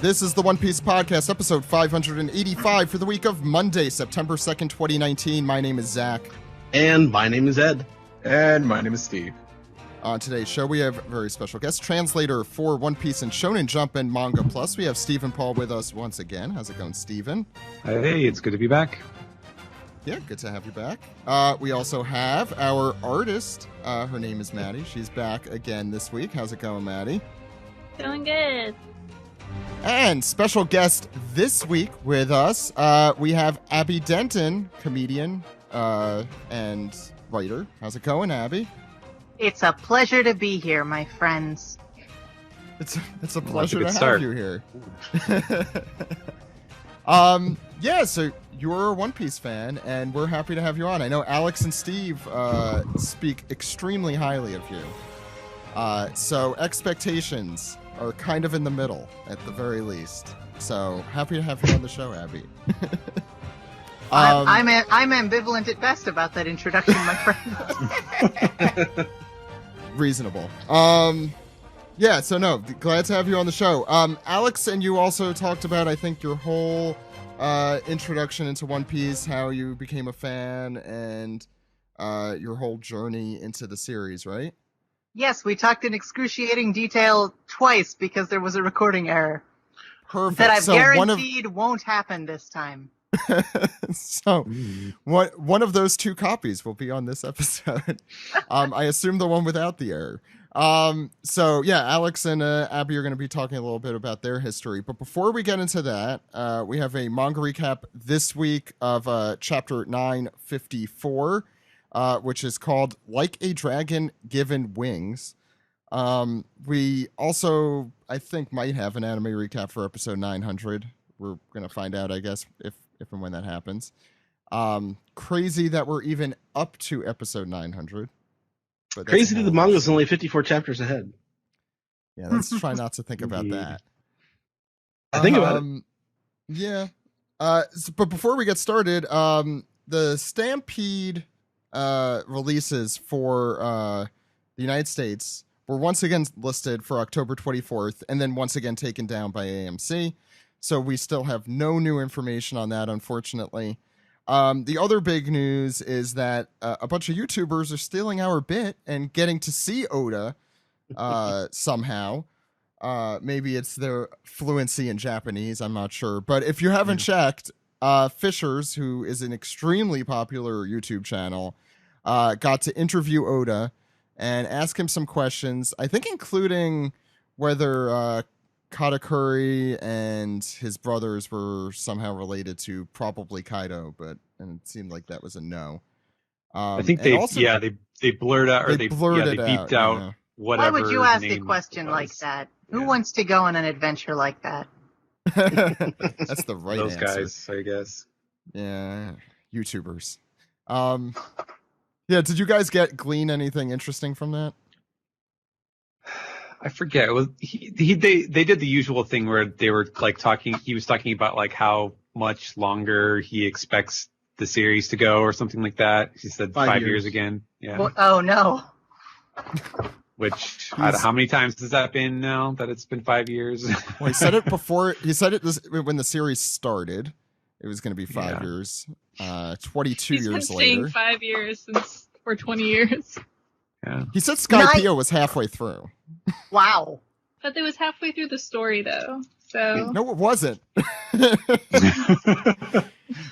This is the One Piece Podcast, episode 585 for the week of Monday, September 2nd, 2019. My name is Zach. And my name is Ed. And my name is Steve. On today's show, we have a very special guest translator for One Piece and Shonen Jump and Manga Plus. We have Stephen Paul with us once again. How's it going, Stephen? Hey, it's good to be back. Yeah, good to have you back. We also have our artist. Her name is Maddie. She's back again this week. How's it going, Maddie? Doing good. And special guest this week with us, we have Abby Denton, comedian and writer. How's it going, Abby? It's a pleasure to be here, my friends. It's a pleasure to have start. you here. Yeah, so you're a One Piece fan, and we're happy to have you on. I know Alex and Steve speak extremely highly of you. So expectations are kind of in the middle, at the very least. So happy to have you on the show, Abby. I'm ambivalent at best about that introduction, my friend. Reasonable. Yeah, so no, glad to have you on the show. Alex and you also talked about, I think, your whole introduction into One Piece, how you became a fan, and your whole journey into the series, right? Yes, we talked in excruciating detail twice because there was a recording error. Perfect. That I've So guaranteed won't happen this time. So one of those two copies will be on this episode. I assume the one without the error. So yeah, Alex and Abby are going to be talking a little bit about their history. But before we get into that, we have a manga recap this week of chapter 954, which is called Like a Dragon Given Wings. We also, I think, might have an anime recap for episode 900. We're going to find out, I guess, if and when that happens. Crazy that we're even up to episode 900. But Crazy that the manga's only 54 chapters ahead. Yeah, let's try not to think about that. I think about it. Yeah. But before we get started, the Stampede releases for the United States were once again listed for October 24th and then once again taken down by AMC. So we still have no new information on that, unfortunately. The other big news is that a bunch of YouTubers are stealing our bit and getting to see Oda somehow. Maybe it's their fluency in Japanese, I'm not sure. But if you haven't checked, Fishers, who is an extremely popular YouTube channel, got to interview Oda and ask him some questions, I think including whether Katakuri and his brothers were somehow related to probably Kaido, and it seemed like that was a no. I think they blurred out, or they beeped out yeah. whatever. Why would you ask a question like that? Who wants to go on an adventure like that? That's the right Those answer. guys, I guess. Yeah, YouTubers. Yeah, did you guys glean anything interesting from that? I forget. It was they did the usual thing where they were like talking. He was talking about like how much longer he expects the series to go, or something like that. He said 5 years again. Yeah. Well, oh no. Which how many times has that been now that it's been 5 years? Well, he said it before. He said it when the series started. It was going to be 5 years. 22 He's years been later. saying 5 years for 20 years. Yeah. He said Skypiea was halfway through. Wow. But it was halfway through the story, though. So No, it wasn't.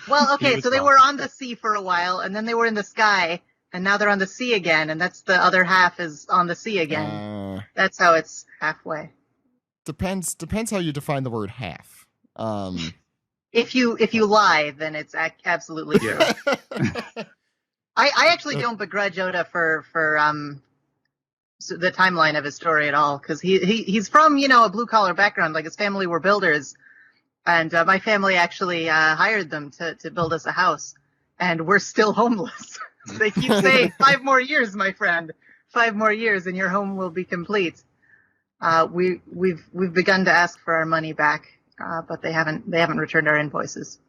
Well, okay, so they were on the sea for a while, and then they were in the sky, and now they're on the sea again, and that's the other half is on the sea again. That's how it's halfway. Depends how you define the word half. If you lie, then it's absolutely true. I actually don't begrudge Oda for the timeline of his story at all, because he's from a blue collar background. Like his family were builders, and my family actually hired them to build us a house, and we're still homeless. They keep saying 5 more years, my friend, 5 more years, and your home will be complete. We've begun to ask for our money back, but they haven't returned our invoices.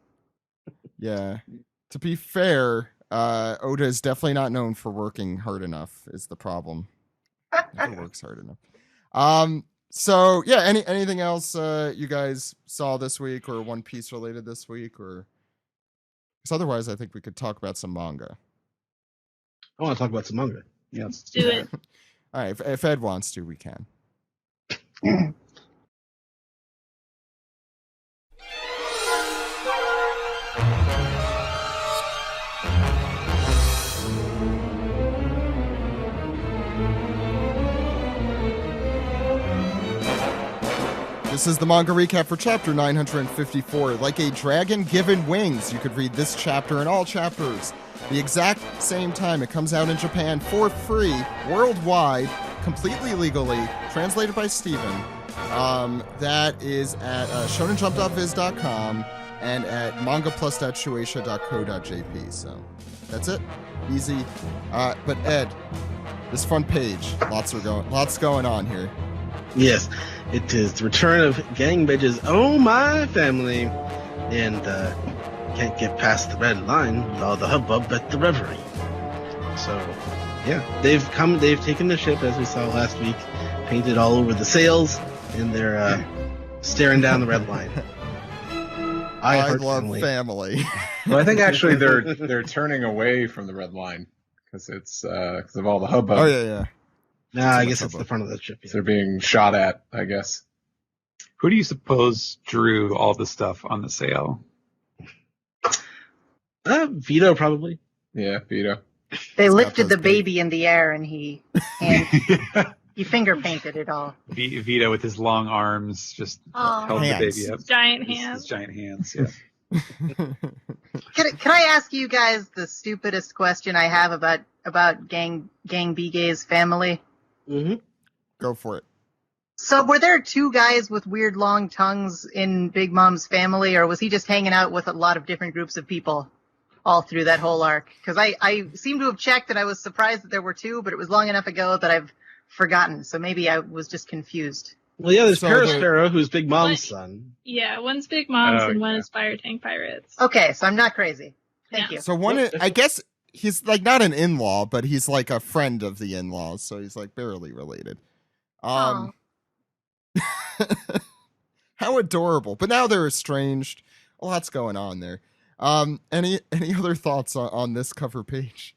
Yeah, to be fair, Oda is definitely not known for working hard enough. Is the problem? Never works hard enough. So yeah, anything else you guys saw this week or One Piece related this week, or because otherwise I think we could talk about some manga. I want to talk about some manga. Let's do it. All right, if Ed wants to, we can. This is the manga recap for chapter 954. Like a dragon given wings, you could read this chapter and all chapters the exact same time. It comes out in Japan for free, worldwide, completely legally, translated by Steven. That is at shonenjump.viz.com and at mangaplus.shueisha.co.jp. So that's it. Easy. But Ed, this front page, lots going on here. Yes, it is the return of Gangbage's Oh My Family, and can't get past the red line with all the hubbub at the reverie. So, yeah, they've taken the ship, as we saw last week, painted all over the sails, and they're staring down the red line. I love family. Well, I think actually they're turning away from the red line because it's because of all the hubbub. Oh yeah. Nah, I guess it's the front of the ship. Yeah. They're being shot at, I guess. Who do you suppose drew all the stuff on the sail? Vito, probably. Yeah, Vito. They It's lifted got the those baby in the air and he finger painted it all. Vito with his long arms just Aw. held the Hands. baby up. Giant His hands. giant hands, yeah. Can I ask you guys the stupidest question I have about Gang B-Gay's family? Mm-hmm. Go for it. So were there two guys with weird long tongues in Big Mom's family, or was he just hanging out with a lot of different groups of people all through that whole arc? Because I seem to have checked and I was surprised that there were two, but it was long enough ago that I've forgotten. So maybe I was just confused. Well, yeah, there's So Perisparrow, who's Big Mom's What? son. Yeah, one's Big Moms Oh, and one yeah. is Fire Tank Pirates. Okay, so I'm not crazy. Thank you. So I guess he's like not an in-law, but he's like a friend of the in-laws, so he's like barely related. Aw. How adorable! But now they're estranged. A lot's going on there. Any other thoughts on this cover page?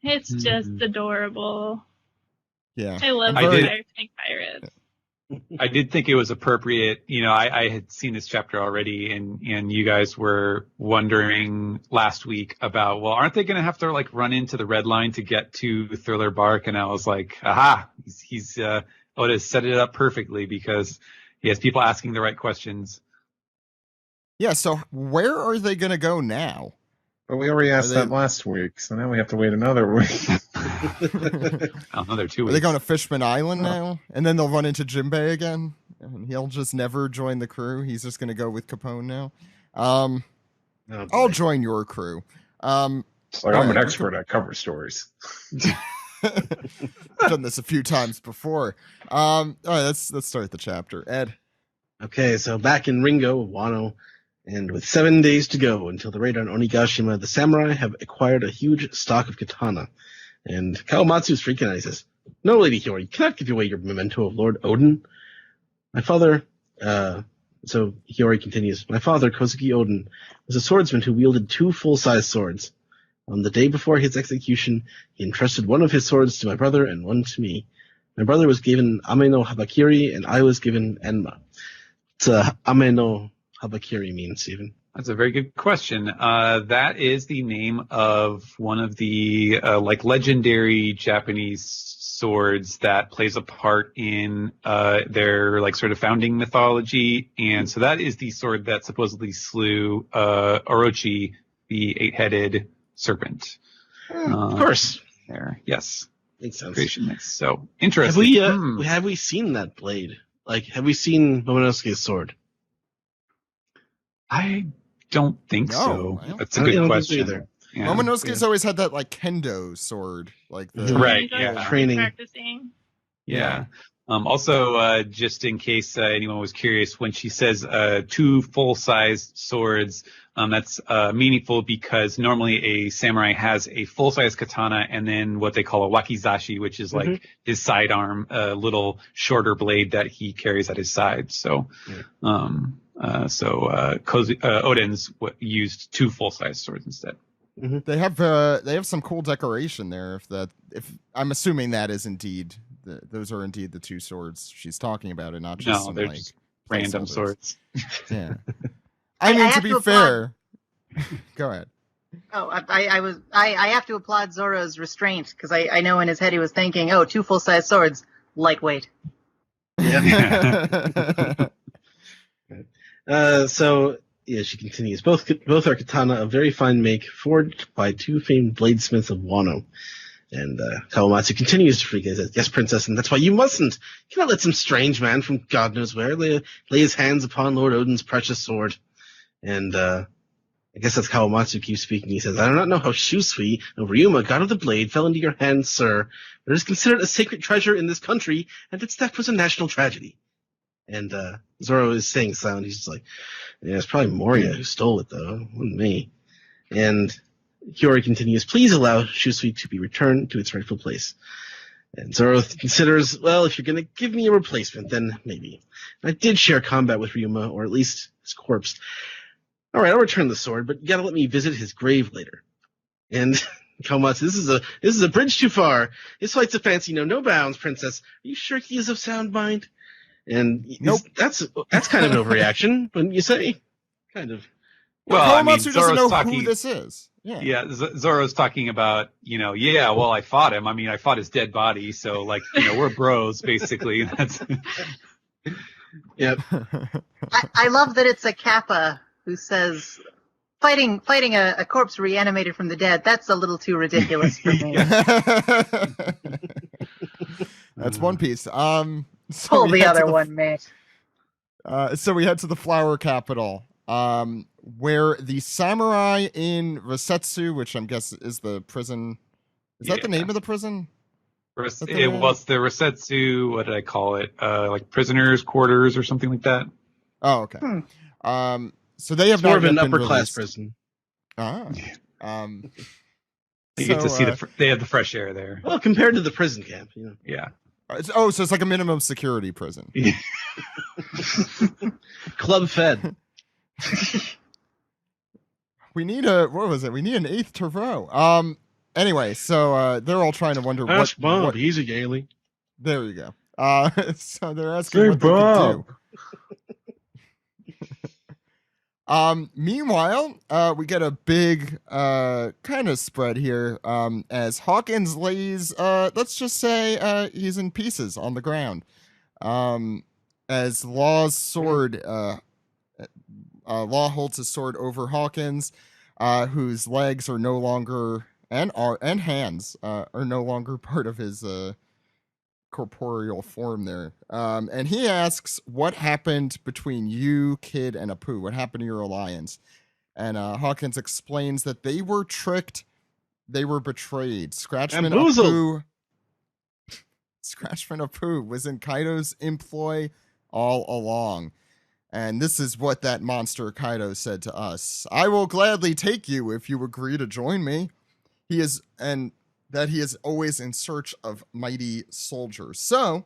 It's just adorable. Yeah, I love I the did- Fire Tank Pirates. I did think it was appropriate. You know, I had seen this chapter already, and you guys were wondering last week about, well, aren't they going to have to like run into the red line to get to Thriller Bark? And I was like, aha, he's Oda set it up perfectly because he has people asking the right questions. yeah. So where are they gonna go now? But we already asked Are they- that last week, so now we have to wait another week. Another 2 Are weeks. they going to Fishman Island now? And then they'll run into Jinbei again? And he'll just never join the crew? He's just going to go with Capone now? Oh, I'll boy. join your crew. It's like I'm an expert at cover stories. Done this a few times before. All right, let's start the chapter. Ed. Okay, so back in Ringo, Wano, and with 7 days to go until the raid on Onigashima, the samurai have acquired a huge stock of katana. And Kawamatsu's freaking out. He says, "No, Lady Hiyori, you cannot give away your memento of Lord Odin. My father," so Hiyori continues, "My father, Kozuki Odin, was a swordsman who wielded 2 full-size swords. On the day before his execution, he entrusted one of his swords to my brother and one to me. My brother was given Ame no Habakiri, and I was given Enma." What's Ame no Habakiri mean, Stephen? That's a very good question. That is the name of one of the like legendary Japanese swords that plays a part in their like sort of founding mythology, and so that is the sword that supposedly slew Orochi, the 8-headed serpent. Of course. There, yes, Makes sense. creation myths. So Have interesting. we have we seen that blade? Like, have we seen Momonosuke's sword? I don't think No, so. I don't- That's a I good don't think so question. either. Yeah. Momonosuke's always had that like kendo sword. Like the Right, Going yeah. to Training. Practicing. Yeah. Also, just in case anyone was curious, when she says 2 full-sized swords, that's meaningful because normally a samurai has a full-size katana and then what they call a wakizashi, which is like his sidearm, a little shorter blade that he carries at his side. So, Odin's used 2 full-size swords instead. They have some cool decoration there. If I'm assuming that is indeed those are indeed the 2 swords she's talking about, and not just some they're like just random swords. Yeah. I mean, to be fair, go ahead. Oh, I have to applaud Zoro's restraint because I know in his head he was thinking, 2 full-size swords, lightweight. Yeah. So she continues. Both are katana of very fine make, forged by 2 famed bladesmiths of Wano. And Kawamatsu continues to freak and says, "Yes, princess, and that's why you mustn't. You cannot let some strange man from God knows where lay his hands upon Lord Odin's precious sword." And I guess that's Kawamatsu keeps speaking. He says, "I do not know how Shusui of Ryuma, god of the blade, fell into your hands, sir, but it is considered a sacred treasure in this country, and its theft was a national tragedy." And Zoro is staying silent. He's just like, "Yeah, it's probably Moria who stole it, though. It wasn't me." And Hiyori continues, "Please allow Shusui to be returned to its rightful place." And Zoro considers, well, if you're going to give me a replacement, then maybe. And I did share combat with Ryuma, or at least his corpse. All right, I'll return the sword, but you got to let me visit his grave later. And Kawamatsu, this is a bridge too far. His flight's a fancy no bounds, princess. Are you sure he is of sound mind? And nope. That's kind of an overreaction, wouldn't you say? Kind of. Well, Kawamatsu doesn't know who this is. Yeah, Zoro's talking about, well, I fought him. I mean, I fought his dead body, so, like, we're bros, basically. That's. Yep. I love that it's a Kappa who says, fighting a corpse reanimated from the dead, that's a little too ridiculous for me. That's One Piece. Pull the other one, mate. So we head to the flower capital. Where the samurai in Rosetsu, which I'm guessing is the prison. Is that the name of the prison? It was the Rosetsu, what did I call it? Like prisoners' quarters or something like that. Oh, okay. So they have it's more of an upper class prison. Ah. You get to see they have the fresh air there. Well, compared to the prison camp, Yeah. So it's like a minimum security prison. Club fed. We need an 8th to row. Anyway, so they're all trying to wonder what he's a Yaley. There you go. So they're asking what they could do. Meanwhile, we get a big kind of spread here as Hawkins lays, let's just say he's in pieces on the ground. As Law's sword, Law holds his sword over Hawkins, whose legs are no longer and hands are no longer part of his corporeal form there. And he asks, "What happened between you, Kid, and Apu? What happened to your alliance?" And Hawkins explains that they were tricked, they were betrayed. Scratchman Apu was in Kaido's employ all along. And this is what that monster Kaido said to us: "I will gladly take you if you agree to join me." He is always in search of mighty soldiers. So,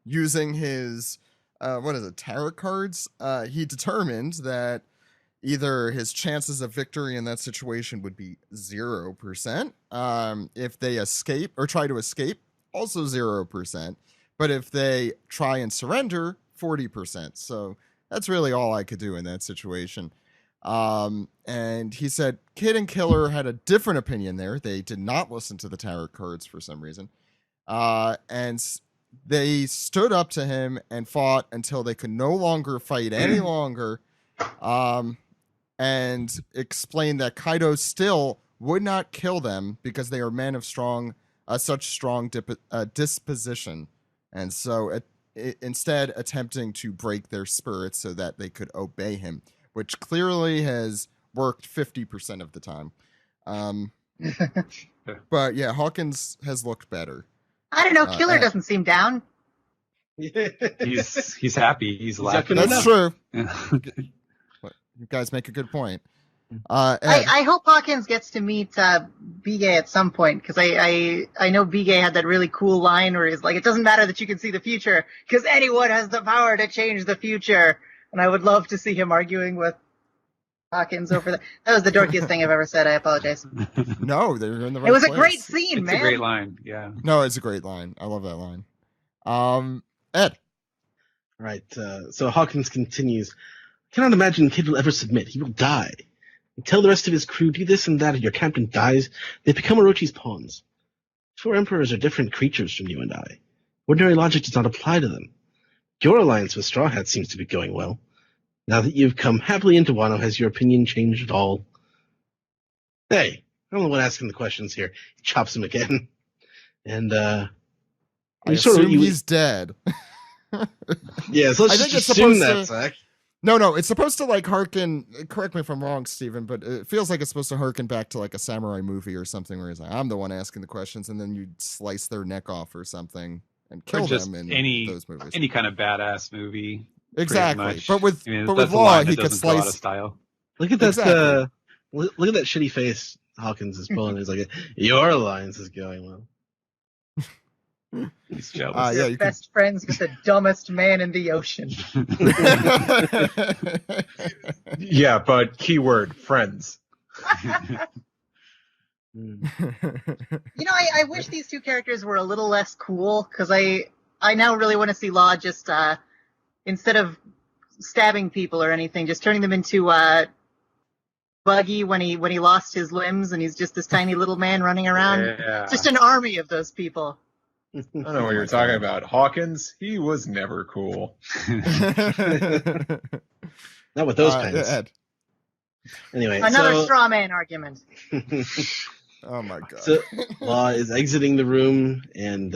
using his tarot cards, he determined that either his chances of victory in that situation would be 0%. If they escape or try to escape, also 0%. But if they try and surrender, 40%. So that's really all I could do in that situation. And he said Kid and Killer had a different opinion there. They did not listen to the tarot cards for some reason. And they stood up to him and fought until they could no longer fight any longer. And explained that Kaido still would not kill them because they are men of such strong disposition. And so instead attempting to break their spirits so that they could obey him, which clearly has worked 50% of the time. But yeah, Hawkins has looked better. I don't know. Killer doesn't seem down. He's happy. He's laughing. That's true. Yeah. You guys make a good point. Ed, I hope Hawkins gets to meet Bigay at some point, because I know Bigay had that really cool line where he's like, it doesn't matter that you can see the future, because anyone has the power to change the future. And I would love to see him arguing with Hawkins over that. That was the dorkiest thing I've ever said. I apologize. no, they're in the right It was place. a great scene, It's man. a great line. Yeah. No, it's a great line. I love that line. Ed. Right. So Hawkins continues. I cannot imagine Kid will ever submit. He will die. You tell the rest of his crew, do this and that, and your captain dies. They become Orochi's pawns. 4 emperors are different creatures from you and I. Ordinary logic does not apply to them. Your alliance with Straw Hat seems to be going well. Now that you've come happily into Wano, has your opinion changed at all? Hey, I'm the one asking the questions here. He chops him again. And, I you assume he's dead. yeah, so let's I think just it's assume supposed that, to- Zach. No, it's supposed to like harken. Correct me if I'm wrong, Steven, but it feels like it's supposed to harken back to like a samurai movie or something where he's like, I'm the one asking the questions, and then you slice their neck off or something and kill just them in any- those movies. Any kind of badass movie. pretty Exactly, much. but with I mean, but that's with a Law, line that he could doesn't go out of slice. style. Look at that. Exactly. Look at that shitty face Hawkins is pulling. He's like, your alliance is going well. He's jealous. Yeah, You're you could. best friends with the dumbest man in the ocean. Yeah, but keyword friends. Hmm. You know, I wish these two characters were a little less cool, because I now really want to see Law just, instead of stabbing people or anything, just turning them into Buggy when he lost his limbs and he's just this tiny little man running around. Yeah. Just an army of those people. I don't know what you're talking about. Hawkins, he was never cool. Not with those pens. Ed. Anyway, Another so, straw man argument. Oh my god. so Law is exiting the room, and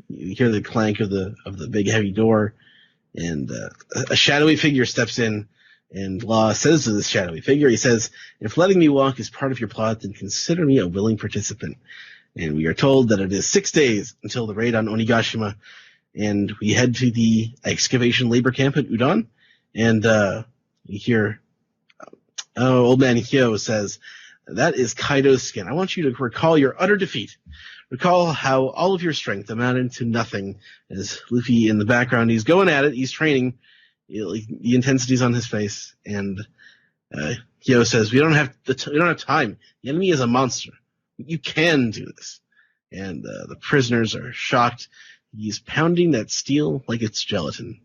you hear the clank of the big heavy door, and a shadowy figure steps in, and Law says to this shadowy figure, he says, "If letting me walk is part of your plot, then consider me a willing participant." And we are told that it is 6 days until the raid on Onigashima, and we head to the excavation labor camp at Udon, and you hear old man Hyo says, "That is Kaido's skin. I want you to recall your utter defeat. Recall how all of your strength amounted to nothing." As Luffy in the background, he's going at it, he's training, the intensity's on his face, and Hyo says, "We don't have time. The enemy is a monster. You can do this." And the prisoners are shocked. He's pounding that steel like it's gelatin.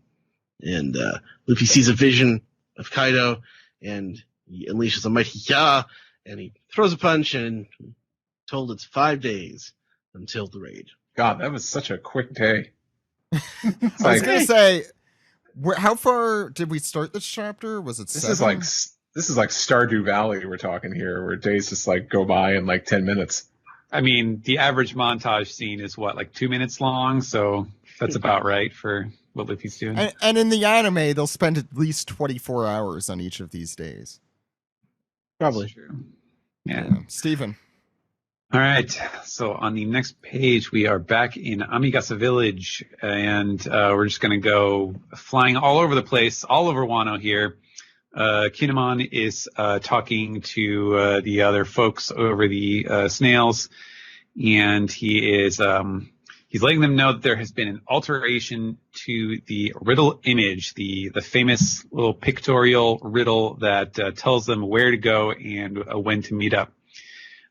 And Luffy sees a vision of Kaido, and he unleashes a mighty ya, and he throws a punch, and told it's 5 days until the raid. God, that was such a quick day. I was like- gonna say, how far did we start this chapter? Was it This 7? is like Stardew Valley we're talking here, where days just like go by in like 10 minutes. I mean, the average montage scene is what, like 2 minutes long? So that's about right for what Luffy's doing. And in the anime, they'll spend at least 24 hours on each of these days. Probably. True. Yeah. Steven. All right. So on the next page, we are back in Amigasa Village, and we're just going to go flying all over the place, all over Wano here. Kinemon is talking to the other folks over the snails, and he is he's letting them know that there has been an alteration to the riddle image, the famous little pictorial riddle that tells them where to go and when to meet up.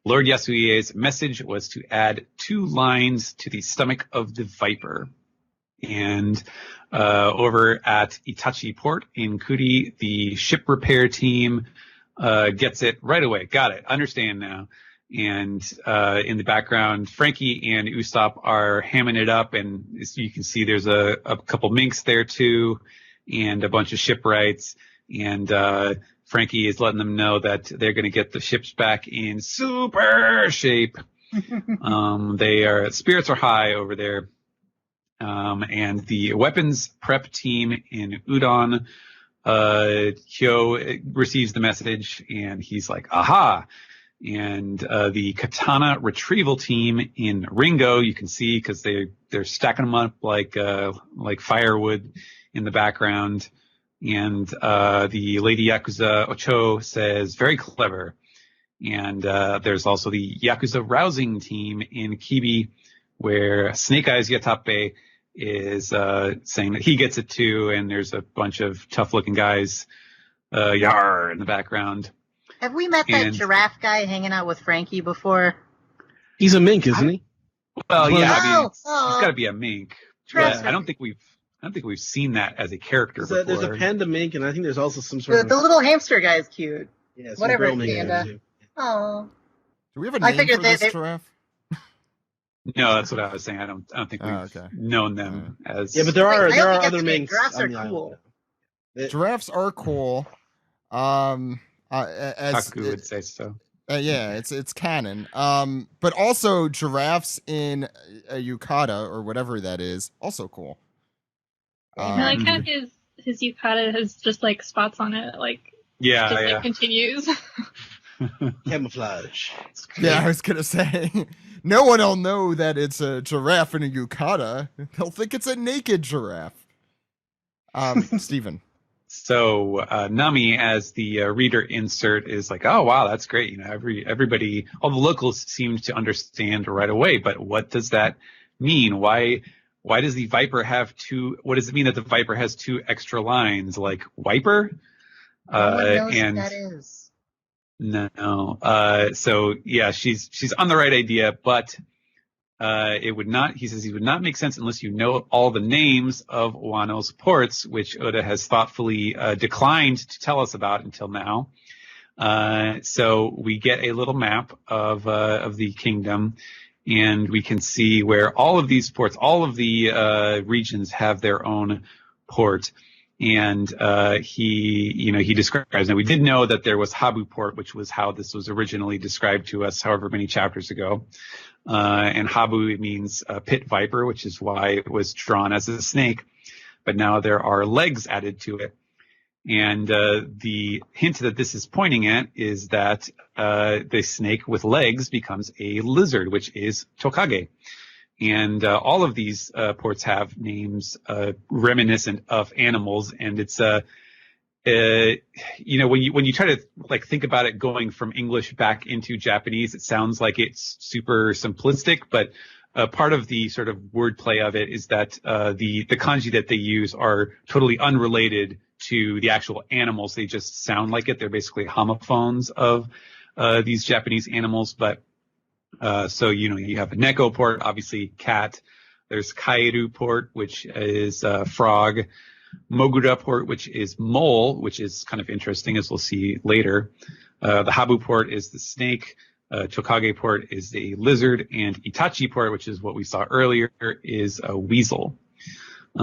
Lord Yasuie's message was to add 2 lines to the stomach of the viper. And over at Itachi Port in Kuri, the ship repair team gets it right away. Got it. Understand now. And in the background, Frankie and Usopp are hamming it up, and as you can see, there's a couple minks there too, and a bunch of shipwrights. And Frankie is letting them know that they're going to get the ships back in super shape. Spirits are high over there. And the weapons prep team in Udon, Hyo receives the message, and he's like, aha, And the katana retrieval team in Ringo, you can see because they're stacking them up like firewood in the background. And the Lady Yakuza Ocho says, very clever. And there's also the Yakuza rousing team in Kibi, where Snake Eyes Yatape is saying that he gets it too, and there's a bunch of tough-looking guys, yar, in the background. Have we met that giraffe guy hanging out with Frankie before? He's a mink, isn't he? Well, yeah, I mean, he's Oh. got to be a mink. But I don't think we've seen that as a character before. There's a panda mink, and I think there's also some sort of The little hamster guy is cute. yeah, some whatever, girl mink in there, panda. too. Oh. Do we have a I name figured for this they- giraffe? No, that's what I was saying. I don't think we've okay. known them as. Yeah, but there I are don't there are think other that's minks giraffes on are the island. cool. Giraffes are cool. As Taku would say so. yeah, it's canon. But also giraffes in a yukata or whatever that is, also cool. I like how his yukata has just like spots on it, like Yeah, just yeah. like continues. Camouflage. Yeah, I was gonna say, no one will know that it's a giraffe in a yukata. They'll think it's a naked giraffe. Steven. So Nami, as the reader insert, is like, oh wow, that's great. You know, everybody, all the locals seem to understand right away. But what does that mean? Why does the Viper have two? What does it mean that the Viper has two extra lines, like wiper? No one knows and what that is. no. So yeah, she's on the right idea, but it would not. He says it would not make sense unless you know all the names of Wano's ports, which Oda has thoughtfully declined to tell us about until now. So we get a little map of the kingdom, and we can see where all of these ports, all of the regions have their own port. And he describes. Now we did know that there was Habu Port, which was how this was originally described to us, however many chapters ago. And Habu means pit viper, which is why it was drawn as a snake. But now there are legs added to it. And the hint that this is pointing at is that the snake with legs becomes a lizard, which is Tokage. And all of these ports have names reminiscent of animals, and it's when you try to like think about it going from English back into Japanese, it sounds like it's super simplistic, but part of the sort of wordplay of it is that the kanji that they use are totally unrelated to the actual animals. They just sound like it. They're basically homophones of these Japanese animals, but so, you have a Neko port, obviously cat. There's Kairu port, which is frog. Mogura port, which is mole, which is kind of interesting, as we'll see later. The Habu port is the snake. Tokage port is a lizard. And Itachi port, which is what we saw earlier, is a weasel. So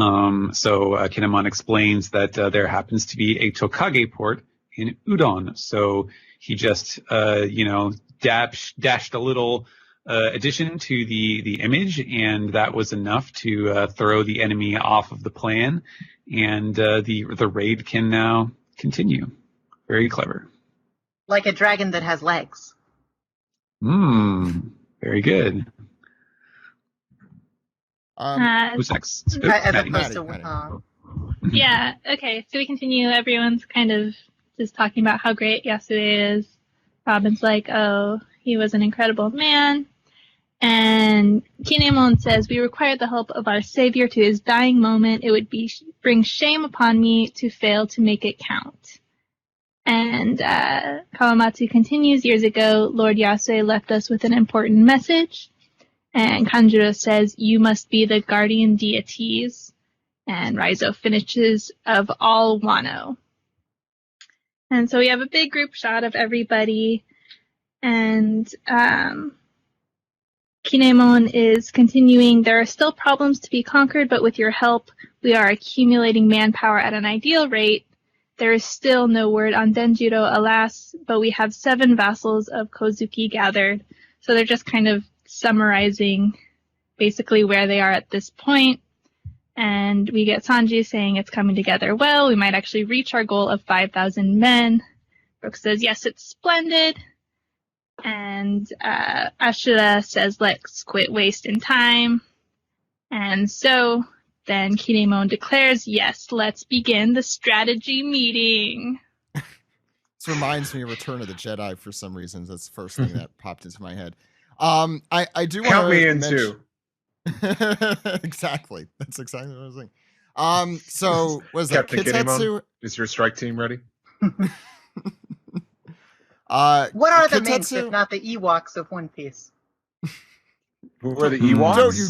Kinemon explains that there happens to be a Tokage port in Udon. So he just, dashed a little addition to the image, and that was enough to throw the enemy off of the plan, and the raid can now continue. Very clever. Like a dragon that has legs. Very good. Who's next? As Maddie. opposed to Maddie. Yeah, okay, so we continue. Everyone's kind of just talking about how great Yasue is. Robin's like, oh, he was an incredible man. And Kinemon says, we require the help of our savior to his dying moment. It would bring shame upon me to fail to make it count. And Kawamatsu continues, years ago, Lord Yasue left us with an important message. And Kanjuro says, you must be the guardian deities. And Raizo finishes, of all Wano. And so we have a big group shot of everybody. And Kinemon is continuing, there are still problems to be conquered, but with your help, we are accumulating manpower at an ideal rate. There is still no word on Denjiro, alas, but we have 7 vassals of Kozuki gathered. So they're just kind of summarizing basically where they are at this point. And we get Sanji saying it's coming together well. We might actually reach our goal of 5,000 men. Brooke says, yes, it's splendid. And Ashura says, let's quit wasting time. And so then Kinemon declares, yes, let's begin the strategy meeting. This reminds me of Return of the Jedi for some reason. That's the first thing that popped into my head. I do want Count to me in mention... too. Exactly. That's exactly what I was thinking. So was that Captain Kitetsu? Kinemon, is your strike team ready? What are the minks Kitetsu? if not the Ewoks of One Piece? Who are the Ewoks? Don't you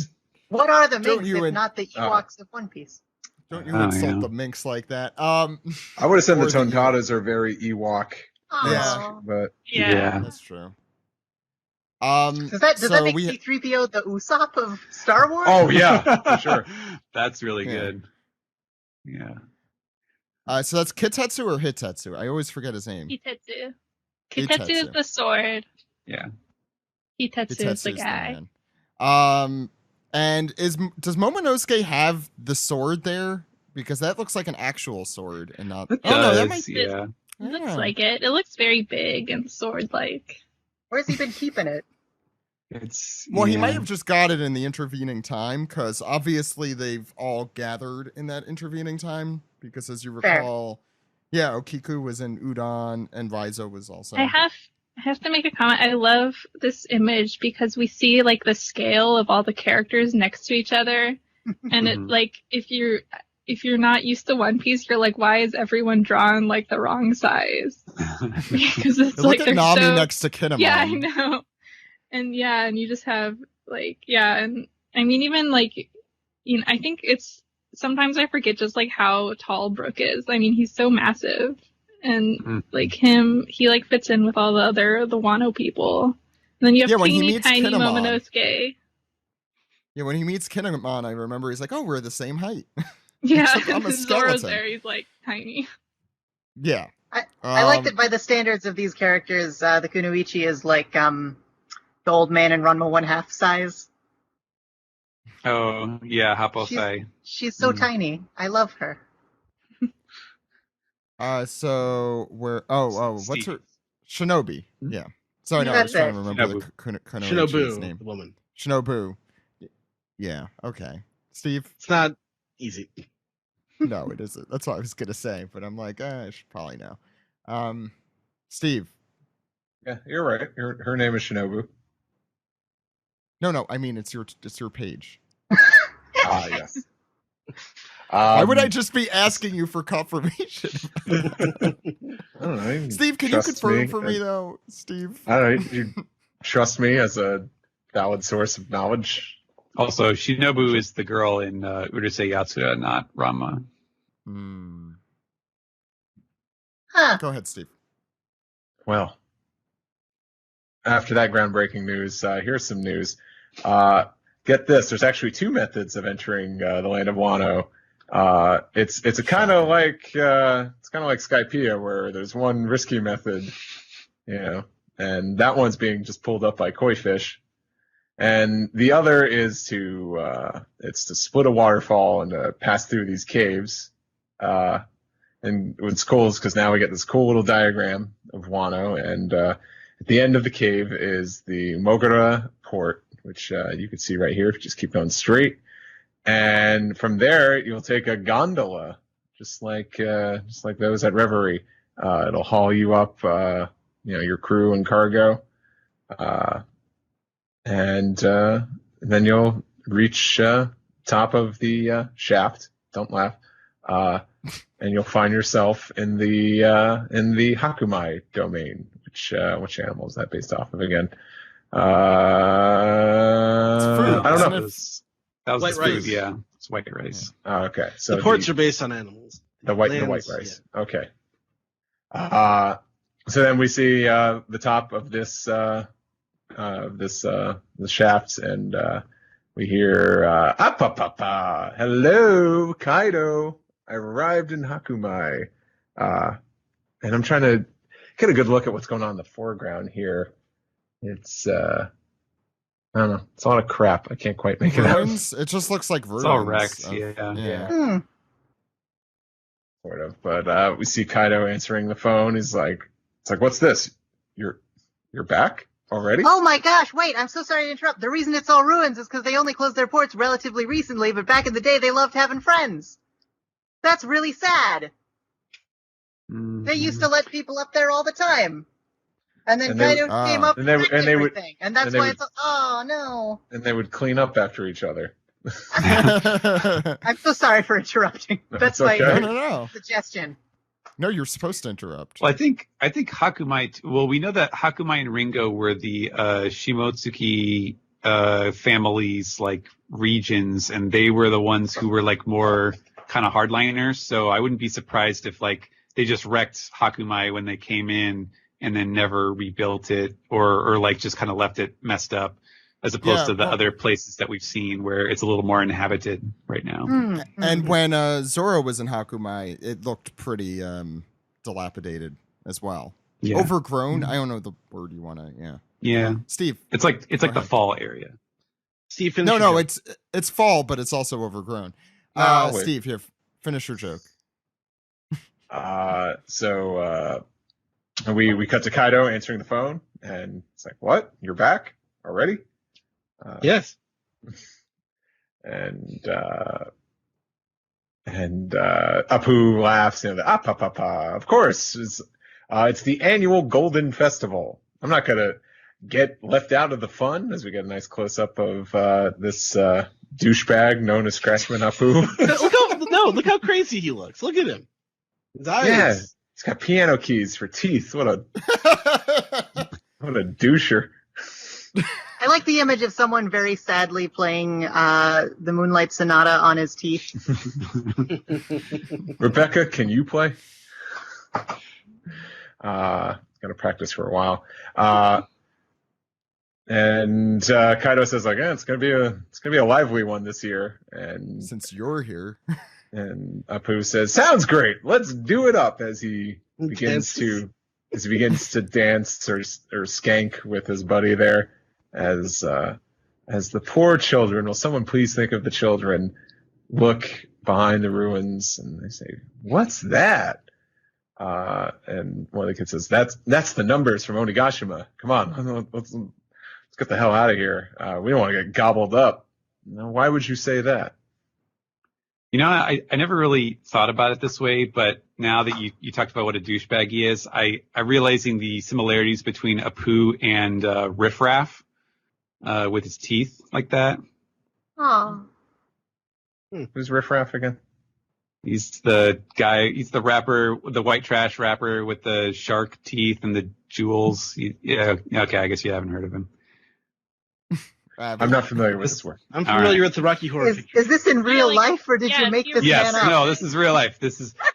What are the Don't minks you if in- not the Ewoks of One Piece? don't you Oh, insult yeah. the minks like that? I would have said the Or the Ewok. Tontadas are very Ewok, Aw. but Yeah. That's true. Does that so make we C-3PO the Usopp of Star Wars? oh yeah, for sure. That's really Yeah. good. Yeah. so that's Kitetsu or Hitetsu? I always forget his name. Kitetsu. Kitetsu is Hitetsu. the sword. Yeah. Hitetsu is Hitetsu's the guy. man. And does Momonosuke have the sword there? Because that looks like an actual sword and not. It Oh no, that does, might. yeah. It looks Yeah. like it. It looks very big and sword-like. Where's he been keeping it? It's Well, he yeah. might have just got it in the intervening time, because obviously they've all gathered in that intervening time. Because as you Fair. recall, yeah, Okiku was in Udon and Raizo was also. I have to make a comment. I love this image because we see like the scale of all the characters next to each other, and it Mhm. like if you're not used to One Piece, you're like, why is everyone drawn like the wrong size? Because it's Look like at they're Nami so next to Kinemon. yeah, I know, and you just have like and I mean even like I think it's sometimes I forget just like how tall Brook is. I mean he's so massive. And Mhm. like he like fits in with all the Wano people. And then you have Yeah, when he teeny meets tiny Kinemon. Momonosuke. Yeah, when he meets Kinemon, I remember he's like, "Oh, we're the same height." Yeah, Except I'm a Zoro's skeleton. there. He's like tiny. Yeah. I like that by the standards of these characters, the Kunoichi is like the old man in Ranma 1/2 size. Oh yeah, Haposai. She's so Mm. tiny. I love her. So we're what's Steve. her Shinobi? Hmm? Yeah. Sorry, no, I was That's trying to it. remember the Kunoichi's Shinobu, name. the woman. Shinobu. Yeah. Okay. Steve. It's not easy. No, it isn't. That's what I was gonna say, but I'm like, I should probably know. Steve. Yeah, you're right. Her name is Shinobu. No. I mean, it's your page. Ah, yes. Why would I just be asking you for confirmation? I don't know. Steve, can you trust confirm for me though, Steve? I don't know. You trust me as a valid source of knowledge. Also, Shinobu is the girl in Urusei Yatsura, not Rama. Huh. Go ahead, Steve. Well, after that groundbreaking news, here's some news. Get this: there's actually two methods of entering the land of Wano. It's a kind of like Skypiea, where there's one risky method, and that one's being just pulled up by koi fish, and the other is to split a waterfall and pass through these caves. And what's cool is because now we get this cool little diagram of Wano, and at the end of the cave is the Mogura port, which you can see right here if you just keep going straight. And from there, you'll take a gondola, just like those at Reverie. It'll haul you up, your crew and cargo, and then you'll reach top of the shaft. Don't laugh. And you'll find yourself in the Hakumai domain. Which animal is that based off of again? food, I don't isn't know. it? That was White the food, rice. yeah. It's white rice. Oh, okay. So The ports are based on animals. the white Lands, rice. Okay. So then we see the top of this the shaft, and we hear "Apapapa, hello, Kaido. I arrived in Hakumai," and I'm trying to get a good look at what's going on in the foreground here. It's I don't know. It's a lot of crap. I can't quite make it out. Ruins? It just looks like ruins. It's all wrecked, of- yeah. Hmm. Sort of. But we see Kaido answering the phone. It's like, what's this? You're back? Already? Oh my gosh, wait, I'm so sorry to interrupt. The reason it's all ruins is because they only closed their ports relatively recently, but back in the day they loved having friends. That's really sad. They used to let people up there all the time. And then Kaido came up and they would- and they would- everything. And that's and they why would- it's, oh no. And they would clean up after each other. I'm so sorry for interrupting. That's my okay. No. suggestion. No, you're supposed to interrupt. Well, I think Hakumai. Well, we know that Hakumai and Ringo were the Shimotsuki families, like regions, and they were the ones who were like more kind of hardliners. So I wouldn't be surprised if like they just wrecked Hakumai when they came in and then never rebuilt it, or like just kind of left it messed up, as opposed to the other places that we've seen where it's a little more inhabited right now. And when Zoro was in Hakumai, it looked pretty dilapidated as well. Yeah. Overgrown. I don't know the word you want to. Yeah. Steve. It's like the ahead. fall area. Steve, finish No, your no, joke. it's fall, but it's also overgrown. Wait. Steve, here, finish your joke. So we cut to Kaido answering the phone, and it's like, "What? You're back already?" Yes. And Apu laughs. Of course, it's the annual Golden Festival. I'm not gonna get left out of the fun, as we get a nice close up of this douchebag known as Scratchman Apu. Look how crazy he looks. Look at him. His eyes. Yeah, he's got piano keys for teeth. What a doucher. I like the image of someone very sadly playing the Moonlight Sonata on his teeth. Rebecca, can you play? Gonna practice for a while. And Kaido says like, it's gonna be a lively one this year. And Since you're here. And Apu says, "Sounds great. Let's do it up." As he begins to dance or skank with his buddy there, as the poor children. Will someone please think of the children? Look behind the ruins, and they say, "What's that?" And one of the kids says, "That's the numbers from Onigashima. Come on, let's get the hell out of here. We don't want to get gobbled up." No, why would you say that? You know, I never really thought about it this way, but now that you talked about what a douchebag he is, I'm realizing the similarities between Apu and Riff Raff with his teeth like that. Oh. Who's Riff Raff again? He's the guy, he's the rapper, the white trash rapper with the shark teeth and the jewels. Yeah, okay, I guess you haven't heard of him. I'm not familiar with this work. I'm familiar with the Rocky Horror Picture. Is this in real life, or did you make this Yes, man up? no, this is real life.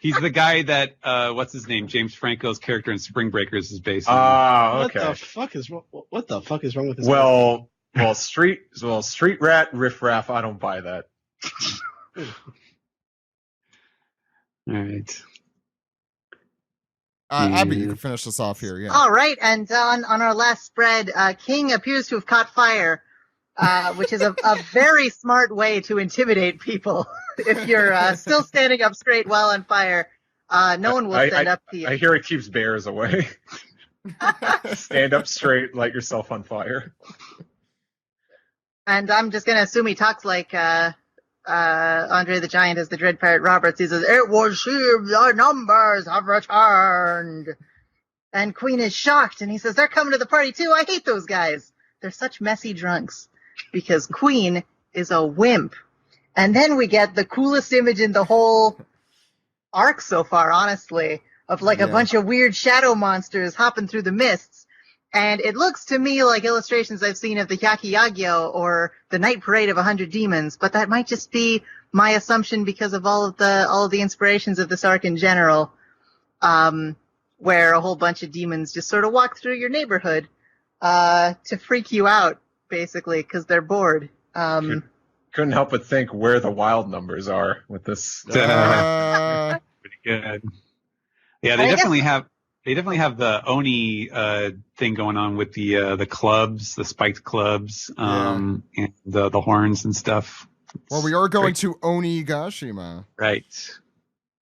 He's the guy that, what's his name? James Franco's character in Spring Breakers is based on. Okay. What the fuck is wrong with this? Well, street rat Riff Raff. I don't buy that. All right. Abby, you can finish this off here. Yeah. All right, and on our last spread, King appears to have caught fire, which is a very smart way to intimidate people. If you're still standing up straight while on fire, no one will stand up to you. I hear it keeps bears away. Stand up straight, light yourself on fire. And I'm just gonna assume he talks like Andre the Giant as the Dread Pirate Roberts. He says, "It was here, our numbers have returned." And Queen is shocked, and he says, "They're coming to the party too. I hate those guys. They're such messy drunks." Because Queen is a wimp. And then we get the coolest image in the whole arc so far, honestly, of like a bunch of weird shadow monsters hopping through the mists. And it looks to me like illustrations I've seen of the Hyakiyagyo or the Night Parade of 100 Demons, but that might just be my assumption because of all of the inspirations of this arc in general, where a whole bunch of demons just sort of walk through your neighborhood to freak you out, basically, because they're bored. Couldn't help but think where the wild numbers are with this. Pretty good. Yeah, they definitely have the Oni thing going on with the clubs, the spiked clubs, and the horns and stuff. Well, we are going to Onigashima. Right. Exactly.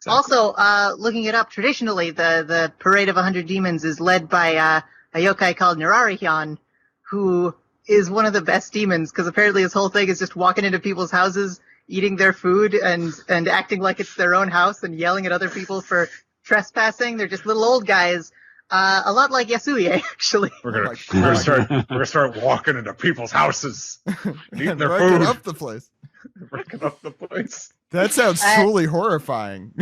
Also, looking it up, traditionally the Parade of 100 Demons is led by a yokai called Nararihyun, who is one of the best demons, because apparently his whole thing is just walking into people's houses, eating their food, and acting like it's their own house, and yelling at other people for trespassing. They're just little old guys, a lot like Yasuye, actually. We're gonna start walking into people's houses, eating their breaking food, up the place. breaking up the place. That sounds truly horrifying.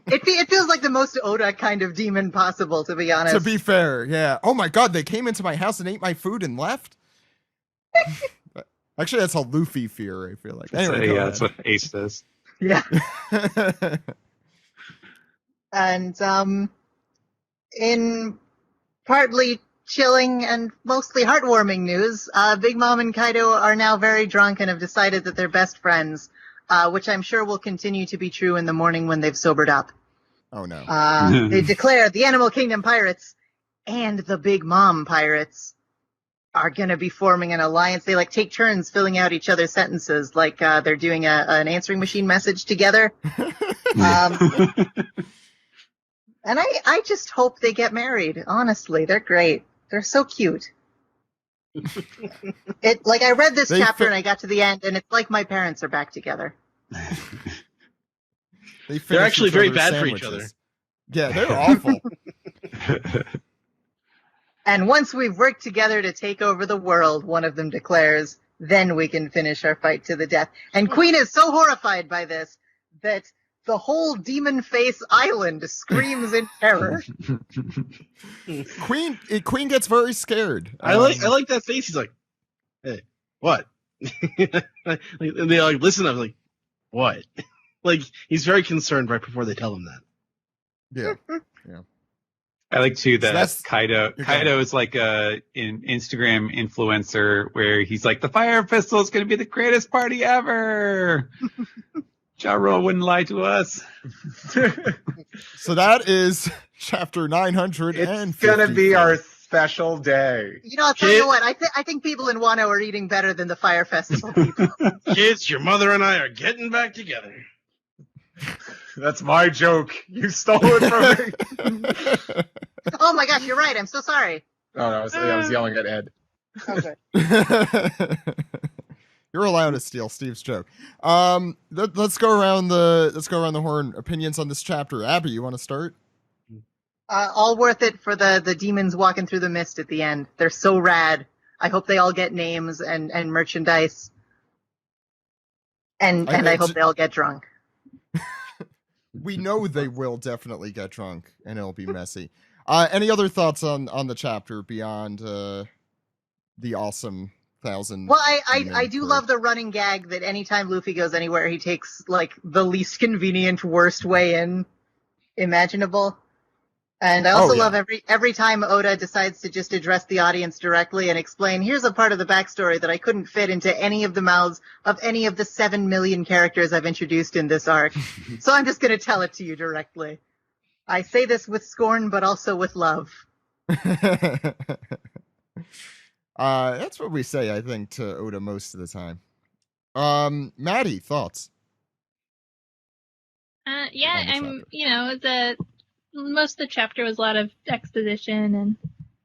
It feels like the most Oda kind of demon possible, to be honest. To be fair, yeah. Oh my god, they came into my house and ate my food and left? Actually, that's a Luffy fear, I feel like. Anyway, yeah, that's what Ace does. Yeah. And in partly chilling and mostly heartwarming news, Big Mom and Kaido are now very drunk and have decided that they're best friends, which I'm sure will continue to be true in the morning when they've sobered up. Oh no. They declare the Animal Kingdom Pirates and the Big Mom Pirates are going to be forming an alliance. They take turns filling out each other's sentences, like they're doing an answering machine message together. And I just hope they get married. Honestly, they're great. They're so cute. I read this chapter and I got to the end, and it's like my parents are back together. They're actually very bad for each other. Yeah, they're awful. And once we've worked together to take over the world, one of them declares, then we can finish our fight to the death. And Queen is so horrified by this that the whole Demon Face Island screams in terror. Queen gets very scared. I like that face. He's like, hey, what? And they listen. I'm like, what? He's very concerned right before they tell him that. Yeah. I like too that So Kaido is like an Instagram influencer where he's like, the Fire Festival is going to be the greatest party ever. Ja Rule wouldn't lie to us. So that is chapter 900. It's gonna be our special day. I'll tell you what. I think people in Wano are eating better than the Fire Festival people. Kids, your mother and I are getting back together. That's my joke. You stole it from me. Oh my gosh, you're right. I'm so sorry. Oh, no, I was yelling at Ed. Okay. You're allowed to steal Steve's joke. Let's go around the horn. Opinions on this chapter. Abby, you want to start? All worth it for the demons walking through the mist at the end. They're so rad. I hope they all get names and merchandise. And I hope they all get drunk. We know they will definitely get drunk, and it'll be messy. Any other thoughts on the chapter beyond the awesome 1,000? Well, I do love the running gag that anytime Luffy goes anywhere, he takes the least convenient, worst way in imaginable. And I also love every time Oda decides to just address the audience directly and explain, here's a part of the backstory that I couldn't fit into any of the mouths of any of the 7 million characters I've introduced in this arc. So I'm just going to tell it to you directly. I say this with scorn, but also with love. That's what we say, I think, to Oda most of the time. Maddie, thoughts? Most of the chapter was a lot of exposition and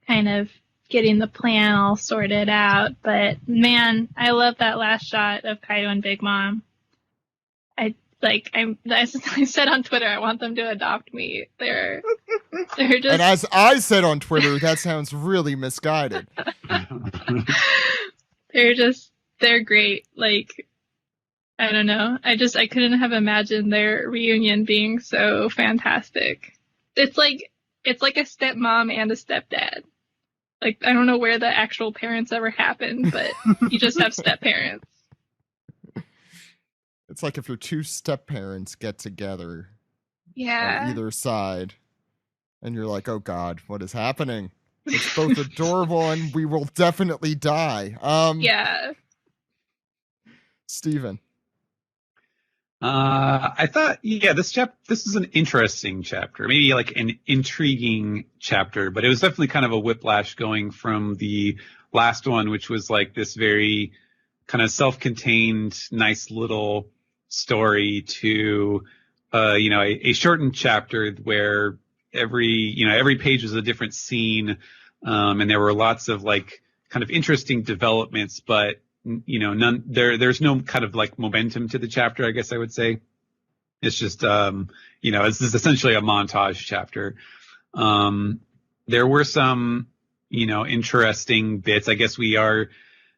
kind of getting the plan all sorted out. But man, I love that last shot of Kaido and Big Mom. I said on Twitter, I want them to adopt me. They're just. And as I said on Twitter, that sounds really misguided. They're great. I don't know. I couldn't have imagined their reunion being so fantastic. It's like a stepmom and a stepdad. I don't know where the actual parents ever happened, but you just have step parents. It's like if your two step parents get together on either side, and you're like, oh God, what is happening? It's both adorable and we will definitely die. Yeah. Steven. I thought, this is an interesting chapter, maybe an intriguing chapter, but it was definitely kind of a whiplash going from the last one, which was this very kind of self-contained, nice little story to, a shortened chapter where every page was a different scene. And there were lots of kind of interesting developments, but there's no kind of like momentum to the chapter, I guess I would say. It's just, this is essentially a montage chapter. There were some, interesting bits. I guess we are,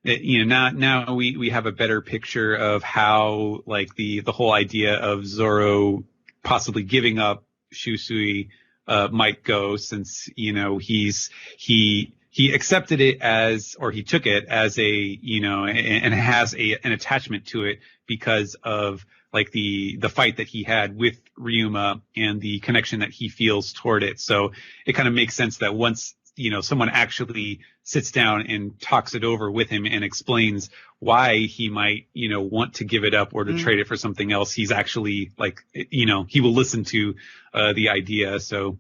now we have a better picture of how like the whole idea of Zoro possibly giving up Shusui might go, since, he accepted it as, or he took it as a, and has an attachment to it because of like the fight that he had with Ryuma and the connection that he feels toward it. So it kind of makes sense that once, someone actually sits down and talks it over with him and explains why he might, want to give it up or to trade it for something else, he's actually like, he will listen to the idea. So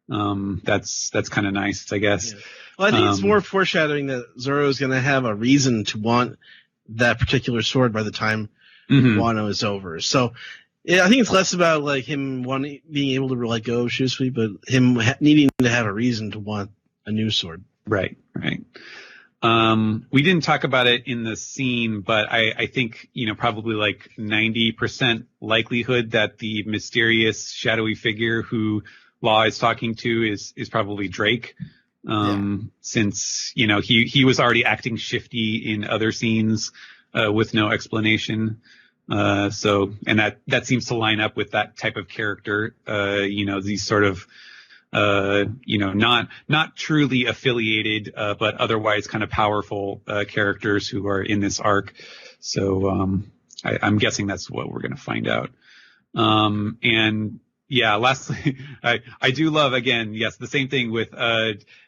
that's kind of nice, I guess. Yeah. Well, I think it's more foreshadowing that Zoro is going to have a reason to want that particular sword by the time Wano is over. So, yeah, I think it's less about like him being able to let go of Shusui, but him needing to have a reason to want a new sword. Right. We didn't talk about it in the scene, but I think, probably like 90% likelihood that the mysterious shadowy figure who Law is talking to is probably Drake. Since, he was already acting shifty in other scenes, with no explanation. And that seems to line up with that type of character, these sort of, not truly affiliated, but otherwise kind of powerful, characters who are in this arc. So, I'm guessing that's what we're going to find out. And yeah, lastly, I do love, again, yes, the same thing with,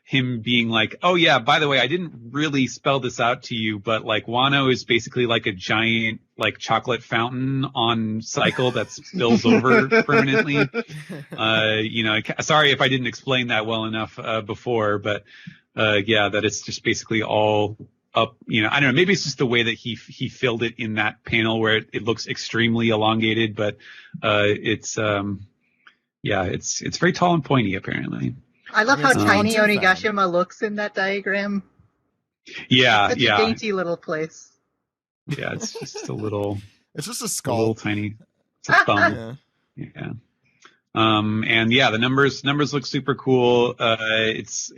him being like, oh yeah, by the way, I didn't really spell this out to you, but like Wano is basically like a giant like chocolate fountain on cycle that spills over permanently. Sorry if I didn't explain that well enough before, but that it's just basically all up. I don't know, maybe it's just the way that he filled it in that panel where it looks extremely elongated, but it's very tall and pointy apparently. I love how tiny Onigashima looks in that diagram. Yeah, it's such a dainty little place. Yeah, it's just a little. It's just a skull. A little tiny. It's a thumb. Yeah. And yeah, the numbers look super cool. If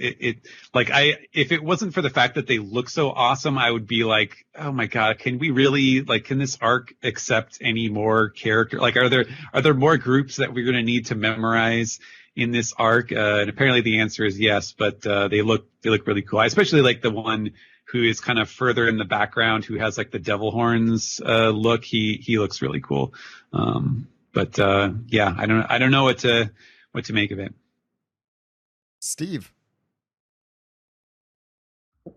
it wasn't for the fact that they look so awesome, I would be like, oh my God, can we really, can this arc accept any more character? Like, are there more groups that we're going to need to memorize in this arc? And apparently the answer is yes, but, they look really cool. I especially like the one who is kind of further in the background, who has like the devil horns, look. He looks really cool. But I don't know what to make of it. Steve.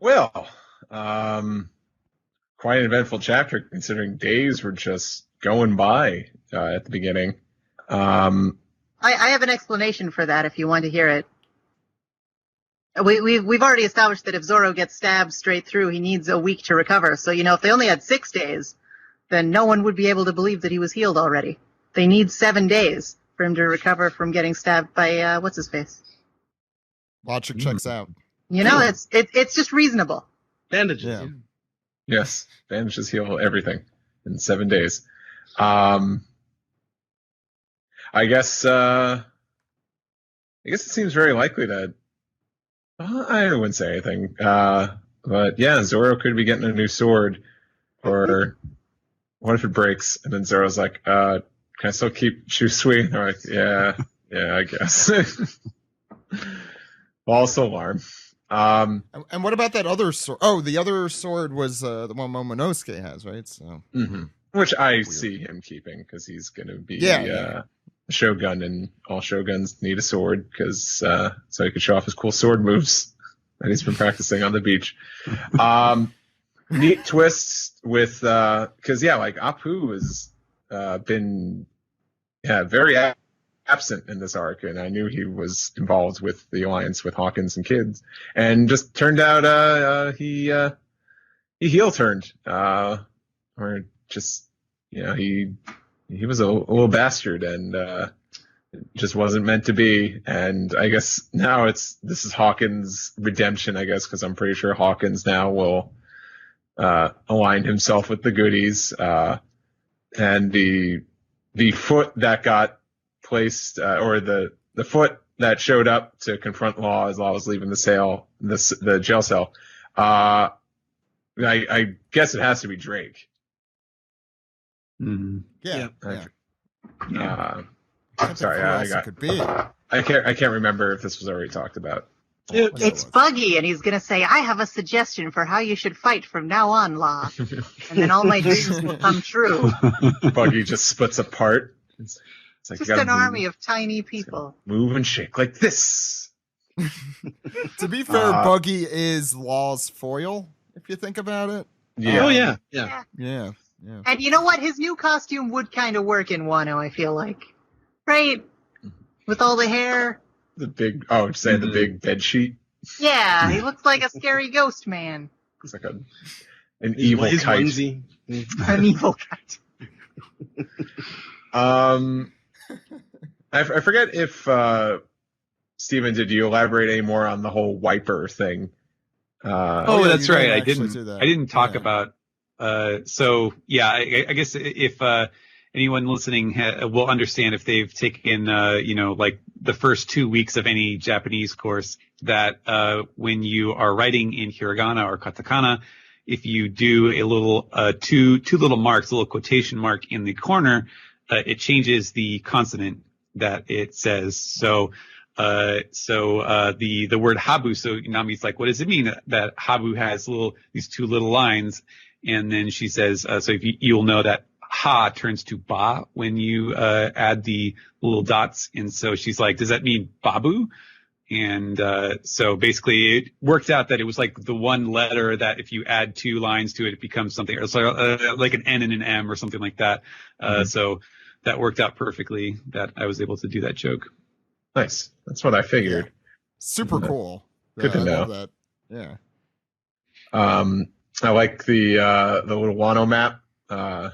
Well, quite an eventful chapter considering days were just going by at the beginning. I have an explanation for that if you want to hear it. We've already established that if Zoro gets stabbed straight through, he needs a week to recover. So, if they only had 6 days, then no one would be able to believe that he was healed already. They need 7 days for him to recover from getting stabbed by, what's his face? Logic checks out. It's just reasonable. Bandages. Yeah. Yes, bandages heal everything in 7 days. I guess it seems very likely that I wouldn't say anything. But yeah, Zoro could be getting a new sword, or what if it breaks? And then Zoro's like, "Can I still keep Shusui?" They're like, "Yeah, I guess." False alarm. And what about that other sword? Oh, the other sword was the one Momonosuke has, right? So, which I see him keeping because he's going to be Shogun, and all Shoguns need a sword because so he can show off his cool sword moves that he's been practicing on the beach. Neat twists with because Apu has been very absent in this arc, and I knew he was involved with the alliance with Hawkins and Kids, and just turned out he heel turned, or just he was a little bastard, and just wasn't meant to be. And I guess now this is Hawkins' redemption, I guess, because I'm pretty sure Hawkins now will align himself with the goodies. And the foot that got placed, or the foot that showed up to confront Law as Law was leaving the jail cell. I guess it has to be Drake. Mm-hmm. Yeah. Sorry, it could be. I can't remember if this was already talked about. It's Buggy, and he's going to say, I have a suggestion for how you should fight from now on, Law. And then all my dreams will come true. Buggy just splits apart. It's like Just an army of tiny people. Move and shake like this. To be fair, Buggy is Law's foil, if you think about it. Yeah. Oh, yeah. Yeah. And you know what? His new costume would kind of work in Wano, I feel like. Right? With all the hair. The big bed sheet. Yeah, he looks like a scary ghost man. It's like an evil kite. Onesie. An evil kite. I forget if Steven, did you elaborate any more on the whole wiper thing? That's right. I didn't talk Yeah. about. I guess if anyone listening will understand if they've taken, like the first 2 weeks of any Japanese course, that when you are writing in hiragana or katakana, if you do a little two little marks, a little quotation mark in the corner, it changes the consonant that it says. So the word habu. So Nami's like, what does it mean that habu has these two little lines? And then she says, so if you'll know that ha turns to ba when you add the little dots. And so she's like, does that mean babu? And so basically it worked out that it was like the one letter that if you add two lines to it, it becomes something. It's like an N and an M or something like that. So that worked out perfectly that I was able to do that joke. Nice. That's what I figured. Super cool. Good to I know. love that. Yeah. I like the little Wano map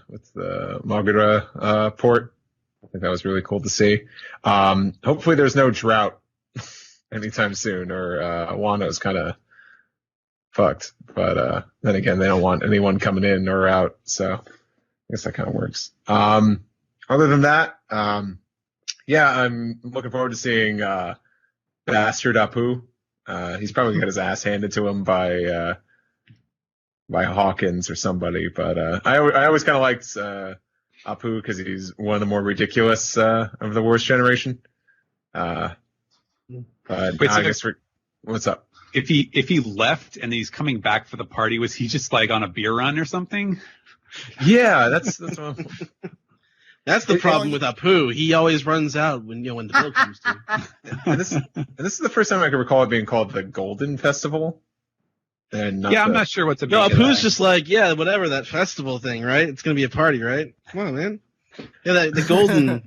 with the Magura port. I think that was really cool to see. Hopefully there's no drought anytime soon, or Wano's kind of fucked. But then again, they don't want anyone coming in or out, so I guess that kind of works. Other than that, I'm looking forward to seeing Bastard Apu. He's probably got his ass handed to him by Hawkins or somebody, but I always kind of liked Apu because he's one of the more ridiculous of the worst generation. But what's up? If he left and he's coming back for the party, was he just like on a beer run or something? Yeah, that's what That's the problem with Apu. He always runs out when the bill comes to. and this is the first time I can recall it being called the Golden Festival. And I'm not sure what to make of Apu's that. just like, yeah, whatever, that festival thing, right? It's gonna be a party, right? Come on, man. Yeah, the golden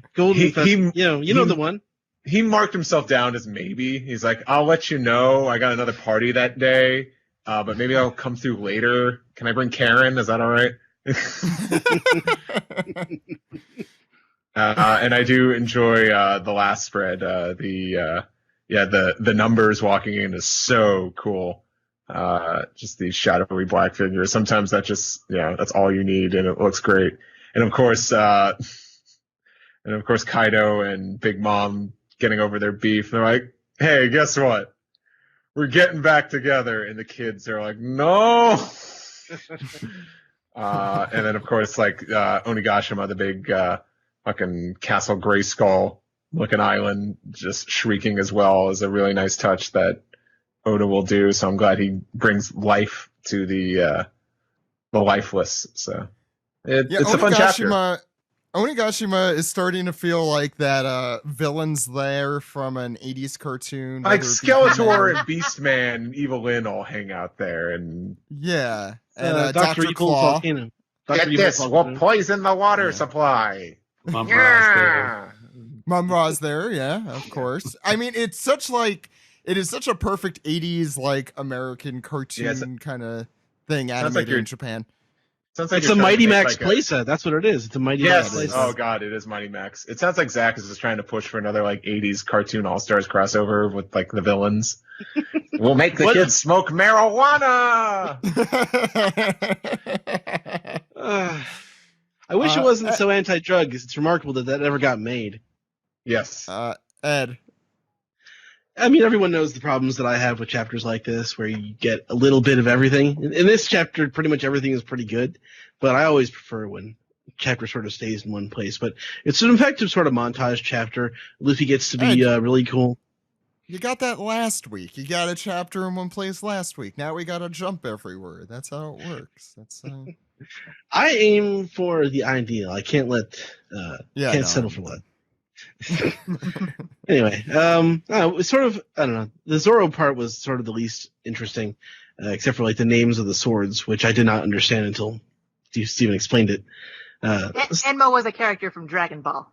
festival. You know the one. He marked himself down as maybe. He's like, I'll let you know. I got another party that day, but maybe I'll come through later. Can I bring Karen? Is that all right? And I do enjoy the last spread. The numbers walking in is so cool. Just these shadowy black figures. Sometimes that's all you need, and it looks great. And of course Kaido and Big Mom getting over their beef. They're like, hey, guess what? We're getting back together. And the kids are like, no. And then of course, like, Onigashima, the big, fucking Castle Grayskull looking island, just shrieking as well, is a really nice touch that Oda will do. So I'm glad he brings life to the lifeless. So it's a fun chapter. Onigashima is starting to feel like that villain's lair from an 80s cartoon. Like Skeletor and Beastman and Evil Lyn all hang out there. And yeah. And Dr. Dr. Evil Claw. Volcano. Get this, we'll poison the water supply. Mom Mumra's there, yeah, of course. I mean, it is such a perfect 80s like American cartoon kind of thing animated in Japan. Sounds like It's you're a trying to Mighty make, Max like, playset. That's what it is. It's a Mighty Yes. Max Yes. playset. Oh god, it is Mighty Max. It sounds like Zach is just trying to push for another like 80s cartoon All Stars crossover with like the villains. We'll make the What? kids smoke marijuana. I wish it wasn't so anti-drug. 'Cause it's remarkable that ever got made. Yes. Ed. I mean, everyone knows the problems that I have with chapters like this, where you get a little bit of everything. In this chapter, pretty much everything is pretty good, but I always prefer when chapter sort of stays in one place. But it's an effective sort of montage chapter. Luffy gets to be really cool. You got that last week. You got a chapter in one place last week. Now we got to jump everywhere. That's how it works. That's I aim for the ideal. I can't settle for less. Anyway, it's sort of, I don't know. The Zoro part was sort of the least interesting, except for like the names of the swords, which I did not understand until Steven explained it. Enmo was a character from Dragon Ball.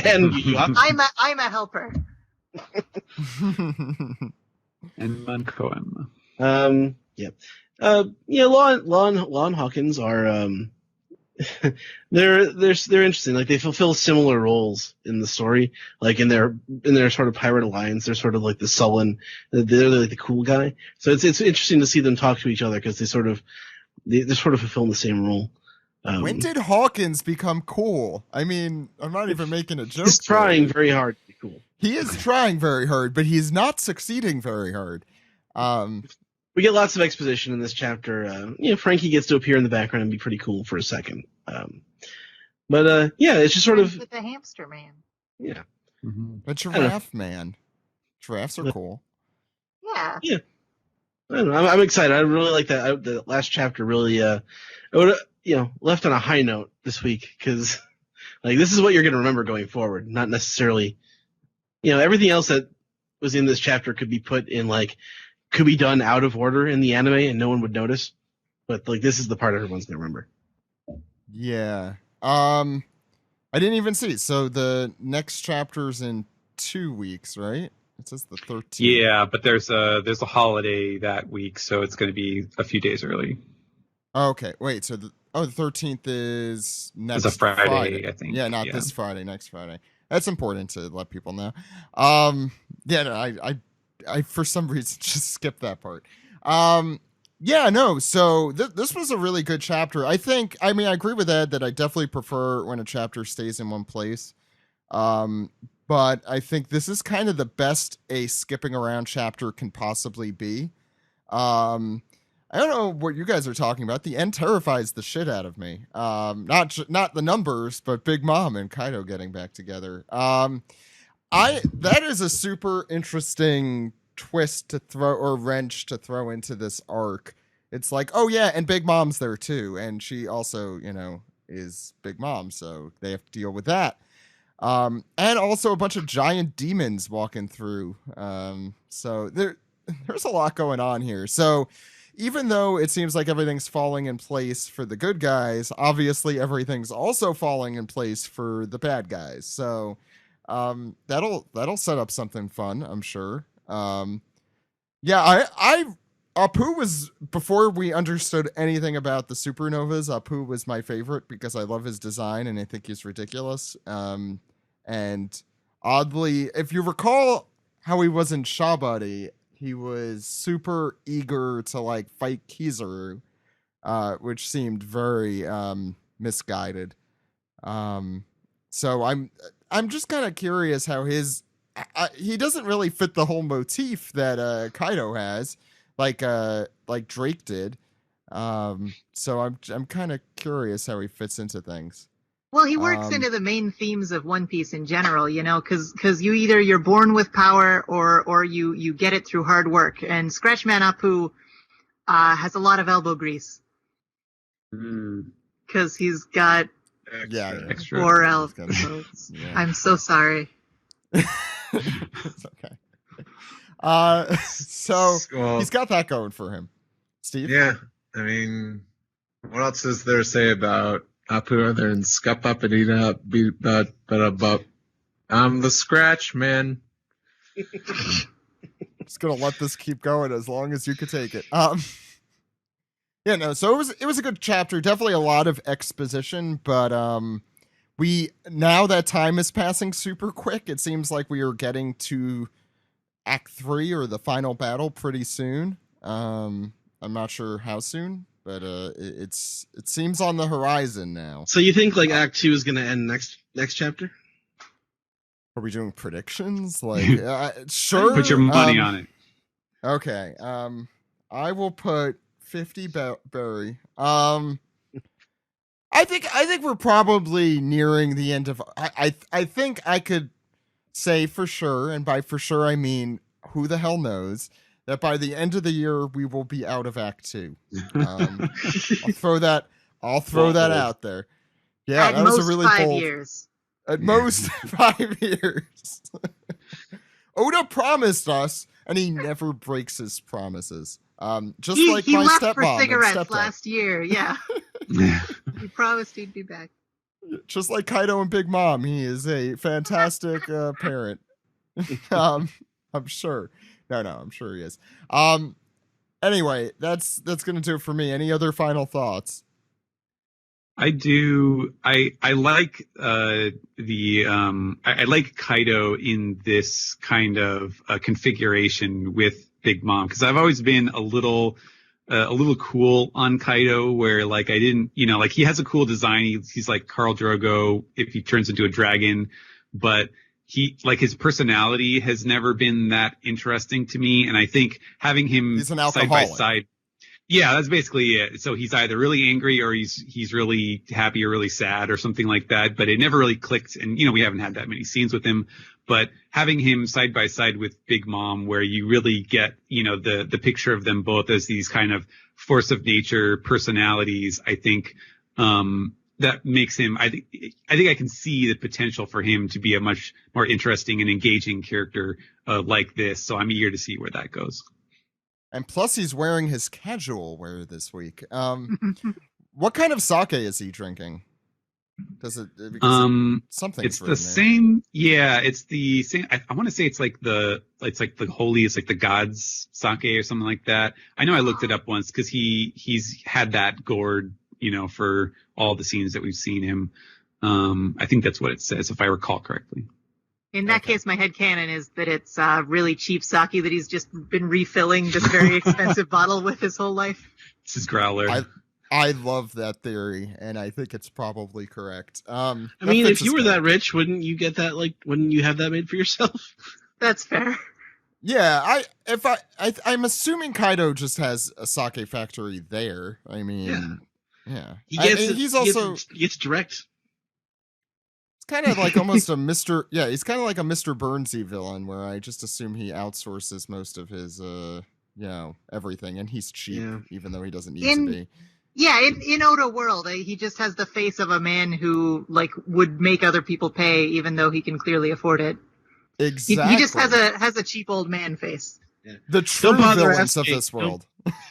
And I'm a helper. And Mankoem. Yeah. Law and Hawkins are they're interesting. Like they fulfill similar roles in the story. Like in their sort of pirate alliance, they're sort of like the sullen. They're like the cool guy. So it's interesting to see them talk to each other because they're sort of fulfilling the same role. When did Hawkins become cool? I mean, I'm not even making a joke. He's trying very hard to be cool. He is trying very hard, but he's not succeeding very hard. We get lots of exposition in this chapter. Frankie gets to appear in the background and be pretty cool for a second. It's just sort of with the hamster man. Yeah. Mm-hmm. A giraffe man. Giraffes are cool. Yeah. Yeah. I don't know. I'm excited. I really like that. The last chapter really, left on a high note this week because, like, this is what you're going to remember going forward. Not necessarily, everything else that was in this chapter could be done out of order in the anime and no one would notice. But like, this is the part everyone's going to remember. Yeah. I didn't even see. So the next chapter's in 2 weeks, right? It says the 13th. Yeah, but there's a holiday that week, so it's going to be a few days early. Okay, wait. So the 13th is next It's a Friday, I think. Yeah, not Yeah. this Friday. Next Friday. That's important to let people know. I for some reason just skipped that part. So this was a really good chapter. I agree with Ed that I definitely prefer when a chapter stays in one place. But I think this is kind of the best a skipping around chapter can possibly be. I don't know what you guys are talking about. The end terrifies the shit out of me. Not the numbers, but Big Mom and Kaido getting back together. That is a super interesting twist to throw or wrench to throw into this arc. It's like, oh yeah, and Big Mom's there too, and she also, is Big Mom, so they have to deal with that. And also a bunch of giant demons walking through. So there's a lot going on here. So even though it seems like everything's falling in place for the good guys, obviously everything's also falling in place for the bad guys. So that'll set up something fun, I'm sure. Apu was, before we understood anything about the supernovas, Apu was my favorite because I love his design and I think he's ridiculous. And oddly, if you recall how he was in Shabari, he was super eager to fight Kizaru, which seemed very misguided. So I'm just kind of curious how he doesn't really fit the whole motif that Kaido has, like Drake did. So I'm kind of curious how he fits into things. Well, he works into the main themes of One Piece in general, because you're born with power or you get it through hard work. And Scratchman Apu has a lot of elbow grease because he's got extra 4 elbows. Yeah. I'm so sorry. It's okay. He's got that going for him. Steve? Yeah, I mean, what else is there to say about Apu other than scup up and eat up, beat but I'm the scratch man. Just gonna let this keep going as long as you could take it. Yeah, no, so it was a good chapter. Definitely a lot of exposition, but now that time is passing super quick. It seems like we are getting to Act 3 or the final battle pretty soon. I'm not sure how soon, but it seems on the horizon now. So you think like Act 2 is going to end next chapter? Are we doing predictions? Like, sure. Put your money on it. Okay. I will put 50 Barry. I think we're probably nearing the end of. I think I could say for sure, and by for sure I mean who the hell knows, that by the end of the year we will be out of Act 2. I'll throw that out there. Yeah, At that most was a really 5 bold. years. At most 5 years. Oda promised us, and he never breaks his promises. Just like he my left stepmom for and cigarettes stepdad. last year. Yeah, he promised he'd be back. Just like Kaido and Big Mom, he is a fantastic parent. I'm sure. No, I'm sure he is. Anyway, that's gonna do it for me. Any other final thoughts? I do. I like I like Kaido in this kind of configuration with Big Mom, because I've always been a little cool on Kaido, where like I didn't, like he has a cool design. He's like Khal Drogo if he turns into a dragon, but he, like, his personality has never been that interesting to me. And I think having him He's an side by alcoholic. side. Yeah, that's basically it. So he's either really angry or he's really happy or really sad or something like that. But it never really clicked. And, we haven't had that many scenes with him. But having him side by side with Big Mom, where you really get, the picture of them both as these kind of force of nature personalities, I think that makes him, I think I can see the potential for him to be a much more interesting and engaging character like this. So I'm eager to see where that goes. And plus, he's wearing his casual wear this week. What kind of sake is he drinking? Does it? Something. It's the same. Yeah, it's the same. I want to say it's like the holy. It's like the gods sake or something like that. I know I looked it up once because he's had that gourd, for all the scenes that we've seen him. I think that's what it says, if I recall correctly. In that case, my headcanon is that it's really cheap sake that he's just been refilling this very expensive bottle with his whole life. It's his growler. I love that theory, and I think it's probably correct. I mean, if you were that rich, wouldn't you get that? Like, wouldn't you have that made for yourself? That's fair. Yeah, I'm assuming Kaido just has a sake factory there. I mean, yeah. He gets direct. It's kind of like almost a Mr. Yeah, he's kind of like a Mr. Burnsy villain, where I just assume he outsources most of his, everything, and he's cheap, even though he doesn't need to be. Yeah, in Oda World, he just has the face of a man who would make other people pay, even though he can clearly afford it. Exactly. He just has a cheap old man face. Yeah. The true villains of this world.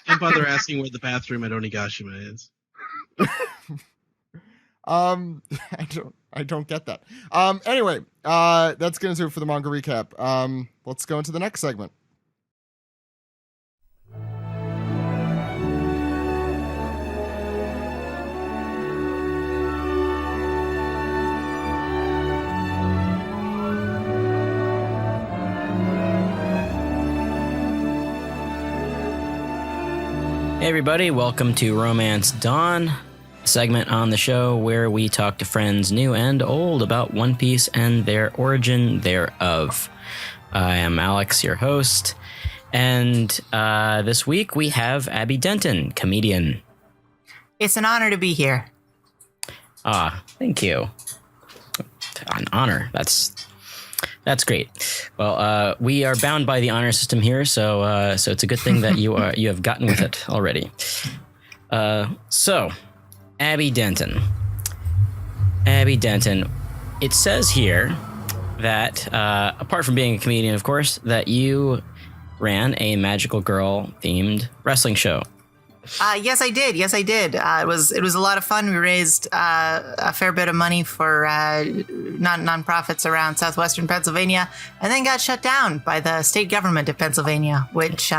Don't bother asking where the bathroom at Onigashima is. I don't get that. Anyway, that's gonna do it for the manga recap. Let's go into the next segment. Hey everybody, welcome to Romance Dawn, a segment on the show where we talk to friends new and old about One Piece and their origin thereof. I am Alex, your host, and this week we have Abby Denton, comedian. It's an honor to be here. Thank you. An honor. That's great. Well, we are bound by the honor system here, so it's a good thing that you have gotten with it already. So, Abby Denton. It says here that apart from being a comedian, of course, that you ran a magical girl themed wrestling show. Yes, I did. It was a lot of fun. We raised a fair bit of money for nonprofits around southwestern Pennsylvania, and then got shut down by the state government of Pennsylvania, which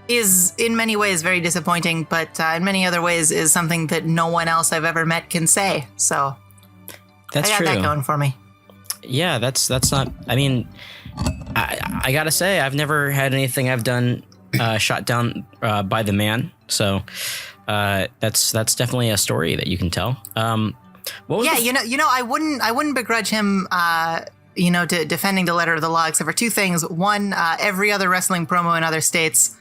is in many ways very disappointing, but in many other ways is something that no one else I've ever met can say. So That's I got true. that going for me. Yeah, that's not. I mean, I gotta say, I've never had anything I've done shot down by the man. So that's definitely a story that you can tell. What was Yeah, I wouldn't begrudge him. Defending the letter of the law, except for two things. One, every other wrestling promo in other states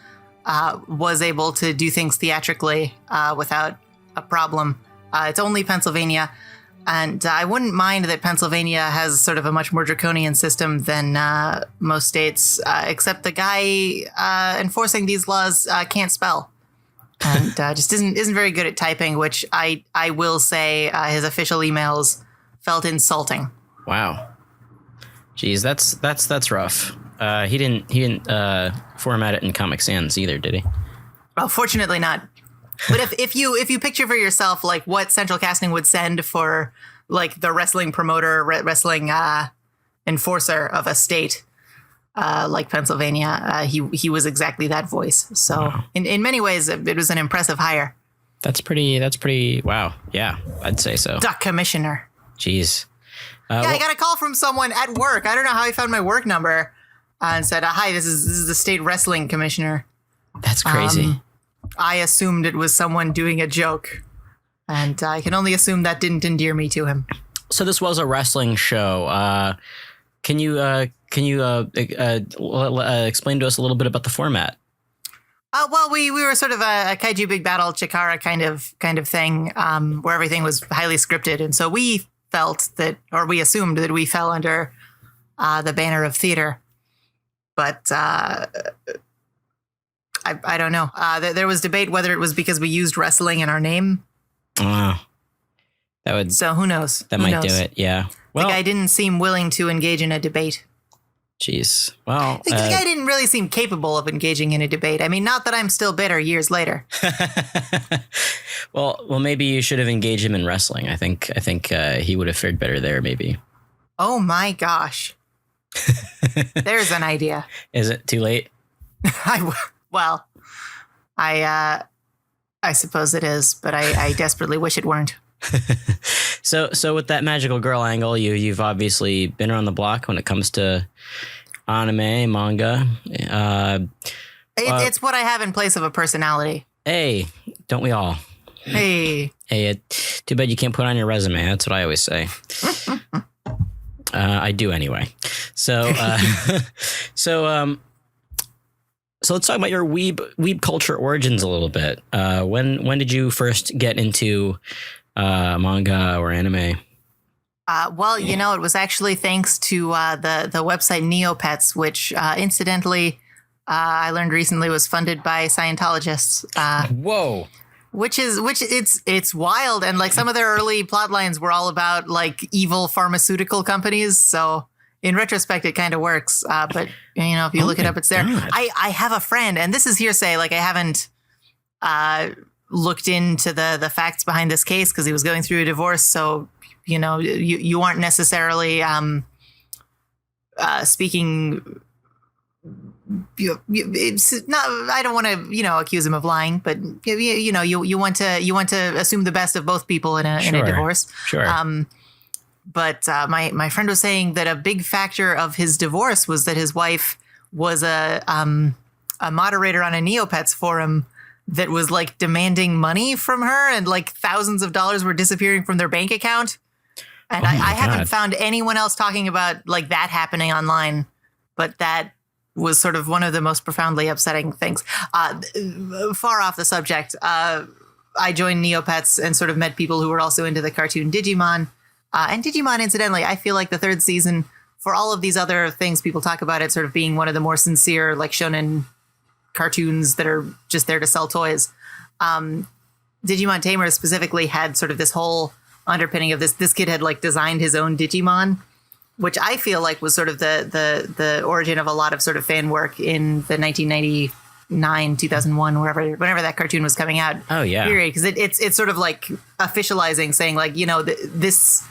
was able to do things theatrically without a problem. It's only Pennsylvania. And I wouldn't mind that Pennsylvania has sort of a much more draconian system than most states, except the guy enforcing these laws can't spell. And just isn't very good at typing, which I will say his official emails felt insulting. Wow. Jeez, that's rough. He didn't format it in Comic Sans either, did he? Well, fortunately not. But if you picture for yourself like what Central Casting would send for like the wrestling promoter, wrestling enforcer of a state like Pennsylvania, he was exactly that voice. So wow. in many ways, it was an impressive hire. That's pretty. Wow. Yeah, I'd say so. Duck commissioner. Jeez. I got a call from someone at work. I don't know how he found my work number and said, "Hi, this is the state wrestling commissioner." That's crazy. I assumed it was someone doing a joke, and I can only assume that didn't endear me to him. So this was a wrestling show. Can you explain to us a little bit about the format? Well, we were sort of a Kaiju Big Battle Chikara kind of thing, where everything was highly scripted, and so we felt that, or we assumed that we fell under the banner of theater, but. I don't know. There was debate whether it was because we used wrestling in our name. That would. So who knows? That might do it. Yeah. Well, the guy didn't seem willing to engage in a debate. Jeez. Well, the guy didn't really seem capable of engaging in a debate. I mean, not that I'm still bitter years later. Well, maybe you should have engaged him in wrestling. I think he would have fared better there. Maybe. Oh my gosh. There's an idea. Is it too late? Well, I suppose it is, but I desperately wish it weren't. So with that magical girl angle, you've obviously been around the block when it comes to anime, manga. It's what I have in place of a personality. Hey, don't we all? Hey, too bad you can't put on your resume. That's what I always say. I do anyway. So let's talk about your weeb culture origins a little bit. When did you first get into manga or anime? Well, it was actually thanks to the website Neopets, which incidentally I learned recently was funded by Scientologists. Whoa. Which it's wild, and like some of their early plot lines were all about like evil pharmaceutical companies. So in retrospect, it kind of works. But if you look it up, it's there. I have a friend, and this is hearsay. Like I haven't looked into the facts behind this case because he was going through a divorce. So you aren't necessarily speaking. It's not. I don't want to accuse him of lying, but you want to assume the best of both people in a divorce. Sure. But my friend was saying that a big factor of his divorce was that his wife was a moderator on a Neopets forum that was like demanding money from her, and like thousands of dollars were disappearing from their bank account. And I haven't found anyone else talking about like that happening online, but that was sort of one of the most profoundly upsetting things. Far off the subject, I joined Neopets and sort of met people who were also into the cartoon Digimon. And Digimon, incidentally, I feel like the third season, for all of these other things people talk about it sort of being one of the more sincere, like shonen cartoons that are just there to sell toys. Digimon Tamer specifically had sort of this whole underpinning of this kid had like designed his own Digimon, which I feel like was sort of the origin of a lot of sort of fan work in the 1999, 2001, whenever that cartoon was coming out. Oh yeah. Period. Because it's sort of like officializing, saying like, this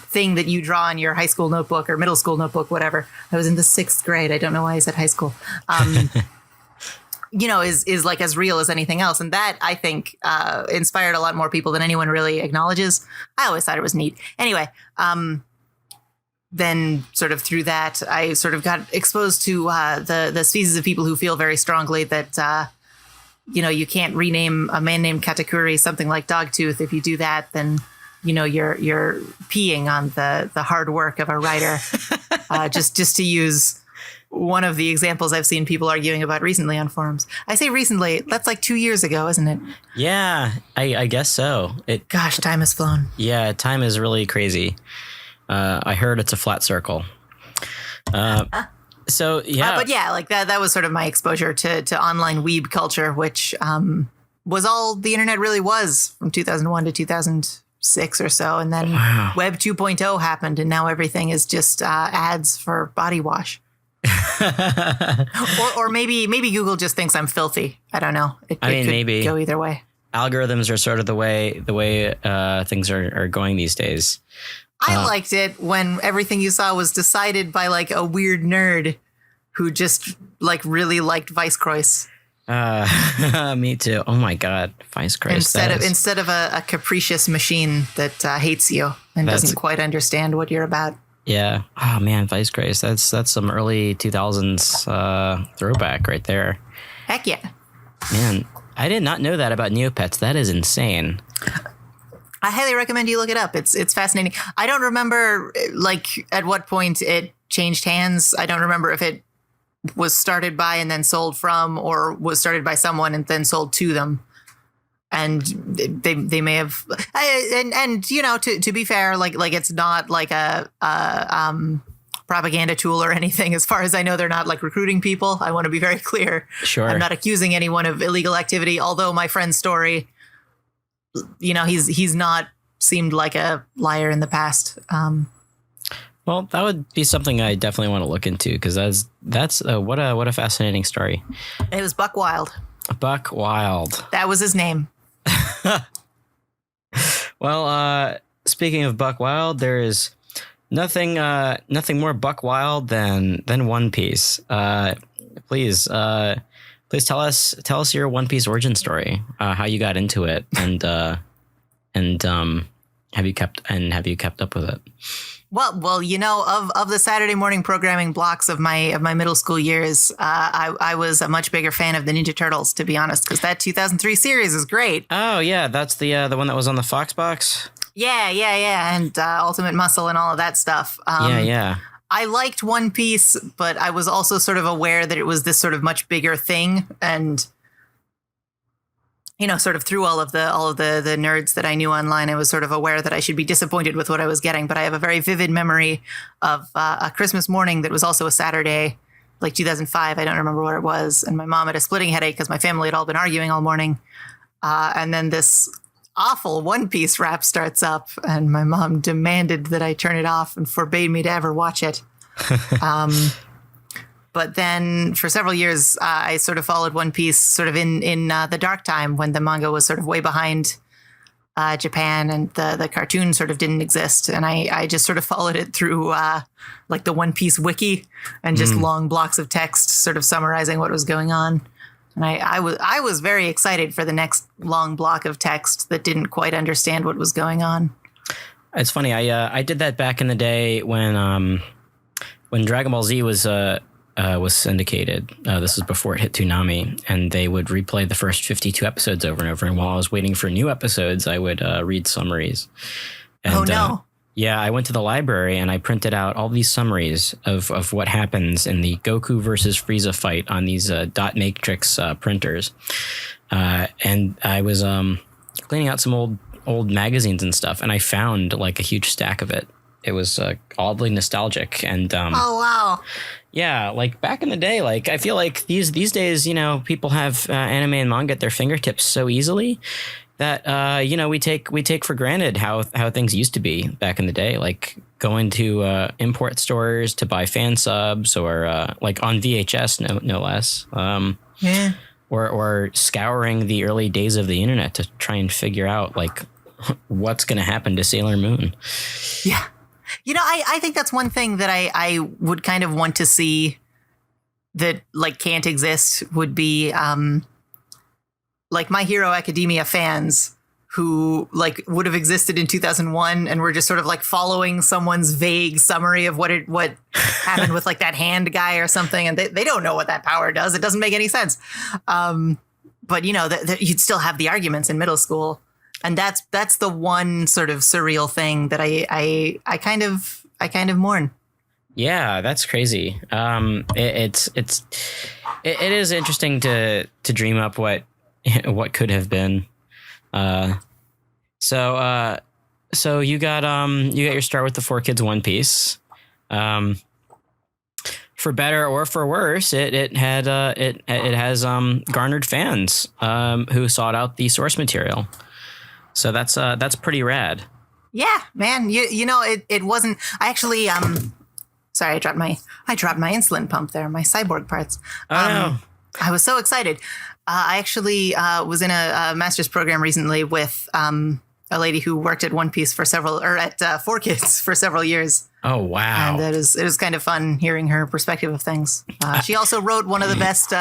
thing that you draw in your high school notebook or middle school notebook, whatever. I was in the 6th grade. I don't know why I said high school. is like as real as anything else. And that, I think, inspired a lot more people than anyone really acknowledges. I always thought it was neat. Anyway, then sort of through that, I sort of got exposed to the species of people who feel very strongly that, you can't rename a man named Katakuri something like Dogtooth. If you do that, then, you're peeing on the hard work of a writer. Just to use one of the examples I've seen people arguing about recently on forums. I say recently, that's like 2 years ago, isn't it? Yeah, I guess so. Gosh, time has flown. Yeah, time is really crazy. I heard it's a flat circle. So yeah, but yeah, like that was sort of my exposure to online weeb culture, which was all the internet really was from 2001 to 2006 or so, and then Web 2.0 happened, and now everything is just ads for body wash. or maybe Google just thinks I'm filthy. I don't know. It could maybe go either way. Algorithms are sort of the way things are going these days. I liked it when everything you saw was decided by like a weird nerd who just like really liked Weisskreuz. Me too. Oh my God, Weisskreuz. Instead of a capricious machine that hates you and doesn't quite understand what you're about. Yeah. Oh man, Weisskreuz. That's some early 2000s throwback right there. Heck yeah. Man, I did not know that about Neopets. That is insane. I highly recommend you look it up. It's fascinating. I don't remember like at what point it changed hands. I don't remember if it was started by and then sold from, or was started by someone and then sold to them. And they may have, and to be fair, like it's not like a propaganda tool or anything. As far as I know, they're not like recruiting people. I want to be very clear. Sure. I'm not accusing anyone of illegal activity. Although my friend's story, he's not seemed like a liar in the past. Well, that would be something I definitely want to look into, because that's what a fascinating story. It was Buck Wild. Buck Wild. That was his name. Well, speaking of Buck Wild, there is nothing more Buck Wild than One Piece. Please tell us your One Piece origin story, how you got into it, and have you kept up with it? Well, of the Saturday morning programming blocks of my middle school years, I was a much bigger fan of the Ninja Turtles, to be honest, because that 2003 series is great. Oh yeah, that's the one that was on the Fox box. Yeah, and Ultimate Muscle and all of that stuff. Yeah. I liked One Piece, but I was also sort of aware that it was this sort of much bigger thing, and sort of through all of the nerds that I knew online, I was sort of aware that I should be disappointed with what I was getting. But I have a very vivid memory of a Christmas morning that was also a Saturday, like 2005. I don't remember what it was. And my mom had a splitting headache because my family had all been arguing all morning. And then this awful One Piece rap starts up, and my mom demanded that I turn it off and forbade me to ever watch it. But then for several years, I sort of followed One Piece sort of in the dark time when the manga was sort of way behind Japan and the cartoon sort of didn't exist. And I just sort of followed it through like the One Piece wiki and just long blocks of text sort of summarizing what was going on. And I was very excited for the next long block of text that didn't quite understand what was going on. It's funny. I did that back in the day when Dragon Ball Z was syndicated. This was before it hit Toonami, and they would replay the first 52 episodes over and over. And while I was waiting for new episodes, I would read summaries. And, oh no! Yeah, I went to the library and I printed out all these summaries of what happens in the Goku versus Frieza fight on these dot matrix printers. And I was cleaning out some old magazines and stuff, and I found like a huge stack of it. It was oddly nostalgic, and oh wow. Yeah, like back in the day, like I feel like these days, people have anime and manga at their fingertips so easily that we take for granted how things used to be back in the day, like going to import stores to buy fan subs, or like on VHS, no less. Yeah. Or scouring the early days of the internet to try and figure out like what's going to happen to Sailor Moon. Yeah. I think that's one thing that I would kind of want to see that like can't exist would be like My Hero Academia fans who like would have existed in 2001 and were just sort of like following someone's vague summary of what happened with like that hand guy or something, and they don't know what that power does. It doesn't make any sense. But you know, you'd still have the arguments in middle school, and that's the one sort of surreal thing that I kind of mourn. Yeah, that's crazy. It is interesting to dream up what could have been. So you got your start with the 4Kids One Piece. For better or for worse, it has garnered fans who sought out the source material. So that's pretty rad. Yeah, man. You know, it wasn't. I actually sorry, I dropped my insulin pump there, my cyborg parts. Oh no. I was so excited. I actually was in a master's program recently with a lady who worked at One Piece at 4Kids for several years. Oh wow! And it was kind of fun hearing her perspective of things. She also wrote one of the best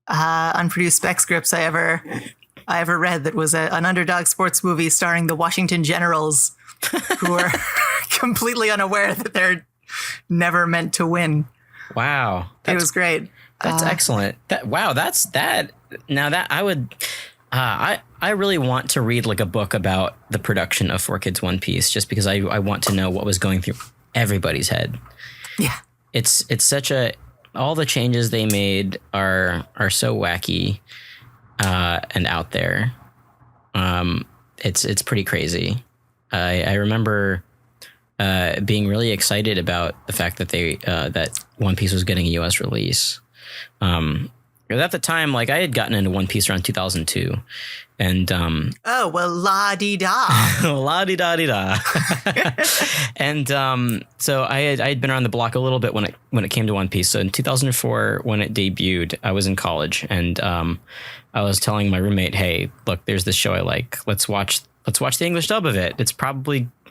unproduced spec scripts I ever read. That was an underdog sports movie starring the Washington Generals, who are completely unaware that they're never meant to win. Wow, it was great. That's excellent. Now that I would, I really want to read like a book about the production of 4Kids One Piece, just because I want to know what was going through everybody's head. Yeah, it's such all the changes they made are so wacky, and out there. It's pretty crazy. I remember being really excited about the fact that that One Piece was getting a US release. At the time, like I had gotten into One Piece around 2002, and oh well, la di da, la di da di da, and so I had been around the block a little bit when it came to One Piece. So in 2004, when it debuted, I was in college, and I was telling my roommate, "Hey, look, there's this show I like. Let's watch the English dub of it.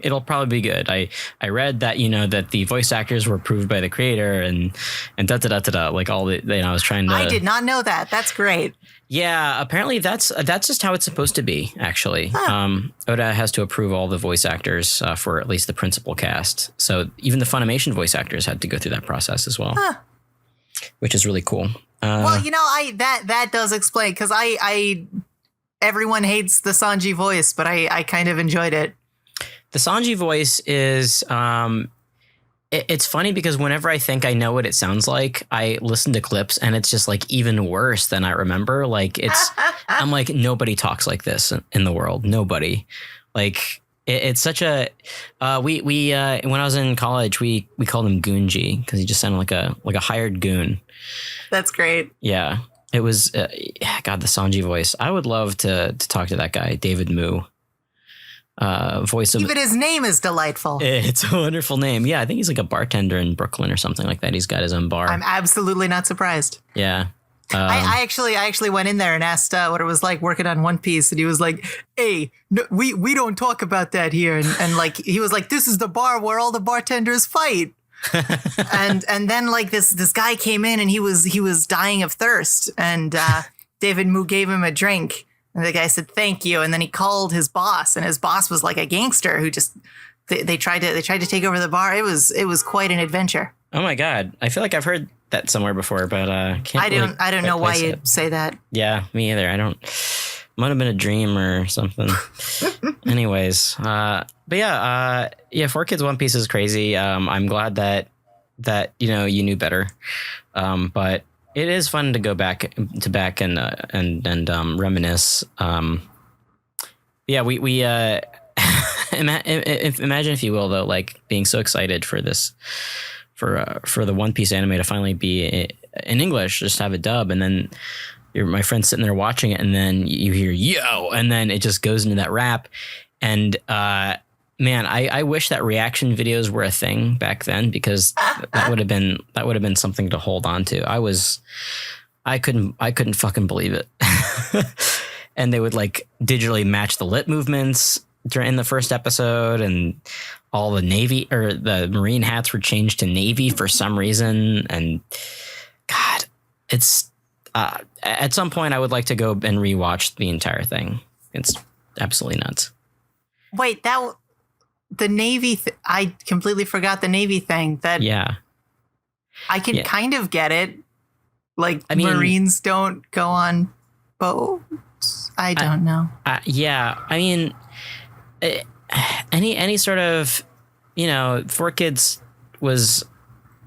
It'll probably be good." I read that, you know, that the voice actors were approved by the creator and da da da da da, like all the, you know, I was trying to. I did not know that. That's great. Yeah, apparently that's just how it's supposed to be, actually. Huh. Oda has to approve all the voice actors for at least the principal cast. So even the Funimation voice actors had to go through that process as well, which is really cool. Well, you know, that does explain, because everyone hates the Sanji voice, but I kind of enjoyed it. The Sanji voice is, it's funny because whenever I think I know what it sounds like, I listen to clips and it's just like even worse than I remember. Like I'm like, nobody talks like this in the world. Nobody. Like it's such a, we when I was in college, we called him Goonji because he just sounded like a hired goon. That's great. Yeah. It was, God, the Sanji voice. I would love to talk to that guy, David Moo. Voice of. Even his name is delightful. It's a wonderful name. Yeah, I think he's like a bartender in Brooklyn or something like that. He's got his own bar. I'm absolutely not surprised. Yeah. I actually went in there and asked what it was like working on One Piece, and he was like, "Hey, no, we don't talk about that here," and like he was like, "This is the bar where all the bartenders fight." and then like this guy came in and he was dying of thirst, and David Moo gave him a drink, and the guy said thank you, and then he called his boss, and his boss was like a gangster who just they tried to take over the bar. It was quite an adventure. Oh my God, I feel like I've heard that somewhere before, but can't. I don't know why you'd say that. Yeah, me either. I don't. Might have been a dream or something. Anyways, but yeah, 4Kids One Piece is crazy. I'm glad that you know you knew better, but it is fun to go back and reminisce. Yeah, we imagine, if you will, though, like being so excited for this. For the One Piece anime to finally be in English, just have a dub, and then my friend's sitting there watching it, and then you hear "yo," and then it just goes into that rap. And man, I wish that reaction videos were a thing back then, because that would have been something to hold on to. I couldn't fucking believe it. And they would like digitally match the lip movements during the first episode, and all the Navy or the Marine hats were changed to Navy for some reason. And God, it's at some point I would like to go and rewatch the entire thing. It's absolutely nuts. Wait, the Navy. I completely forgot the Navy thing. Yeah, I can kind of get it. Like, I mean, Marines don't go on boats. I don't know. Yeah, I mean, any sort of, 4Kids was,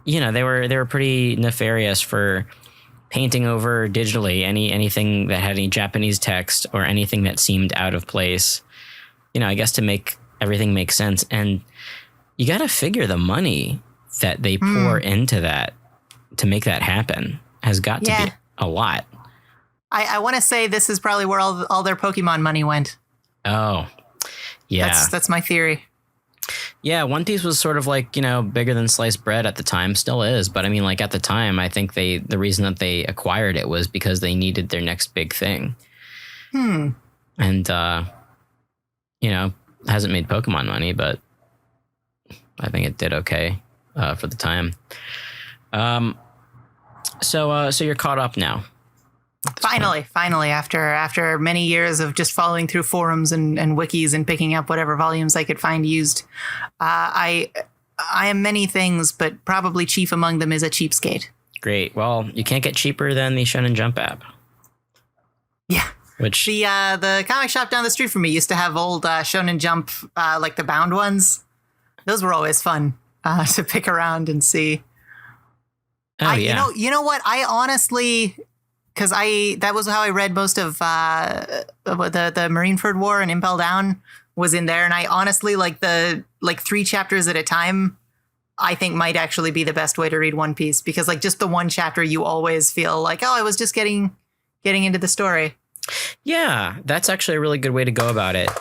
they were pretty nefarious for painting over digitally anything that had any Japanese text or anything that seemed out of place. I guess to make everything make sense, and you got to figure the money that they pour into that to make that happen has got to be a lot. I want to say this is probably where all their Pokemon money went. Oh, yeah. That's my theory. Yeah, One Piece was sort of like, bigger than sliced bread at the time, still is. But I mean, like at the time, I think the reason that they acquired it was because they needed their next big thing. And, hasn't made Pokemon money, but I think it did okay for the time. So you're caught up now. Finally, after many years of just following through forums and wikis and picking up whatever volumes I could find used, I am many things, but probably chief among them is a cheapskate. Great. Well, you can't get cheaper than the Shonen Jump app. Yeah. Which the comic shop down the street from me used to have old Shonen Jump, like the bound ones. Those were always fun to pick around and see. Oh, yeah. You know what? I honestly, because that was how I read most of the Marineford War, and Impel Down was in there, and I honestly like 3 chapters at a time. I think might actually be the best way to read One Piece, because like just the one chapter, you always feel like, oh, I was just getting into the story. Yeah, that's actually a really good way to go about it.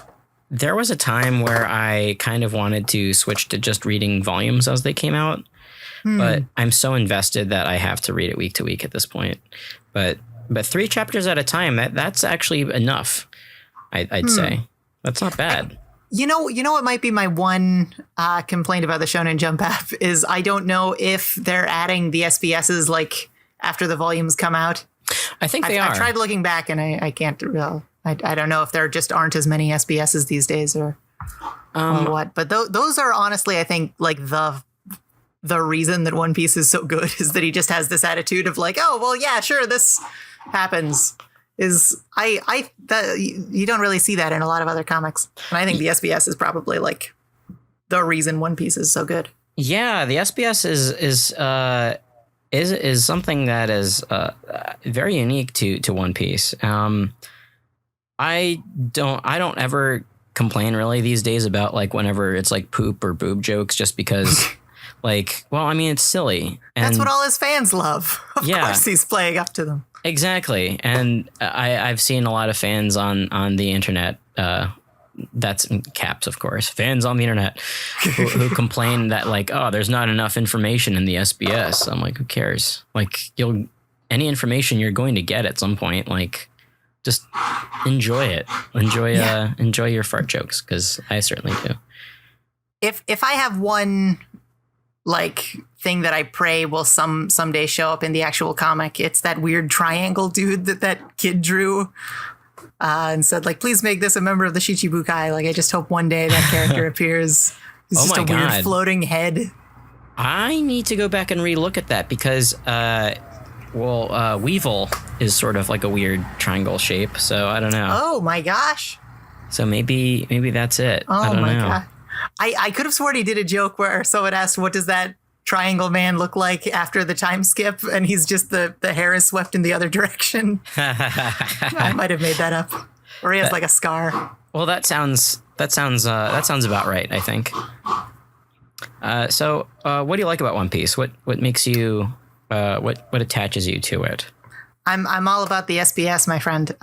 There was a time where I kind of wanted to switch to just reading volumes as they came out. But I'm so invested that I have to read it week to week at this point. But 3 chapters at a time, that's actually enough. I'd say that's not bad. You know what might be my one complaint about the Shonen Jump app is I don't know if they're adding the SBSs like after the volumes come out. I think they are. I've tried looking back and I can't. I don't know if there just aren't as many SBSs these days or what. But those are honestly, I think, like the reason that One Piece is so good is that he just has this attitude of like, oh, well, yeah, sure, this happens. You don't really see that in a lot of other comics. And I think the SBS is probably like the reason One Piece is so good. Yeah, the SBS is something that is very unique to One Piece. I don't ever complain really these days about like whenever it's like poop or boob jokes, just because like, well, I mean, it's silly. And that's what all his fans love. Of course he's playing up to them. Exactly. And I've seen a lot of fans on the internet, that's in caps, of course, fans on the internet who complain that like, oh, there's not enough information in the SBS. I'm like, who cares? Like any information you're going to get at some point, like just enjoy it. Enjoy your fart jokes, because I certainly do. If I have one like thing that I pray will someday show up in the actual comic, it's that weird triangle dude that kid drew and said like, please make this a member of the Shichibukai. Like, I just hope one day that character appears. It's just a weird floating head. I need to go back and relook at that because Weevil is sort of like a weird triangle shape, so I don't know. Oh my gosh. So maybe that's it. Oh, I don't know. God. I could have sworn he did a joke where someone asked, what does that triangle man look like after the time skip? And he's just the hair is swept in the other direction. I might have made that up. Or he has like a scar. Well, that sounds about right, I think. So what do you like about One Piece? What makes you what attaches you to it? I'm all about the SBS, my friend.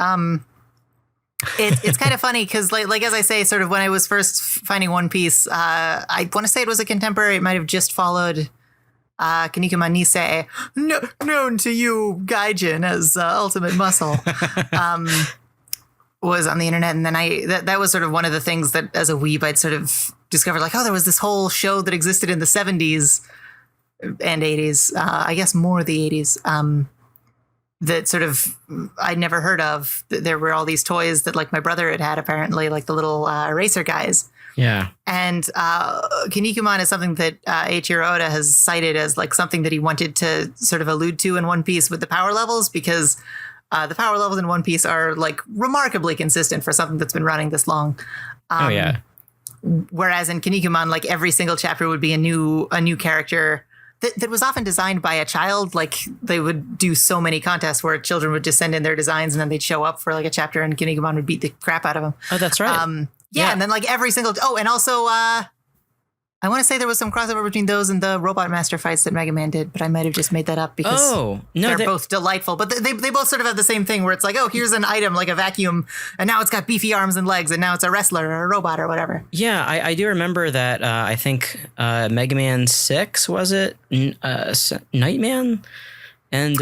It's kind of funny because, like as I say, sort of when I was first finding One Piece, I want to say it was a contemporary. It might have just followed Kinnikuman Nisei, known to you, Gaijin, as Ultimate Muscle, was on the internet. And then that was sort of one of the things that as a weeb I'd sort of discovered, like, oh, there was this whole show that existed in the 70s and 80s, I guess more the 80s, that sort of I'd never heard of. There were all these toys that like my brother had apparently, like the little eraser guys. Yeah. And Kinnikuman is something that Eiichiro Oda has cited as like something that he wanted to sort of allude to in One Piece with the power levels, because the power levels in One Piece are like remarkably consistent for something that's been running this long. Oh yeah. Whereas in Kinnikuman, like every single chapter would be a new character that was often designed by a child. Like they would do so many contests where children would just send in their designs and then they'd show up for like a chapter and Kinnikuman would beat the crap out of them. Oh, that's right. Yeah, and then like every single and also I want to say there was some crossover between those and the Robot Master fights that Mega Man did, but I might have just made that up because they're both delightful. But they both sort of have the same thing where it's like, oh, here's an item like a vacuum, and now it's got beefy arms and legs, and now it's a wrestler or a robot or whatever. Yeah, I do remember that. I think Mega Man 6 was it? Nightman, and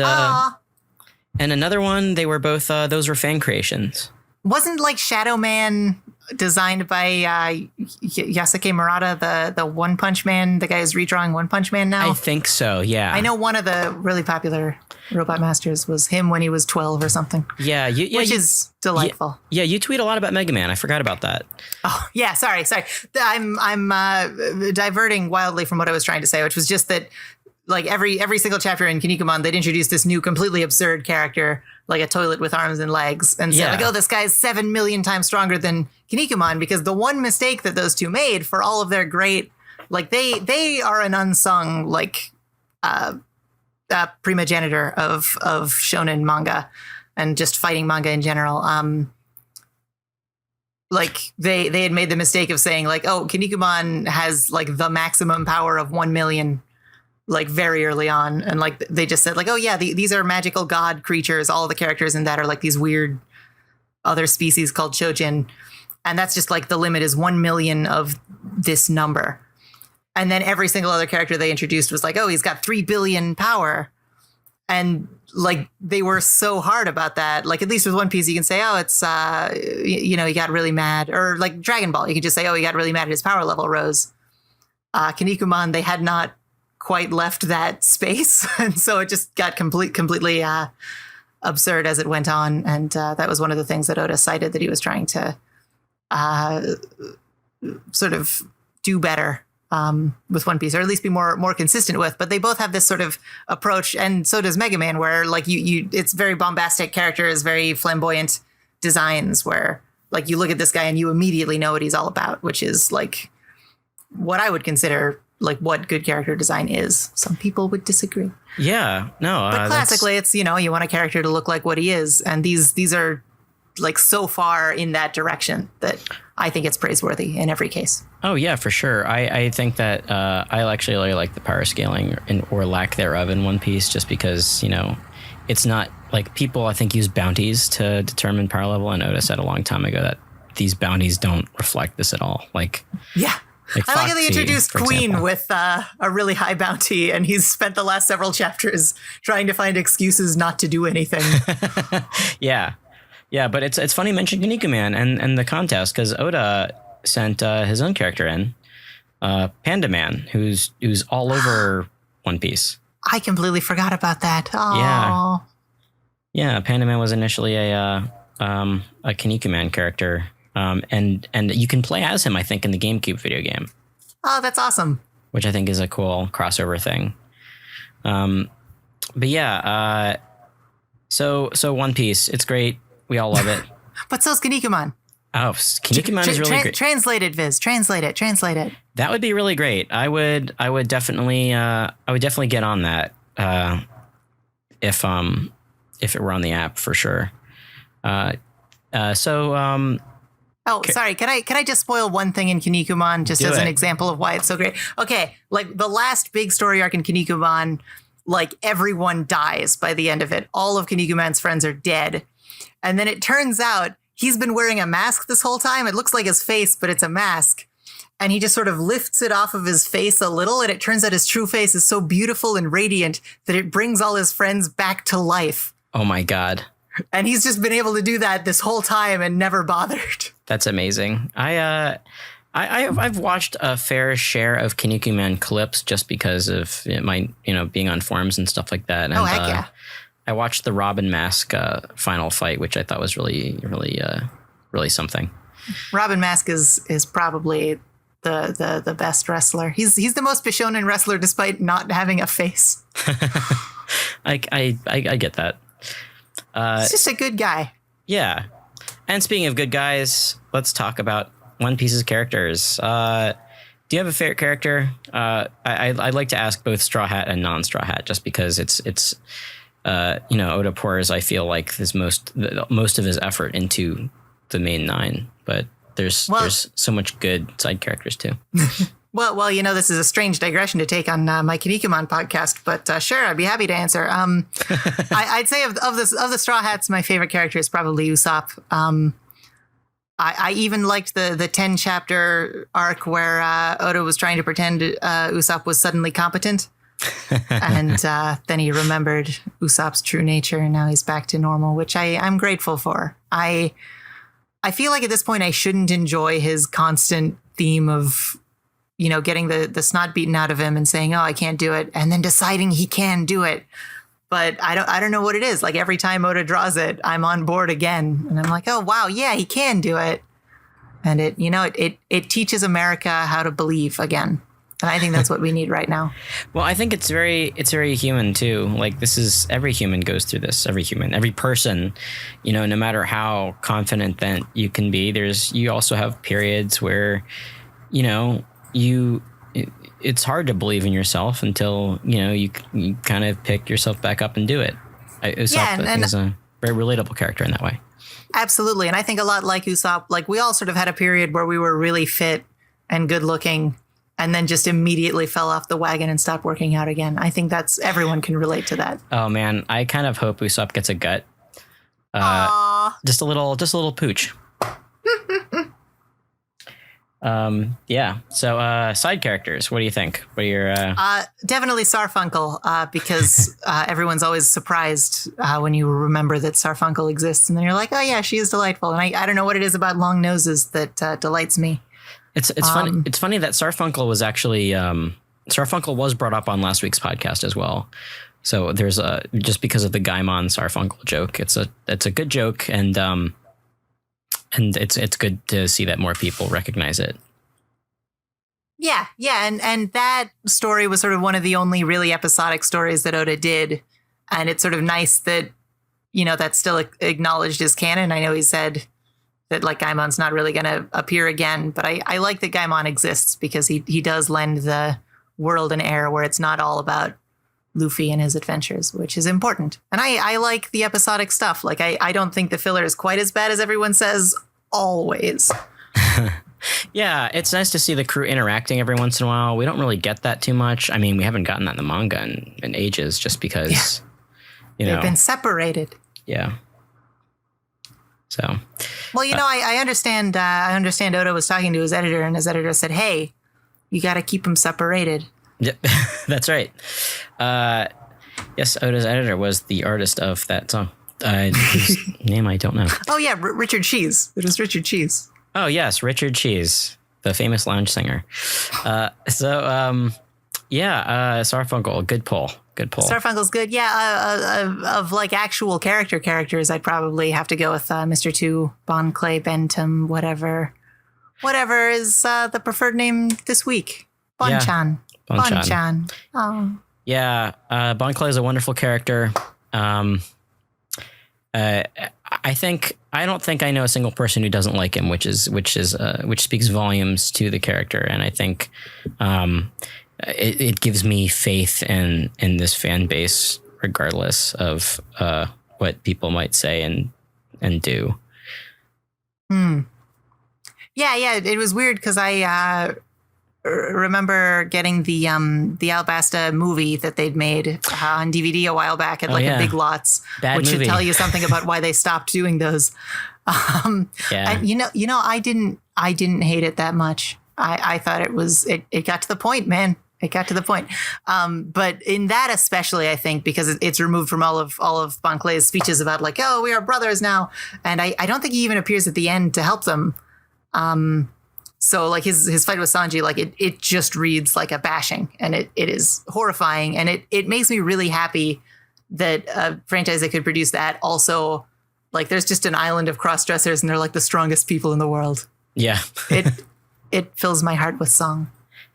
another one. They were both. Those were fan creations. Wasn't like Shadow Man designed by Yasuke Murata, the One Punch Man, the guy who's redrawing One Punch Man now? I think so, yeah. I know one of the really popular Robot Masters was him when he was 12 or something. Yeah, which is delightful. Yeah, you tweet a lot about Mega Man. I forgot about that. Oh, yeah, sorry. I'm diverting wildly from what I was trying to say, which was just that like every single chapter in Kinnikuman, they'd introduce this new completely absurd character, like a toilet with arms and legs, and say like, oh, this guy's 7 million times stronger than Kinnikuman, because the one mistake that those two made for all of their great, like they are an unsung like primogenitor of shonen manga and just fighting manga in general. Like they had made the mistake of saying like, oh, Kinnikuman has like the maximum power of 1 million. Like very early on, and like they just said like, oh yeah, these are magical god creatures. All the characters in that are like these weird other species called Chojin, and that's just like the limit is 1 million of this number. And then every single other character they introduced was like, oh, he's got 3 billion power, and like they were so hard about that. Like at least with One Piece, you can say, oh, it's he got really mad, or like Dragon Ball, you can just say, oh, he got really mad and his power level rose. Kinnikuman, they had not quite left that space, and so it just got completely absurd as it went on, and that was one of the things that Oda cited that he was trying to sort of do better with One Piece, or at least be more consistent with. But they both have this sort of approach, and so does Mega Man, where like you it's very bombastic characters, very flamboyant designs, where like you look at this guy and you immediately know what he's all about, which is like what I would consider like what good character design is. Some people would disagree. Yeah, no. But classically, it's, you want a character to look like what he is. And these are like so far in that direction that I think it's praiseworthy in every case. Oh, yeah, for sure. I think that I actually really like the power scaling or lack thereof in One Piece, just because, it's not like people, I think, use bounties to determine power level. And Oda said a long time ago that these bounties don't reflect this at all. Like, yeah. Like I like how they introduced Queen with a really high bounty, and he's spent the last several chapters trying to find excuses not to do anything. Yeah, but it's funny you mentioned Kinnikuman and the contest, because Oda sent his own character in, Panda Man, who's all over One Piece. I completely forgot about that. Oh. Yeah. Panda Man was initially a Kinnikuman character. And you can play as him, I think, in the GameCube video game. Oh, that's awesome. Which I think is a cool crossover thing. But yeah, so One Piece, it's great. We all love it. But so's Kinnikuman. Oh, Kinnikuman is really great. Translate it, Viz. Translate it. That would be really great. I would definitely get on that if it were on the app for sure. Oh, sorry. Can I just spoil one thing in Kinnikuman just as an example of why it's so great? Okay, like the last big story arc in Kinnikuman, like everyone dies by the end of it. All of Kinnikuman's friends are dead. And then it turns out he's been wearing a mask this whole time. It looks like his face, but it's a mask. And he just sort of lifts it off of his face a little, and it turns out his true face is so beautiful and radiant that it brings all his friends back to life. Oh my God. And he's just been able to do that this whole time and never bothered. That's amazing. I I've watched a fair share of Kinnikuman clips just because of my being on forums and stuff like that. And, heck yeah! I watched the Robin Mask final fight, which I thought was really something. Robin Mask is probably the best wrestler. He's the most Bishonen wrestler despite not having a face. I get that. He's just a good guy. Yeah. And speaking of good guys, let's talk about One Piece's characters. Do you have a favorite character? I'd like to ask both Straw Hat and non-Straw Hat, just because it's Oda pours, I feel like, most of his effort into the main 9, but there's so much good side characters too. Well, this is a strange digression to take on my Kinnikuman podcast, but sure, I'd be happy to answer. I'd say of the Straw Hats, my favorite character is probably Usopp. I even liked the 10 chapter arc where Oda was trying to pretend Usopp was suddenly competent. And then he remembered Usopp's true nature, and now he's back to normal, which I'm grateful for. I feel like at this point I shouldn't enjoy his constant theme of, getting the snot beaten out of him and saying, "Oh, I can't do it," and then deciding he can do it. But I don't know what it is. Like every time Oda draws it, I'm on board again, and I'm like, "Oh wow, yeah, he can do it." And it teaches America how to believe again. And I think that's what we need right now. Well, I think it's very human too. Like every human goes through this. Every person, no matter how confident that you can be, you also have periods where, it's hard to believe in yourself until, you kind of pick yourself back up and do it. Usopp is a very relatable character in that way. Absolutely. And I think a lot like Usopp, like we all sort of had a period where we were really fit and good looking, and then just immediately fell off the wagon and stopped working out again. I think everyone can relate to that. Oh man, I kind of hope Usopp gets a gut. Just a little pooch. Yeah. So side characters, what do you think? What are your definitely Sarfunkel, because everyone's always surprised when you remember that Sarfunkel exists, and then you're like, oh yeah, she is delightful. And I don't know what it is about long noses that delights me. It's funny. It's funny that Sarfunkel was actually Sarfunkel was brought up on last week's podcast as well. So there's just because of the Gaimon Sarfunkel joke. It's a good joke, and it's good to see that more people recognize it. Yeah, and that story was sort of one of the only really episodic stories that Oda did, and it's sort of nice that that's still acknowledged as canon. I know he said that like Gaimon's not really going to appear again, but I like that Gaimon exists because he does lend the world an air where it's not all about Luffy and his adventures, which is important. And I like the episodic stuff. Like I don't think the filler is quite as bad as everyone says always. Yeah, it's nice to see the crew interacting every once in a while. We don't really get that too much. I mean, we haven't gotten that in the manga in ages just because, they've been separated. Yeah. So, well, I understand. I understand Oda was talking to his editor, and his editor said, "Hey, you got to keep them separated." Yep, that's right. Yes, Oda's editor was the artist of that song. Whose name I don't know. Oh yeah, Richard Cheese. It was Richard Cheese. Oh yes, Richard Cheese, the famous lounge singer. Sarfunkel, good pull. Sarfunkel's good. Yeah, of like actual characters, I'd probably have to go with Mr. 2, Bon Clay, Bentham, whatever is the preferred name this week. Bon-chan. Bon-chan. Oh. Yeah, Bon Clay is a wonderful character. I don't think I know a single person who doesn't like him, which speaks volumes to the character, and I think it gives me faith in this fan base, regardless of what people might say and do. Yeah. It was weird because I remember getting the Alabasta movie that they'd made on DVD a while back at a Big Lots, Bad which movie. should tell you something about why they stopped doing those. And I didn't hate it that much. I thought it got to the point, man. It got to the point. But in that especially, I think, because it's removed from all of Bon Clay's speeches about like, oh, we are brothers now. And I don't think he even appears at the end to help them. So like his fight with Sanji, like it just reads like a bashing, and it is horrifying, and it makes me really happy that a franchise that could produce that also, like, there's just an island of cross-dressers and they're like the strongest people in the world. Yeah. It fills my heart with song.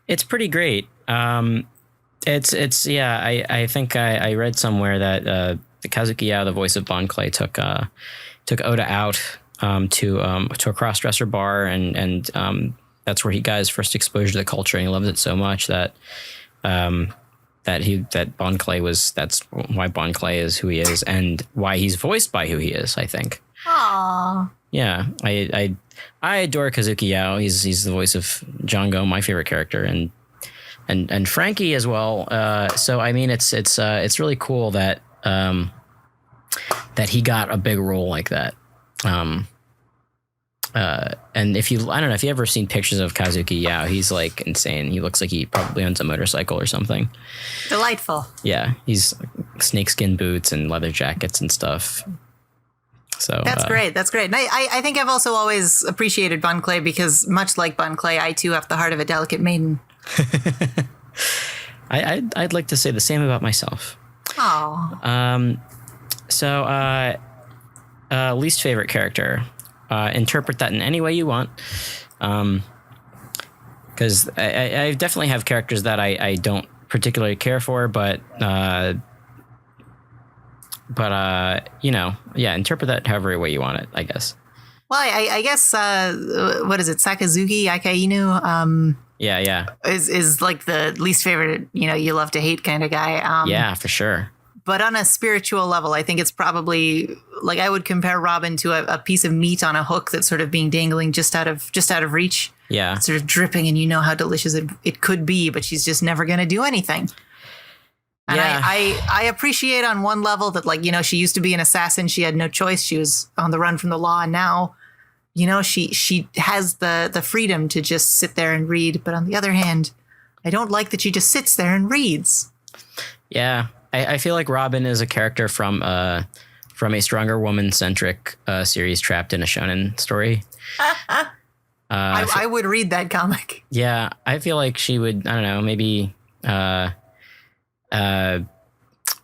It's pretty great. It's yeah, I think I read somewhere that the Kazuki Yao, the voice of Bon Clay, took Oda out to a cross-dresser bar, and that's where he got his first exposure to the culture, and he loves it so much that Bon Clay that's why Bon Clay is who he is, and why he's voiced by who he is, I think. Aww. Yeah, I adore Kazuki Yao. He's the voice of Django, my favorite character, and Frankie as well. So I mean, it's really cool that he got a big role like that. And I don't know if you ever seen pictures of Kazuki Yao, he's like insane. He looks like he probably owns a motorcycle or something. Delightful. Yeah, he's snakeskin boots and leather jackets and stuff. So that's great. That's great. And I think I've also always appreciated Bon Clay because, much like Bon Clay, I too have the heart of a delicate maiden. I'd like to say the same about myself. Oh. So least favorite character. Interpret that in any way you want. Because I definitely have characters that I don't particularly care for, but interpret that however way you want it, I guess. Well, I guess what is it, Sakazuki Akainu? Yeah. Is like the least favorite, you love to hate kind of guy. Yeah, for sure. But on a spiritual level, I think it's probably like I would compare Robin to a piece of meat on a hook that's sort of being dangling just out of reach. Yeah. Sort of dripping, and you know how delicious it could be, but she's just never going to do anything. And yeah. I appreciate on one level that, like, she used to be an assassin. She had no choice. She was on the run from the law. And now, she has the freedom to just sit there and read. But on the other hand, I don't like that she just sits there and reads. Yeah. I feel like Robin is a character from a stronger woman-centric series trapped in a shonen story. I would read that comic. Yeah, I feel like she would, I don't know, maybe, what do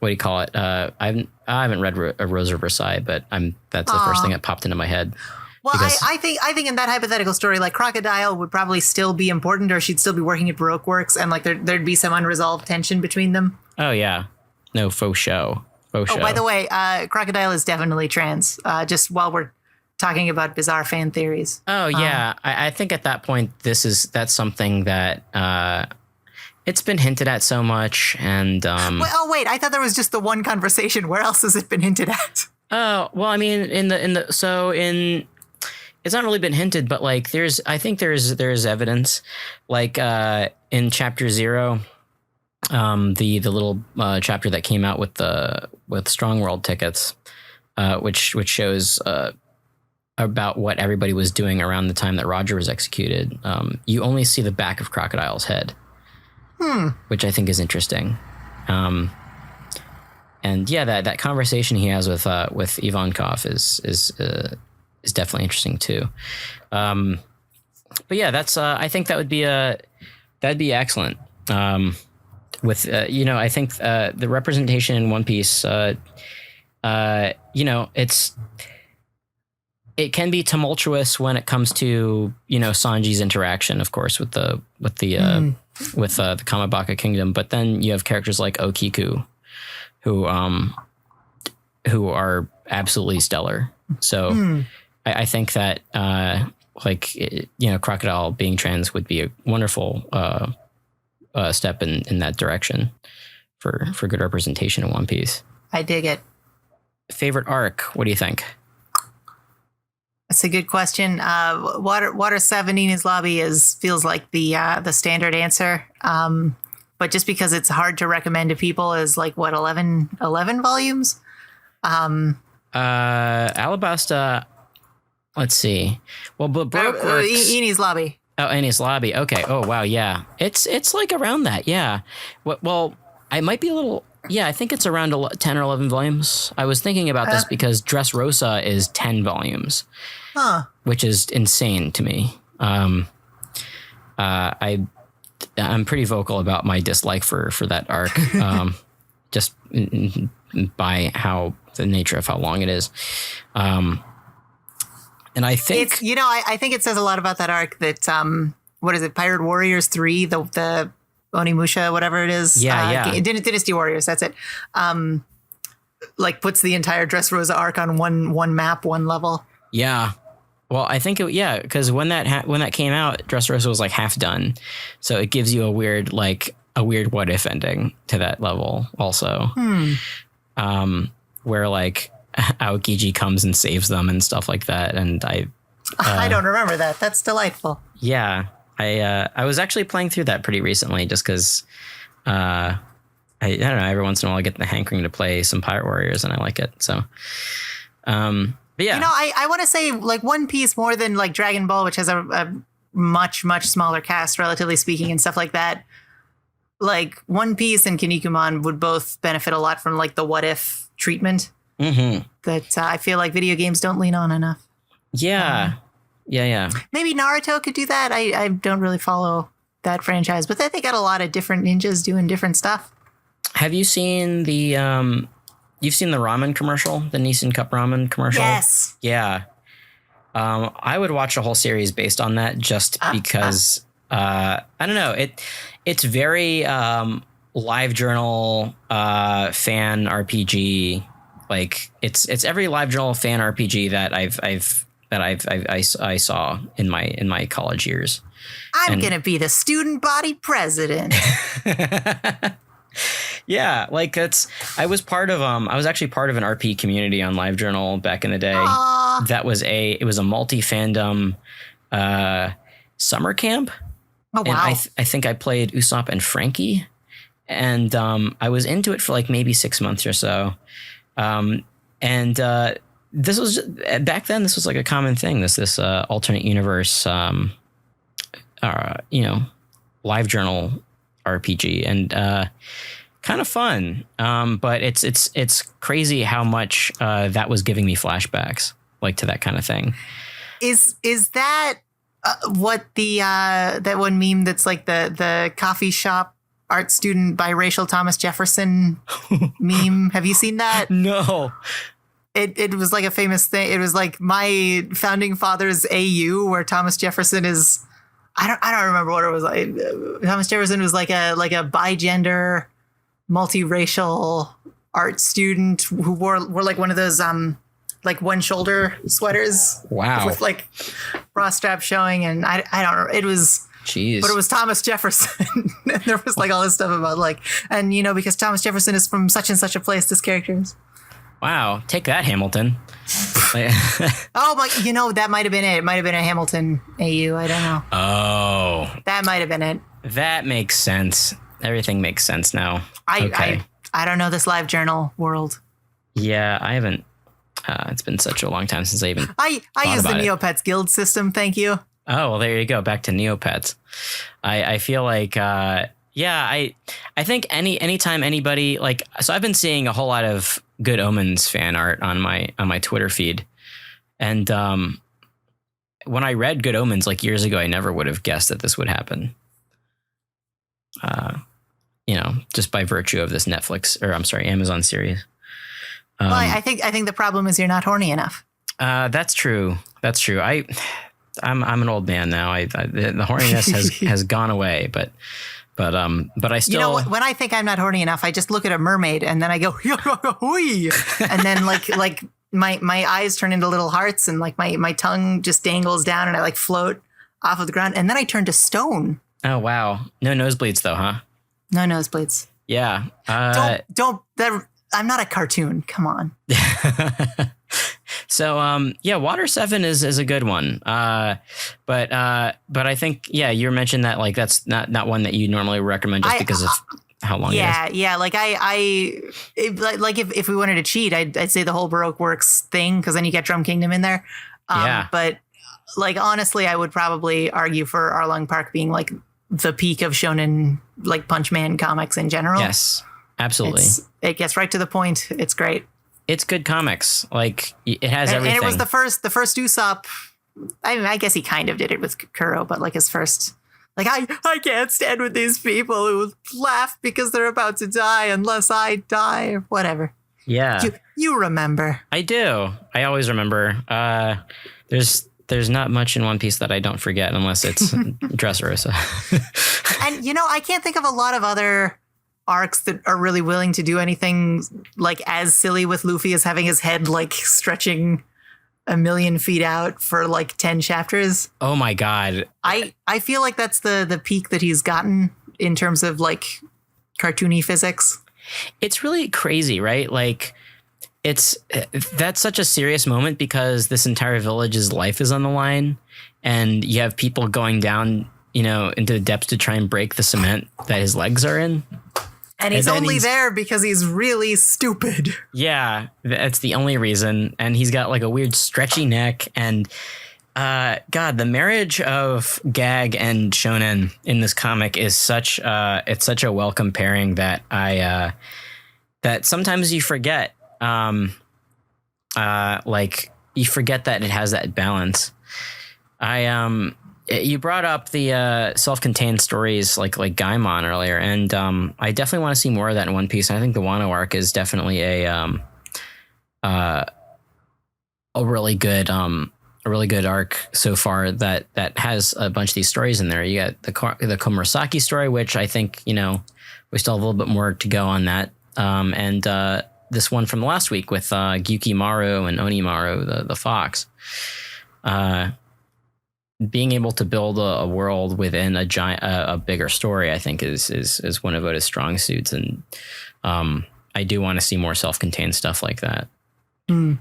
you call it? I haven't read Rose of Versailles, but that's the first thing that popped into my head. Well, I think in that hypothetical story, like, Crocodile would probably still be important, or she'd still be working at Baroque Works, and like there'd be some unresolved tension between them. Oh yeah. No, faux show. Oh, by the way, Crocodile is definitely trans. Just while we're talking about bizarre fan theories. Oh yeah, I think at that point that's something that it's been hinted at so much, and wait, I thought there was just the one conversation. Where else has it been hinted at? Oh well, I mean, it's not really been hinted, but like there's evidence, like in Chapter 0. The little chapter that came out with Strong World tickets, which shows about what everybody was doing around the time that Roger was executed. You only see the back of Crocodile's head, which I think is interesting. And yeah, that conversation he has with Ivankov is definitely interesting too. But yeah, that's I think that'd be excellent. With I think the representation in One Piece, it can be tumultuous when it comes to Sanji's interaction, of course, with the Kamabaka Kingdom. But then you have characters like Okiku, who are absolutely stellar. So I think that Crocodile being trans would be a wonderful step in that direction for good representation in One Piece. I dig it. Favorite arc? What do you think? That's a good question. Water 7 Nina's Lobby feels like the standard answer. But just because it's hard to recommend to people is like what 11 volumes. Alabasta. Let's see. Well, but Baroque Works. Enies Lobby. Oh, Enies Lobby. Okay. Oh, wow. Yeah. It's like around that. Yeah. Well, I might be a little. Yeah, I think it's around 10 or 11 volumes. I was thinking about this because Dressrosa is 10 volumes, which is insane to me. I'm pretty vocal about my dislike for that arc, just by the nature of how long it is. And I think I think it says a lot about that arc that what is it, Pirate Warriors 3, the Onimusha, whatever it is. Yeah. Dynasty Warriors, that's it. Like puts the entire Dressrosa arc on one map, one level. Yeah. Well, I think because when that came out, Dressrosa was like half done, so it gives you a weird what if ending to that level also, where like Aokiji comes and saves them and stuff like that, and I don't remember that. That's delightful. Yeah, I was actually playing through that pretty recently just because I don't know, every once in a while I get the hankering to play some Pirate Warriors and I like it. So, but yeah. I want to say like One Piece more than like Dragon Ball, which has a much, much smaller cast, relatively speaking, and stuff like that. Like One Piece and Kinnikuman would both benefit a lot from like the what if treatment that I feel like video games don't lean on enough. Yeah. Yeah. Maybe Naruto could do that. I don't really follow that franchise, but they got a lot of different ninjas doing different stuff. Have you seen you've seen the ramen commercial, the Nissan Cup ramen commercial? Yes. Yeah. I would watch a whole series based on that just because I don't know. It's very live journal fan RPG. Like it's every live journal fan RPG that I saw in my college years. I'm gonna be the student body president. Yeah, like I was actually part of an RP community on LiveJournal back in the day. Aww. It was a multi-fandom summer camp. Oh, wow. And I think I played Usopp and Frankie, and I was into it for like maybe 6 months or so. This was back then. This was like a common thing. This alternate universe, LiveJournal RPG, and kind of fun. But it's crazy how much that was giving me flashbacks, like to that kind of thing. Is that what the that one meme that's like the coffee shop art student biracial Thomas Jefferson meme? Have you seen that? No. It was like a famous thing. It was like my founding fathers AU, where Thomas Jefferson is. I don't remember what it was like. Thomas Jefferson was like a bigender, multiracial art student who wore like one of those like one shoulder sweaters. Wow. With like bra strap showing, and I don't know. It was. Jeez. But it was Thomas Jefferson. And there was like all this stuff about like, and because Thomas Jefferson is from such and such a place, this character is. Wow. Take that, Hamilton. Oh my, that might have been it. It might have been a Hamilton AU. I don't know. Oh. That might have been it. That makes sense. Everything makes sense now. I don't know this live journal world. Yeah, I haven't. It's been such a long time since I even. I use the Neopets Guild system. Thank you. Oh, well, there you go. Back to Neopets. I feel like, I think anytime anybody so I've been seeing a whole lot of Good Omens fan art on my Twitter feed. And, when I read Good Omens like years ago, I never would have guessed that this would happen. Just by virtue of this Amazon series. Well, I think the problem is you're not horny enough. That's true. I'm an old man now. The horniness has gone away, but I still. When I think I'm not horny enough, I just look at a mermaid and then I go, hui, and then like my eyes turn into little hearts and like my tongue just dangles down and I like float off of the ground and then I turn to stone. Oh wow! No nosebleeds though, huh? No nosebleeds. Yeah. Don't. I'm not a cartoon. Come on. So, Water 7 is a good one. But I think, you mentioned that like, that's not one that you normally recommend just because of how long it is. Yeah. Like if we wanted to cheat, I'd say the whole Baroque Works thing, because then you get Drum Kingdom in there. But like, honestly, I would probably argue for Arlong Park being like the peak of shonen, like Punch Man comics in general. Yes, absolutely. It gets right to the point. It's great. It's good comics. Like it has everything. And it was the first Usopp. I mean, I guess he kind of did it with Kuro, but like his first Like, I can't stand with these people who laugh because they're about to die unless I die or whatever. Yeah. You remember. I do. I always remember. There's not much in One Piece that I don't forget unless it's Dressrosa. And, I can't think of a lot of other arcs that are really willing to do anything like as silly with Luffy as having his head like stretching 1,000,000 feet out for like 10 chapters. Oh my God. I feel like that's the peak that he's gotten in terms of like cartoony physics. It's really crazy, right? Like that's such a serious moment because this entire village's life is on the line and you have people going down, into the depths to try and break the cement that his legs are in. And he's only there because he's really stupid. Yeah, that's the only reason. And he's got like a weird stretchy neck. And God, the marriage of gag and shonen in this comic is such a welcome pairing that that sometimes you forget. Like you forget that it has that balance. You brought up the self-contained stories like Gaimon earlier, and I definitely want to see more of that in One Piece. And I think the Wano arc is definitely a really good arc so far that has a bunch of these stories in there. You got the Komurasaki story, which I think we still have a little bit more to go on that, and this one from last week with Gyuki Maru and Onimaru, the fox. Being able to build a world within a bigger story, I think is one of Oda's strong suits, and I do want to see more self-contained stuff like that. You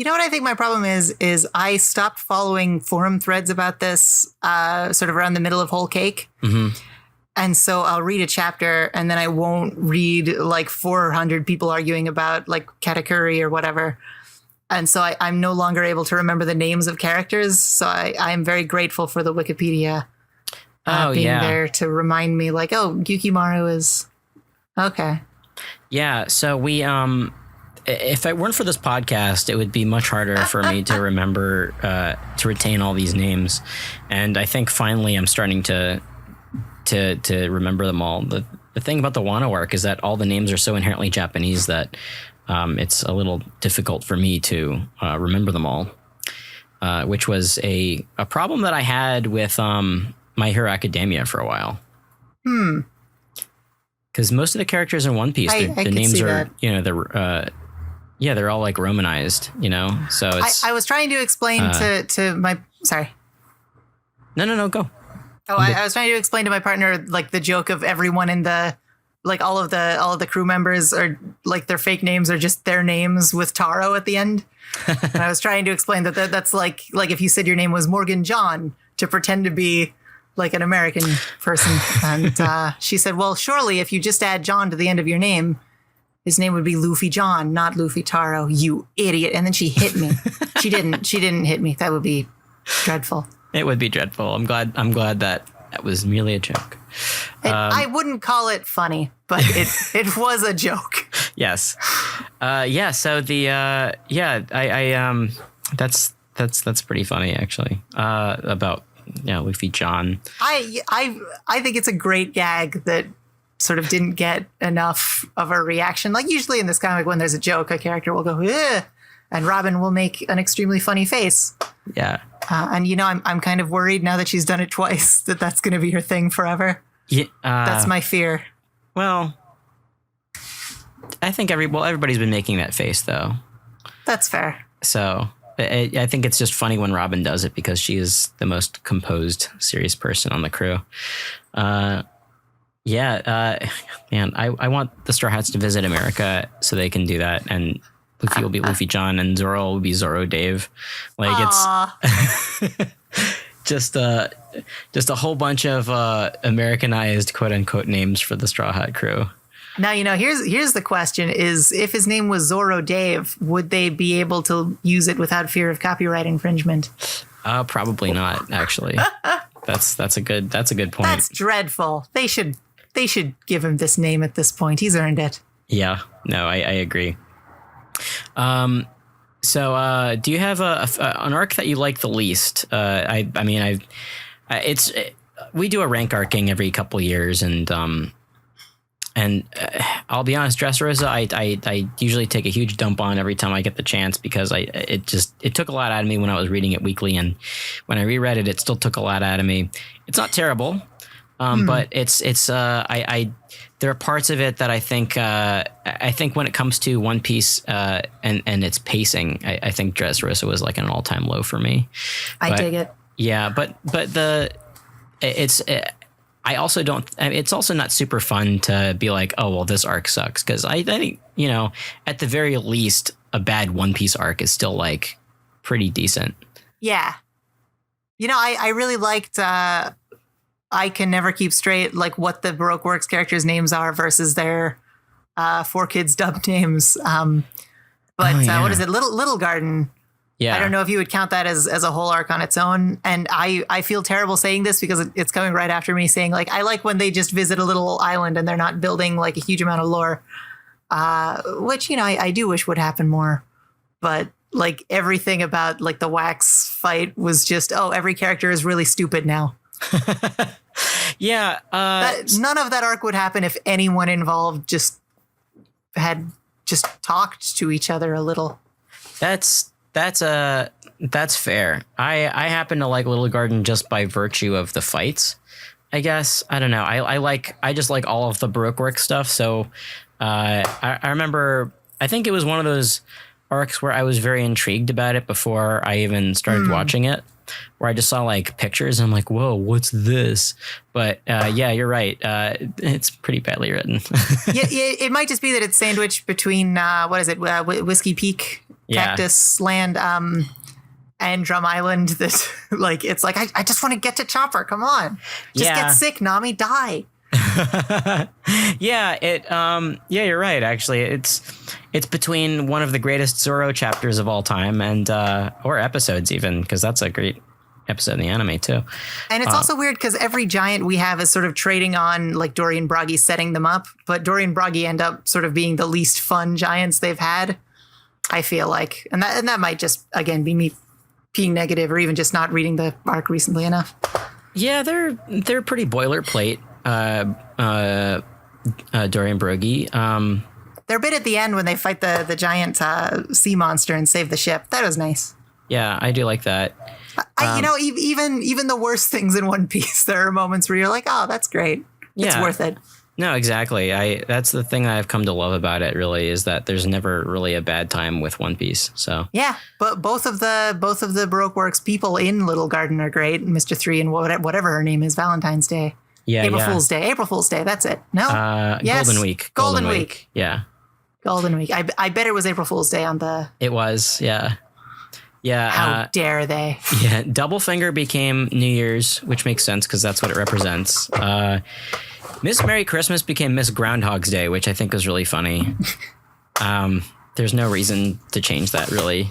know what I think my problem is I stopped following forum threads about this sort of around the middle of Whole Cake. Mm-hmm. And so I'll read a chapter and then I won't read like 400 people arguing about like Katakuri or whatever. And so I'm no longer able to remember the names of characters. So I'm very grateful for the Wikipedia being there to remind me like, oh, Yukimaru is okay. Yeah. So we, if it weren't for this podcast, it would be much harder for me to remember, to retain all these names. And I think finally I'm starting to remember them all. The thing about the Wano arc is that all the names are so inherently Japanese that it's a little difficult for me to remember them all, which was a problem that I had with My Hero Academia for a while. Because most of the characters in One Piece, the names are, they're all like Romanized, So it's. I was trying to explain to my. Sorry. No, go. Oh, I was trying to explain to my partner like the joke of everyone in the. Like all of the crew members are like their fake names are just their names with Taro at the end. And I was trying to explain that's like if you said your name was Morgan John to pretend to be like an American person. And she said, well, surely if you just add John to the end of your name, his name would be Luffy John, not Luffy Taro, you idiot. And then she hit me. She didn't hit me. That would be dreadful. It would be dreadful. I'm glad that was merely a joke. I wouldn't call it funny, but it was a joke. Yes. So that's pretty funny actually. About Luffy John. I think it's a great gag that sort of didn't get enough of a reaction. Like usually in this comic, when there's a joke, a character will go, "Ugh," and Robin will make an extremely funny face. Yeah. And I'm kind of worried now that she's done it twice that that's going to be her thing forever. Yeah, that's my fear. Well, I think everybody's been making that face though. That's fair. So I think it's just funny when Robin does it because she is the most composed, serious person on the crew. Man, I want the Straw Hats to visit America so they can do that, and Luffy will be Luffy John and Zoro will be Zoro Dave. Like it's just a whole bunch of Americanized quote unquote names for the Straw Hat crew. Now, here's the question is if his name was Zoro Dave, would they be able to use it without fear of copyright infringement? Probably not, actually. That's a good point. That's dreadful. They should give him this name at this point. He's earned it. Yeah, no, I agree. So do you have an arc that you like the least? we do a rank arcing every couple years, and I'll be honest, Dressrosa, I usually take a huge dump on every time I get the chance, because it took a lot out of me when I was reading it weekly, and when I reread it, it still took a lot out of me. It's not terrible, but there are parts of it that I think when it comes to One Piece and its pacing, I think Dressrosa was like an all-time low for me. I dig it. Yeah, but I also don't. I mean, it's also not super fun to be like, oh well, this arc sucks, because I think, you know, at the very least, a bad One Piece arc is still like pretty decent. Yeah, you know, I really liked. I can never keep straight like what the Baroque Works characters' names are versus their 4Kids dubbed names. What is it? Little Garden. Yeah. I don't know if you would count that as a whole arc on its own. And I feel terrible saying this because it's coming right after me saying, like, I like when they just visit a little island and they're not building like a huge amount of lore, which, you know, I do wish would happen more. But like everything about like the wax fight was just, every character is really stupid now. Yeah. None of that arc would happen if anyone involved just had just talked to each other a little. That's fair. I happen to like Little Garden just by virtue of the fights, I guess. I don't know. I just like all of the Baroque Works stuff. So I remember, I think it was one of those arcs where I was very intrigued about it before I even started watching it, where I just saw like pictures and I'm like, whoa, what's this? But yeah, you're right. It's pretty badly written. yeah, it might just be that it's sandwiched between what is it, Whiskey Peak, Cactus Land, and Drum Island. That like it's like I just want to get to Chopper. Come on, just get sick, Nami, die. Yeah, you're right. Actually, it's between one of the greatest Zoro chapters of all time and or episodes even, because that's a great episode in the anime too. And it's also weird because every giant we have is sort of trading on like Dory and Broggy setting them up, but Dory and Broggy end up sort of being the least fun giants they've had, I feel like, and that might just again be me being negative or even just not reading the arc recently enough. Yeah, they're pretty boilerplate. Dory and Broggy. Their bit at the end when they fight the giant sea monster and save the ship, that was nice. Yeah, I do like that. You know, even the worst things in One Piece, there are moments where you're like, oh, that's great. It's worth it. No, exactly. That's the thing that I've come to love about it, really, is that there's never really a bad time with One Piece. So yeah, but both of the Baroque Works people in Little Garden are great. Mr. 3 and whatever her name is, Valentine's Day. Yeah, April Fool's Day. That's it. No, yes. Golden Week. Yeah, Golden Week. I bet it was April Fool's Day on the. It was. Yeah. Yeah. How dare they? Yeah. Double Finger became New Year's, which makes sense because that's what it represents. Miss Merry Christmas became Miss Groundhog's Day, which I think was really funny. There's no reason to change that, really.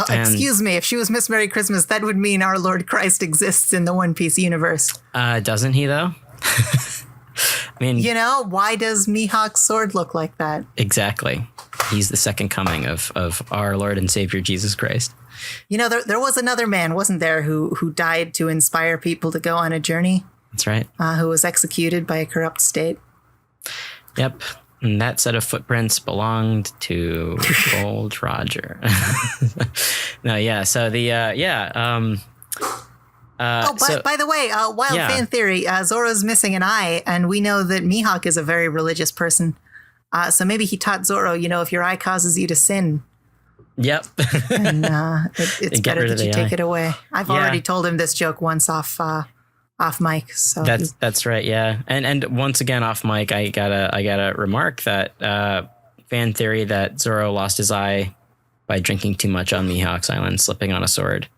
Excuse me, if she was Miss Merry Christmas, that would mean our Lord Christ exists in the One Piece universe. Doesn't he, though? I mean, you know, why does Mihawk's sword look like that? Exactly. He's the second coming of our Lord and Savior Jesus Christ. You know, there was another man, wasn't there, who died to inspire people to go on a journey? That's right. Who was executed by a corrupt state. Yep. And that set of footprints belonged to old Roger. No, yeah. So the by the way, wild fan theory: Zoro's missing an eye, and we know that Mihawk is a very religious person. So maybe he taught Zoro, you know, if your eye causes you to sin. Yep. And it's better that you take it away. I've already told him this joke once off mic. So that's right. Yeah. And once again, off mic, I gotta remark that fan theory that Zoro lost his eye by drinking too much on Mihawk's Island, slipping on a sword.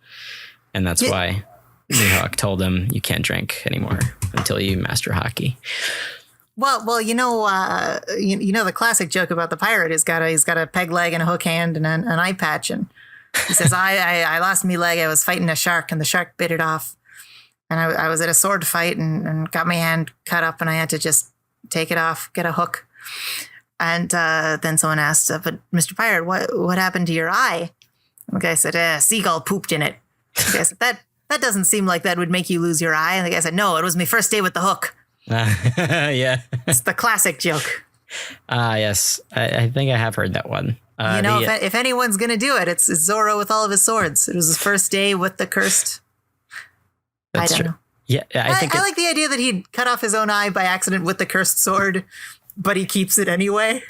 And that's why Mihawk told him you can't drink anymore until you master hockey. Well, you know the classic joke about the pirate is he's got a peg leg and a hook hand and an eye patch, and he says, I lost me leg. I was fighting a shark and the shark bit it off. And I was at a sword fight and got my hand cut up and I had to just take it off, get a hook. And then someone asked, but Mr. Pirate, what happened to your eye? And the guy said, seagull pooped in it. The guy said, that that doesn't seem like that would make you lose your eye. And the guy said, no, it was my first day with the hook. Yeah. It's the classic joke. Yes. I think I have heard that one. If anyone's going to do it, it's Zoro with all of his swords. It was his first day with the cursed. I don't know. Yeah, I like the idea that he cut off his own eye by accident with the cursed sword, but he keeps it anyway.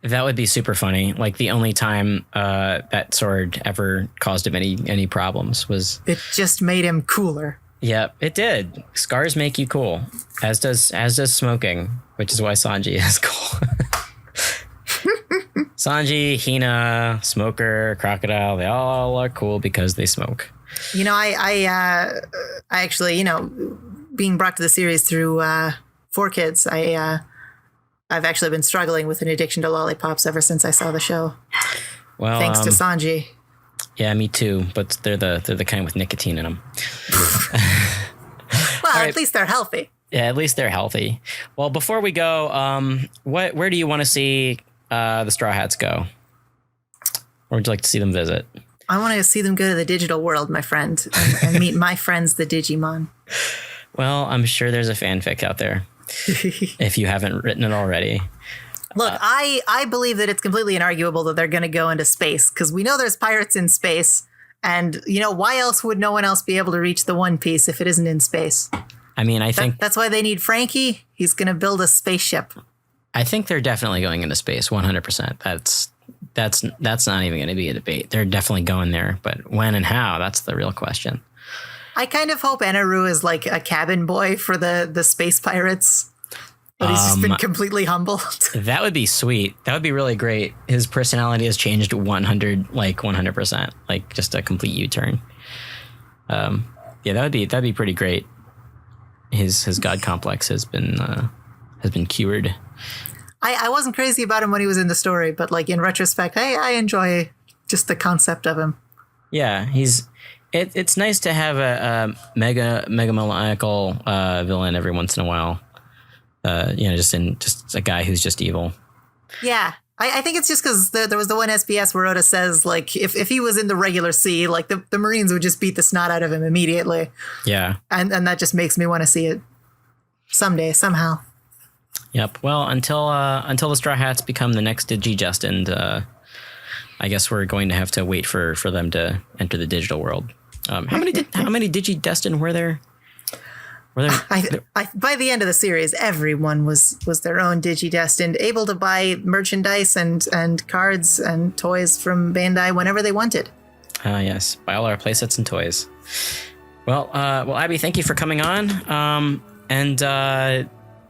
That would be super funny. Like the only time that sword ever caused him any problems was... It just made him cooler. Yeah, it did. Scars make you cool, as does smoking, which is why Sanji is cool. Sanji, Hina, Smoker, Crocodile, they all are cool because they smoke. You know, I actually, you know, being brought to the series through 4Kids, I've actually been struggling with an addiction to lollipops ever since I saw the show. Well, thanks to Sanji. Yeah, me too. But they're the kind with nicotine in them. Well, right. At least they're healthy. Yeah, at least they're healthy. Well, before we go, where do you want to see the Straw Hats go? Or would you like to see them visit? I want to see them go to the digital world, my friend, and meet my friends, the Digimon. Well, I'm sure there's a fanfic out there if you haven't written it already. Look, I believe that it's completely inarguable that they're going to go into space because we know there's pirates in space. And, you know, why else would no one else be able to reach the One Piece if it isn't in space? I mean, I think that's why they need Frankie. He's going to build a spaceship. I think they're definitely going into space 100%. That's not even going to be a debate. They're definitely going there. But when and how, that's the real question. I kind of hope Eneru is like a cabin boy for the space pirates. But he's just been completely humbled. That would be sweet. That would be really great. His personality has changed 100%. Like just a complete U-turn. Yeah, that'd be pretty great. His god complex has been cured. I wasn't crazy about him when he was in the story, but like in retrospect, I enjoy just the concept of him. Yeah, it's nice to have a mega maniacal villain every once in a while. Just a guy who's just evil. Yeah, I think it's just because there was the one SBS where Oda says like if he was in the regular sea, like the Marines would just beat the snot out of him immediately. Yeah, and that just makes me want to see it someday somehow. Yep. Well, until the Straw Hats become the next Digi-Destined, I guess we're going to have to wait for them to enter the digital world. How many Digi-Destined were there? By the end of the series, everyone was their own Digi-Destined, able to buy merchandise and cards and toys from Bandai whenever they wanted. Yes, buy all our playsets and toys. Well, Abby, thank you for coming on.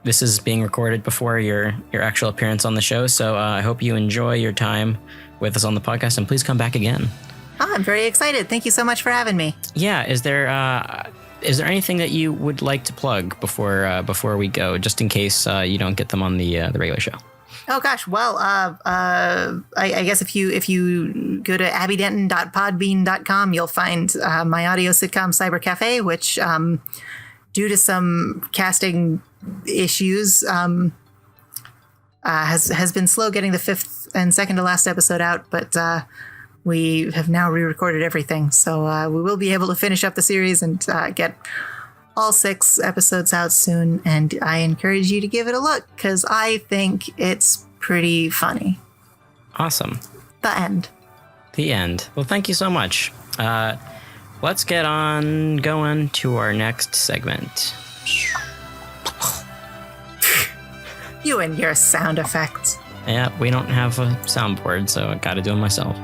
This is being recorded before your actual appearance on the show, so I hope you enjoy your time with us on the podcast, and please come back again. I'm very excited. Thank you so much for having me. Yeah, is there anything that you would like to plug before we go, just in case you don't get them on the regular show? Oh gosh, well, I guess if you go to abbydenton.podbean.com, you'll find my audio sitcom Cyber Cafe, which due to some casting issues has been slow getting the 5th and second to last episode out, but we have now re-recorded everything, so we will be able to finish up the series and get all 6 episodes out soon, and I encourage you to give it a look because I think it's pretty funny. Awesome. The end. Well, thank you so much. Let's get on going to our next segment. You and your sound effects. Yeah, we don't have a soundboard, so I gotta do them myself.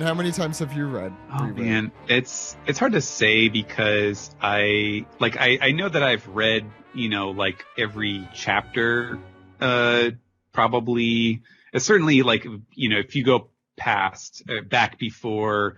how many times have you read? Oh man, it's hard to say because I know that I've read, like every chapter, probably. Certainly, like, if you go past back before,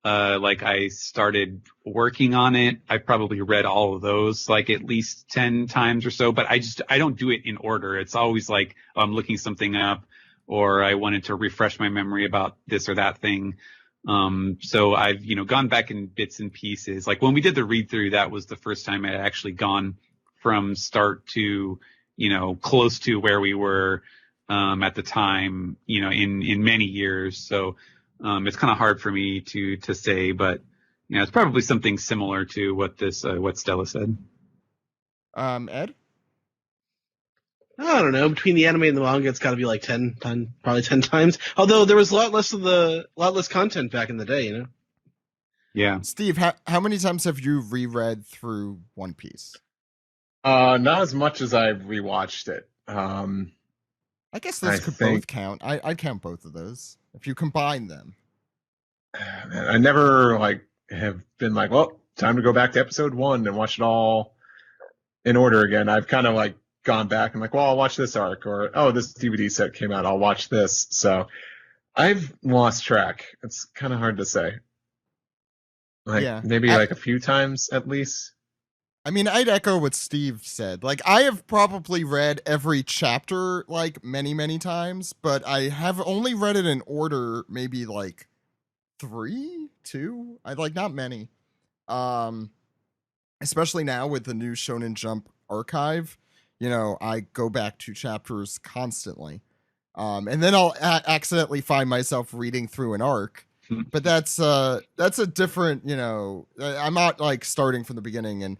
like I started working on it, I probably read all of those like at least 10 times or so. But I don't do it in order. It's always like I'm looking something up, or I wanted to refresh my memory about this or that thing. So I've, gone back in bits and pieces. Like when we did the read through, that was the first time I had actually gone from start to, close to where we were, at the time, in many years. So, it's kind of hard for me to say, but, it's probably something similar to what Stella said. Ed? I don't know. Between the anime and the manga, it's got to be like probably 10 times. Although there was a lot less content back in the day, Yeah. Steve, how many times have you reread through One Piece? Not as much as I've rewatched it. I guess those could both count. I'd count both of those if you combine them. I never have been like, well, time to go back to episode 1 and watch it all in order again. I've kind of gone back and well, I'll watch this arc, or this DVD set came out, I'll watch this. So I've lost track. It's kind of hard to say. Maybe a few times at least. I mean, I'd echo what Steve said. I have probably read every chapter many, many times, but I have only read it in order, maybe 3, 2. Not many. Especially now with the new Shonen Jump archive, I go back to chapters constantly. And then I'll accidentally find myself reading through an arc. But that's a different, I'm not starting from the beginning, and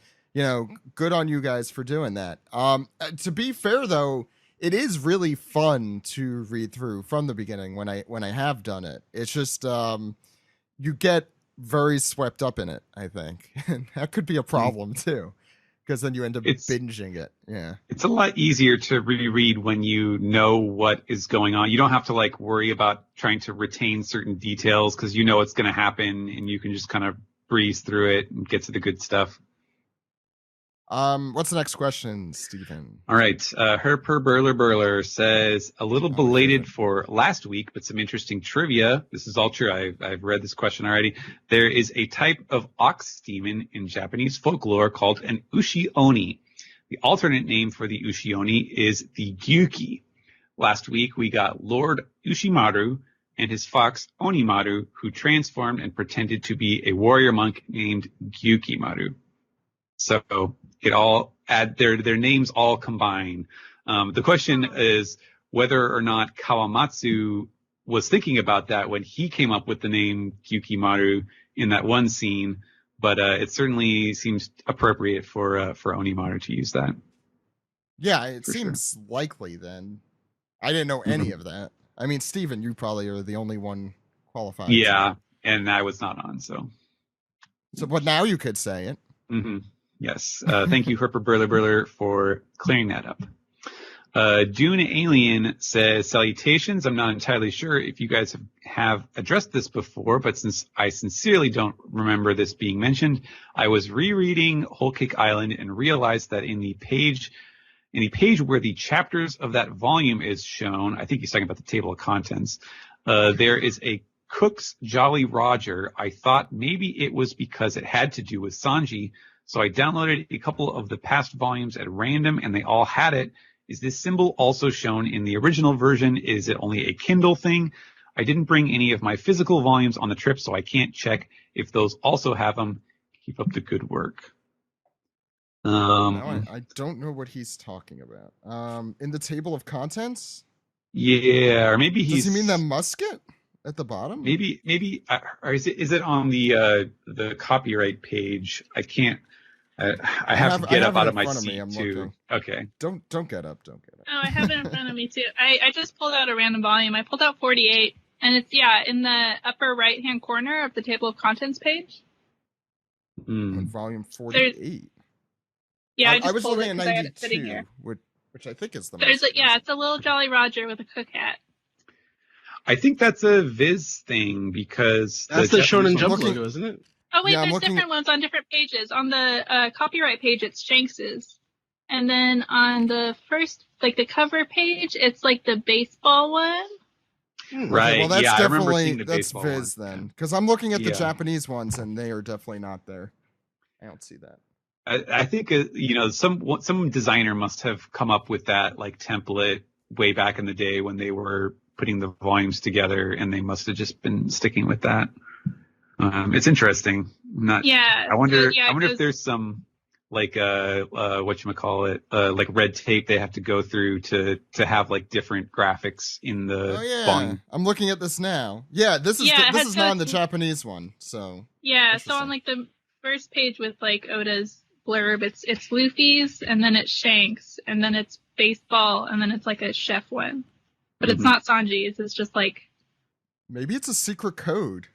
good on you guys for doing that. To be fair though, it is really fun to read through from the beginning when I have done it. It's just you get very swept up in it, I think. And that could be a problem too, because then you end up binging it. Yeah. It's a lot easier to reread when you know what is going on. You don't have to worry about trying to retain certain details because you know what's going to happen, and you can just kind of breeze through it and get to the good stuff. What's the next question, Stephen? All right. Herper Burler says, a little belated for last week, but some interesting trivia. This is all true. I've read this question already. There is a type of ox demon in Japanese folklore called an Ushi-Oni. The alternate name for the Ushi-Oni is the Gyuki. Last week, we got Lord Ushimaru and his fox Onimaru, who transformed and pretended to be a warrior monk named Gyukimaru. So it all their names all combine. The question is whether or not Kawamatsu was thinking about that when he came up with the name Gyukimaru in that one scene, but it certainly seems appropriate for Onimaru to use that. Yeah, it seems likely then. I didn't know any of that. I mean, Steven, you probably are the only one qualified. Yeah, and I was not on, so. But now you could say it. Mm-hmm. Yes. Thank you, Herper Burler, for clearing that up. Dune Alien says, salutations. I'm not entirely sure if you guys have addressed this before, but since I sincerely don't remember this being mentioned, I was rereading Whole Cake Island and realized that in the page where the chapters of that volume is shown, I think he's talking about the table of contents, there is a Cook's Jolly Roger. I thought maybe it was because it had to do with Sanji, so I downloaded a couple of the past volumes at random, and they all had it. Is this symbol also shown in the original version? Is it only a Kindle thing? I didn't bring any of my physical volumes on the trip, so I can't check if those also have them. Keep up the good work. No, I don't know what he's talking about. In the table of contents? Yeah, or maybe Does he mean the musket at the bottom? Maybe, or is it on the copyright page? I can't. I have to get up out of my seat too. Okay. Don't get up. Don't get up. Oh, I have it in front of me too. I just pulled out a random volume. I pulled out 48, and it's in the upper right hand corner of the table of contents page. Volume 48. Yeah, I was looking at 92, which I think is the most. It's a little Jolly Roger with a cook hat. I think that's a Viz thing because that's the Shonen Japanese Jump one- logo, isn't it? Oh wait, Yeah, I'm there's looking different ones on different pages. On the copyright page, it's Shanks's, and then on the first, like the cover page, it's like the baseball one. Right. Okay, well, that's yeah, I remember definitely seeing the that's baseball Viz one. then, because I'm looking at the Yeah. Japanese ones and they are definitely not there. I don't see that. I think some designer must have come up with that like template way back in the day when they were putting the volumes together, and they must have just been sticking with that. It's interesting. Yeah. I wonder. Yeah, I wonder if 'cause- there's some like whatchamacallit, like red tape they have to go through to have like different graphics in the Oh yeah, volume. I'm looking at this now. Yeah, this is Yeah, it this has is not in the to- Japanese one. So Yeah, so Interesting. on like the first page with like Oda's blurb, it's Luffy's, and then it's Shanks, and then it's baseball, and then it's like a chef one. But it's Mhm. not Sanji's, it's just like, maybe it's a secret code.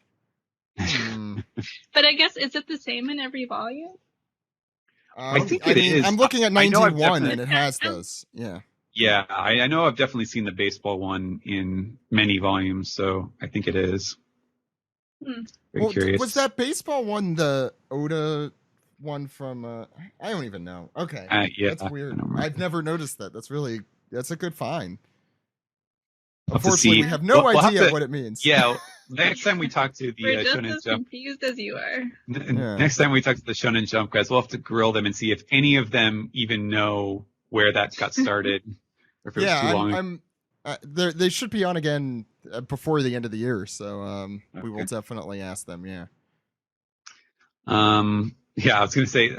but I guess, is it the same in every volume? I think it is. I'm looking at I know I've 91 definitely- and it has those. Yeah. Yeah, I know I've definitely seen the baseball one in many volumes, so I think it is. Hmm. Very curious. Was that baseball one the Oda one from? I don't even know. Okay, Yeah, that's I weird. don't remember. I've never noticed that. That's a good find. We'll have to Unfortunately, see. we have no We'll have idea to- what it means. Yeah, next time we talk to the We're just Shonen as Jump, confused as you are. Yeah. next time we talk to the Shonen Jump guys, we'll have to grill them and see if any of them even know where that got started, or if it was too long. I'm they should be on again before the end of the year, so we will Okay. definitely ask them. Yeah. Yeah, I was going to say,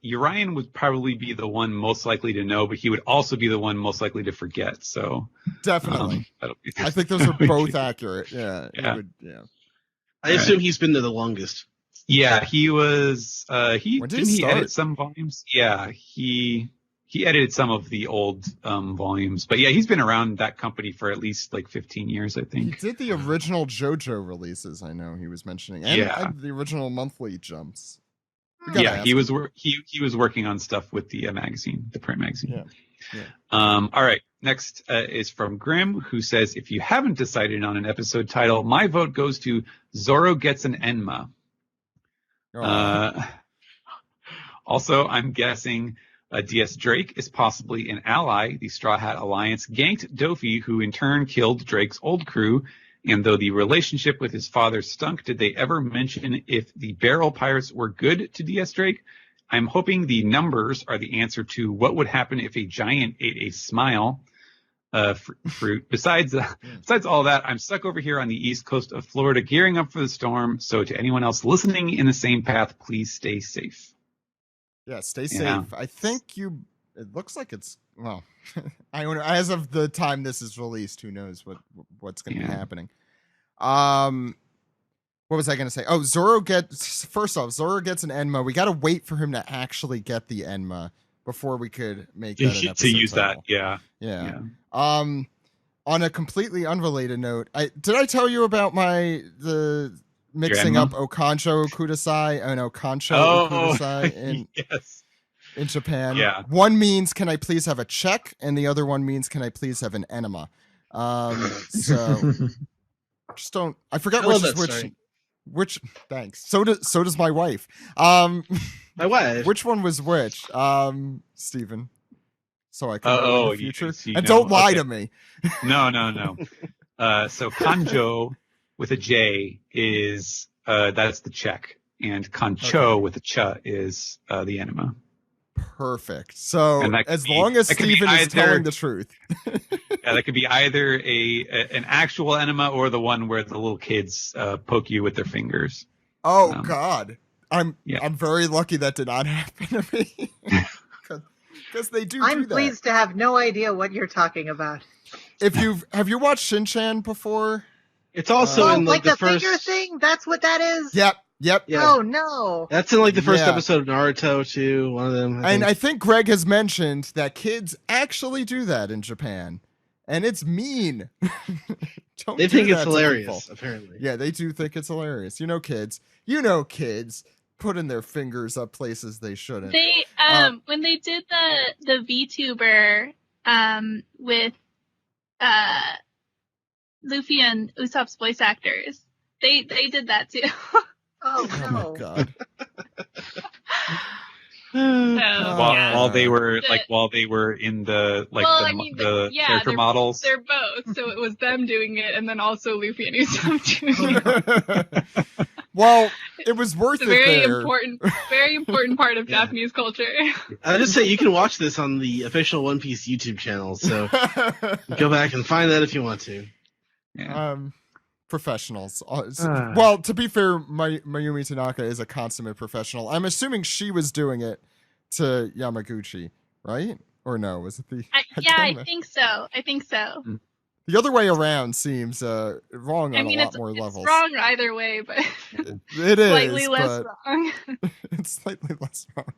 Urian would probably be the one most likely to know, but he would also be the one most likely to forget. So Definitely. that'll be I think those are both accurate. Yeah. Yeah. I assume he's been there the longest. Yeah, he was. When did he Didn't he start? edit some volumes? Yeah, he edited some of the old volumes. But yeah, he's been around that company for at least like 15 years, I He think. did the original JoJo releases. I know he was mentioning, and Yeah. the original monthly jumps. We gotta Yeah, ask he him. was he was working on stuff with the magazine, the print magazine. Yeah. All right. Next is from Grim, who says, if you haven't decided on an episode title, my vote goes to Zoro Gets an Enma. Oh. Also, I'm guessing DS Drake is possibly an ally. The Straw Hat Alliance ganked Dofi, who in turn killed Drake's old crew. And though the relationship with his father stunk, did they ever mention if the Barrel Pirates were good to DS Drake? I'm hoping the numbers are the answer to what would happen if a giant ate a smile fruit. Besides all that, I'm stuck over here on the east coast of Florida gearing up for the storm. So to anyone else listening in the same path, please stay safe. Yeah, stay safe. Yeah. I think it looks like it's, well, I don't know. As of the time this is released, who knows what's going to be Yeah. happening. What was I going to say? Oh, Zoro gets an Enma. We got to wait for him to actually get the Enma before we could make that an episode To use title. that, yeah. Yeah. On a completely unrelated note, did I tell you about the mixing Enma? up Okancho Kudasai and Okancho Kudasai in yes. in Japan? Yeah. One means can I please have a check, and the other one means can I please have an enema. So just don't. I forgot I which love is that which. story. Which thanks. So does my wife. My wife. Which one was which? Stephen. So I can know in Oh, the future. you And know. don't lie Okay. to me. No. So Kanjo with a J is that's the check, and Kancho Okay. with a cha is the enema. Perfect. So And that could as be- long as that could be Stephen is either- telling the truth. Yeah, that could be either an actual enema or the one where the little kids poke you with their fingers. Oh God. I'm Yeah. very lucky that did not happen to me. Because they do I'm that. pleased to have no idea what you're talking about. Have you watched Shin-Chan before? It's also Oh, in like the first. finger thing? That's what that is? Yep. Yeah. Oh, no. That's in like the first Yeah. episode of Naruto too. One of them. And I think Greg has mentioned that kids actually do that in Japan. And it's mean. Don't they do think that it's to hilarious. people. Apparently. Yeah, they do think it's hilarious. Kids putting their fingers up places they shouldn't. They when they did the VTuber with Luffy and Usopp's voice actors. They did that too. Oh Oh no. my god. While they were in the character models. They're both. So it was them doing it, and then also Luffy and Usopp doing it. Well, it was worth it's a very important part of Japanese culture. I'll just say you can watch this on the official One Piece YouTube channel, so go back and find that if you want to. Yeah. Professionals. Well, to be fair, Mayumi Tanaka is a consummate professional. I'm assuming she was doing it to Yamaguchi, right? Or no? Was it the? I think so. The other way around seems wrong on a lot more levels. It's wrong either way, but it is slightly less wrong. It's slightly less wrong.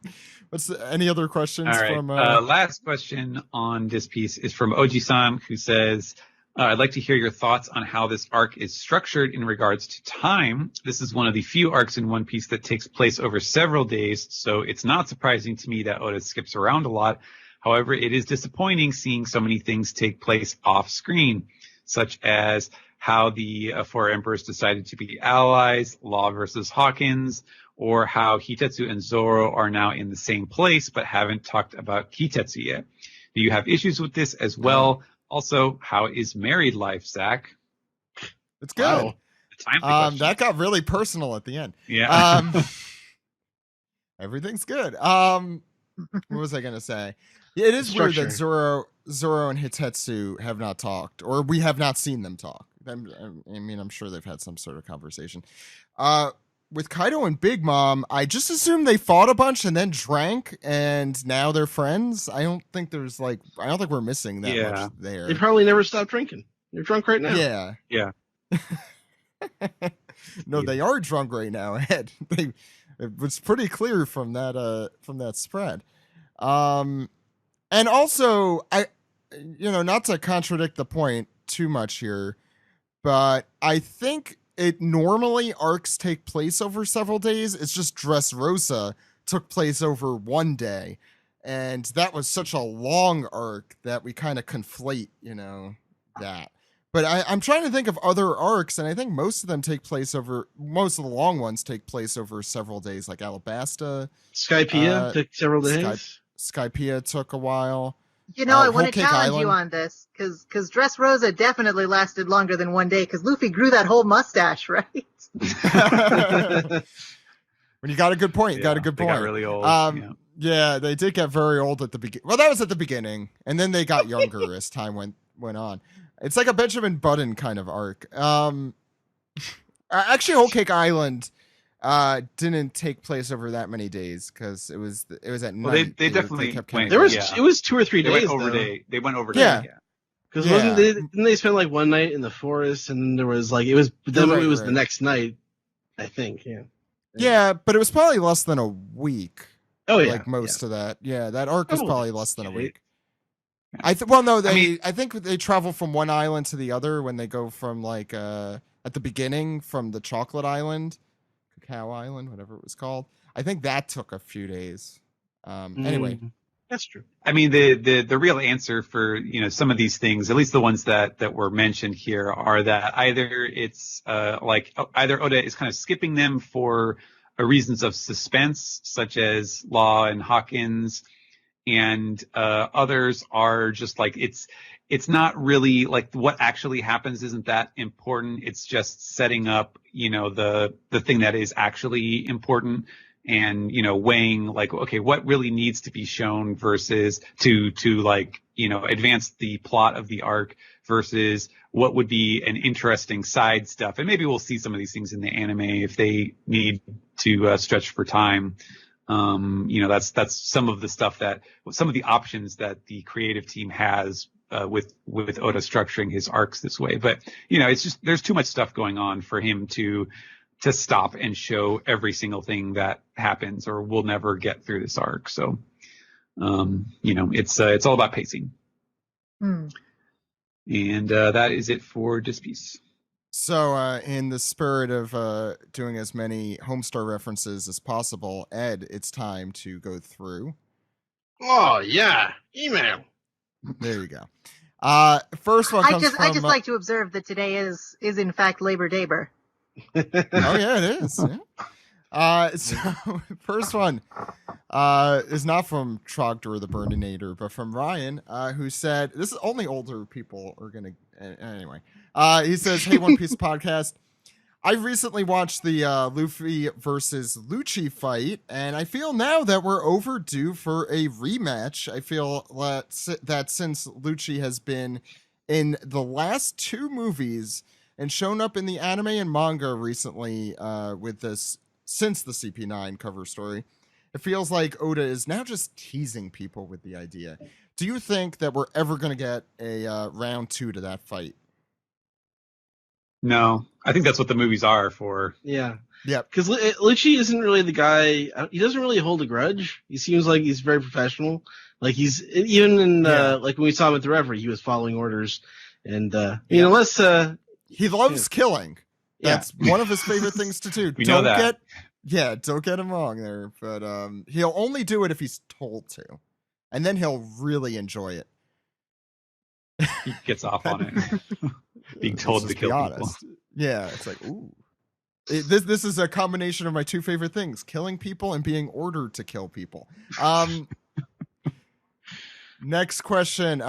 Any other questions? All right. From last question on this piece is from Oji-san, who says, I'd like to hear your thoughts on how this arc is structured in regards to time. This is one of the few arcs in One Piece that takes place over several days, so it's not surprising to me that Oda skips around a lot. However, it is disappointing seeing so many things take place off screen, such as how the four emperors decided to be allies, Law versus Hawkins, or how Hitetsu and Zoro are now in the same place but haven't talked about Kitetsu yet. Do you have issues with this as well? Also, how is married life, Zach? It's good. Wow. That got really personal at the end. Yeah. Everything's good. What was I gonna say? Yeah, it is weird that Zoro and Hitetsu have not talked, or we have not seen them talk. I mean, I'm sure they've had some sort of conversation. With Kaido and Big Mom, I just assumed they fought a bunch and then drank, and now they're friends. I don't think we're missing that much there. They probably never stopped drinking. They're drunk right now. Yeah. Yeah. No, they are drunk right now, Ed. It was pretty clear from that spread. And also, not to contradict the point too much here, but I think it normally arcs take place over several days. It's just Dressrosa took place over one day. And that was such a long arc that we kind of conflate, that. But I'm trying to think of other arcs, and I think most of the long ones take place over several days, like Alabasta. Skypiea took several days. Skypiea took a while. I want to challenge you on this, because Dressrosa definitely lasted longer than one day, because Luffy grew that whole mustache, right? When you got a good point, They got really old. Yeah, they did get very old at the beginning. Well, that was at the beginning, and then they got younger as time went on. It's like a Benjamin Button kind of arc. Actually, Whole Cake Island didn't take place over that many days because it was at night. They definitely went. It was 2 or 3 days. They went over day. Yeah. Because didn't they spend like one night in the forest, and there was like it was the next night, I think. Yeah. Yeah, but it was probably less than a week. Oh yeah. Like most of that. Yeah, that arc was probably less than a week. I think they travel from one island to the other when they go from like at the beginning from the Chocolate Island, Cacao Island, whatever it was called. I think that took a few days. Anyway, that's true. I mean, the real answer for some of these things, at least the ones that were mentioned here, are that either it's either Oda is kind of skipping them for reasons of suspense, such as Law and Hawkins. And others are just like it's not really like what actually happens isn't that important. It's just setting up, the thing that is actually important and, weighing like, okay, what really needs to be shown versus to advance the plot of the arc versus what would be an interesting side stuff. And maybe we'll see some of these things in the anime if they need to stretch for time. That's some of the stuff some of the options that the creative team has with Oda structuring his arcs this way. But it's just there's too much stuff going on for him to stop and show every single thing that happens, or we'll never get through this arc. So it's all about pacing. And that is it for this piece. So, in the spirit of doing as many Homestar references as possible, Ed, it's time to go through. Oh, yeah. Email. There you go. First one comes from... I just like to observe that today is in fact Labor Day-ber. Oh yeah, it is. Yeah. So first one is not from Trogdor the Burninator, but from Ryan, who said, this is only older people are gonna anyway. He says, "Hey, One Piece podcast. I recently watched the Luffy versus Lucci fight, and I feel now that we're overdue for a rematch. I feel that since Lucci has been in the last 2 movies and shown up in the anime and manga recently with this since the CP9 cover story, it feels like Oda is now just teasing people with the idea. Do you think that we're ever going to get a round 2 to that fight?" No, I think that's what the movies are for. Yeah. Yep. Because Lucci isn't really the guy. He doesn't really hold a grudge. He seems like he's very professional. Like he's even in like when we saw him at the Reverie, he was following orders, and you know, unless he loves killing. That's one of his favorite things to do. We know that. Don't get him wrong there, but he'll only do it if he's told to, and then he'll really enjoy it. He gets off on it. Being told to kill people. Yeah, it's like, ooh. This is a combination of my 2 favorite things: killing people and being ordered to kill people. Next question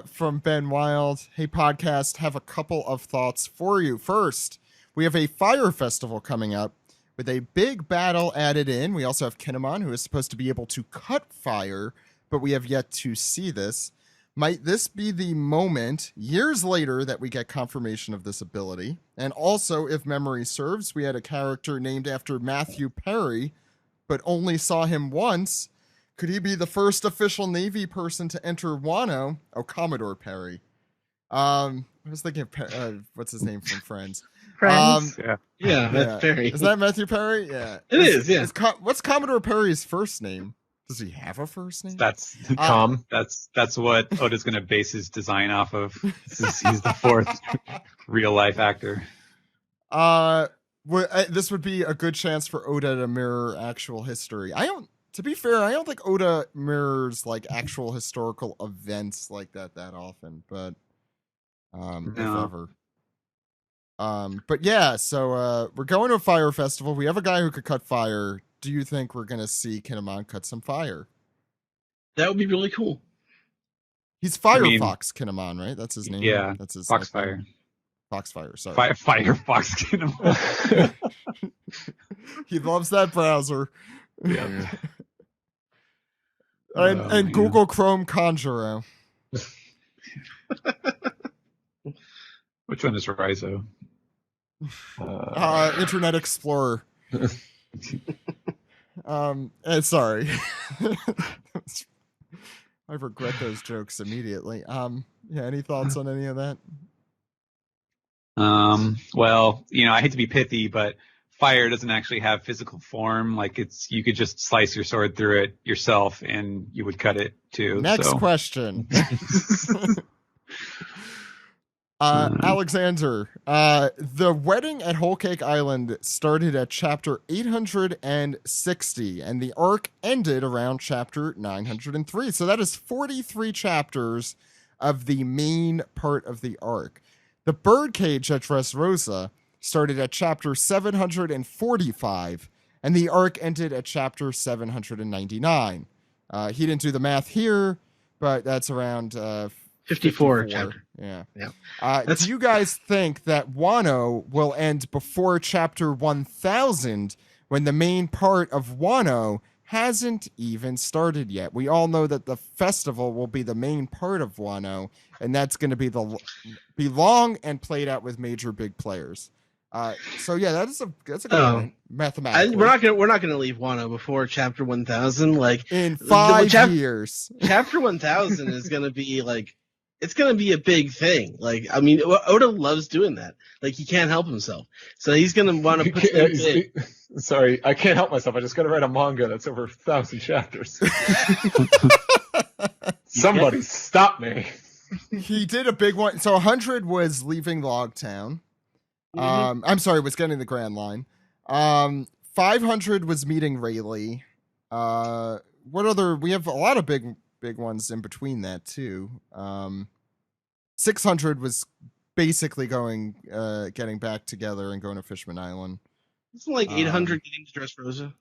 from Ben Wild. "Hey, podcast, have a couple of thoughts for you. First, we have a fire festival coming up with a big battle added in. We also have Kinemon, who is supposed to be able to cut fire, but we have yet to see this. Might this be the moment, years later, that we get confirmation of this ability? And also, if memory serves, we had a character named after Matthew Perry, but only saw him once. Could he be the first official Navy person to enter Wano?" Oh, Commodore Perry. I was thinking of, what's his name from Friends? Friends? yeah, that's Perry. Is that Matthew Perry? Yeah. It is, yeah. What's Commodore Perry's first name? Does he have a first name? That's what Oda's going to base his design off of. He's the 4th real life actor. This would be a good chance for Oda to mirror actual history. To be fair, I don't think Oda mirrors like actual historical events like that often, but if ever. But yeah, so we're going to a fire festival. We have a guy who could cut fire. Do you think we're gonna see Kinemon cut some fire? That would be really cool. He's Firefox Kinemon, right? That's his name. Yeah, that's his Foxfire. Foxfire. Sorry. Firefox Kinemon. He loves that browser. Yeah. and Google Chrome Conjuro. Which one is Rizo? Internet Explorer. Sorry. I regret those jokes immediately. Any thoughts on any of that? Well, I hate to be pithy, but fire doesn't actually have physical form. Like you could just slice your sword through it yourself and you would cut it too. Next question. Alexander, the wedding at Whole Cake Island started at chapter 860, and the arc ended around chapter 903. So that is 43 chapters of the main part of the arc. The birdcage at Dressrosa started at chapter 745, and the arc ended at chapter 799. He didn't do the math here, but that's around 54 chapter. Yeah. Do you guys think that Wano will end before chapter 1000 when the main part of Wano hasn't even started yet? We all know that the festival will be the main part of Wano, and that's going to be long and played out with major big players. So yeah, that's a good point. Mathematically, we're not gonna leave Wano before chapter 1000. Like in 5 years, chapter 1000 is gonna be like. It's going to be a big thing. Like, I mean, Oda loves doing that. Like, he can't help himself. So he's going to want to put Sorry, I can't help myself. I just got to write a manga that's over 1,000 chapters. Somebody stop me. He did a big one. So 100 was leaving Logtown. I'm sorry, was getting the Grand Line. 500 was meeting Rayleigh. What other? We have a lot of big ones in between that too. 600 was basically getting back together and going to Fishman Island. Isn't like 800 getting to Dressrosa?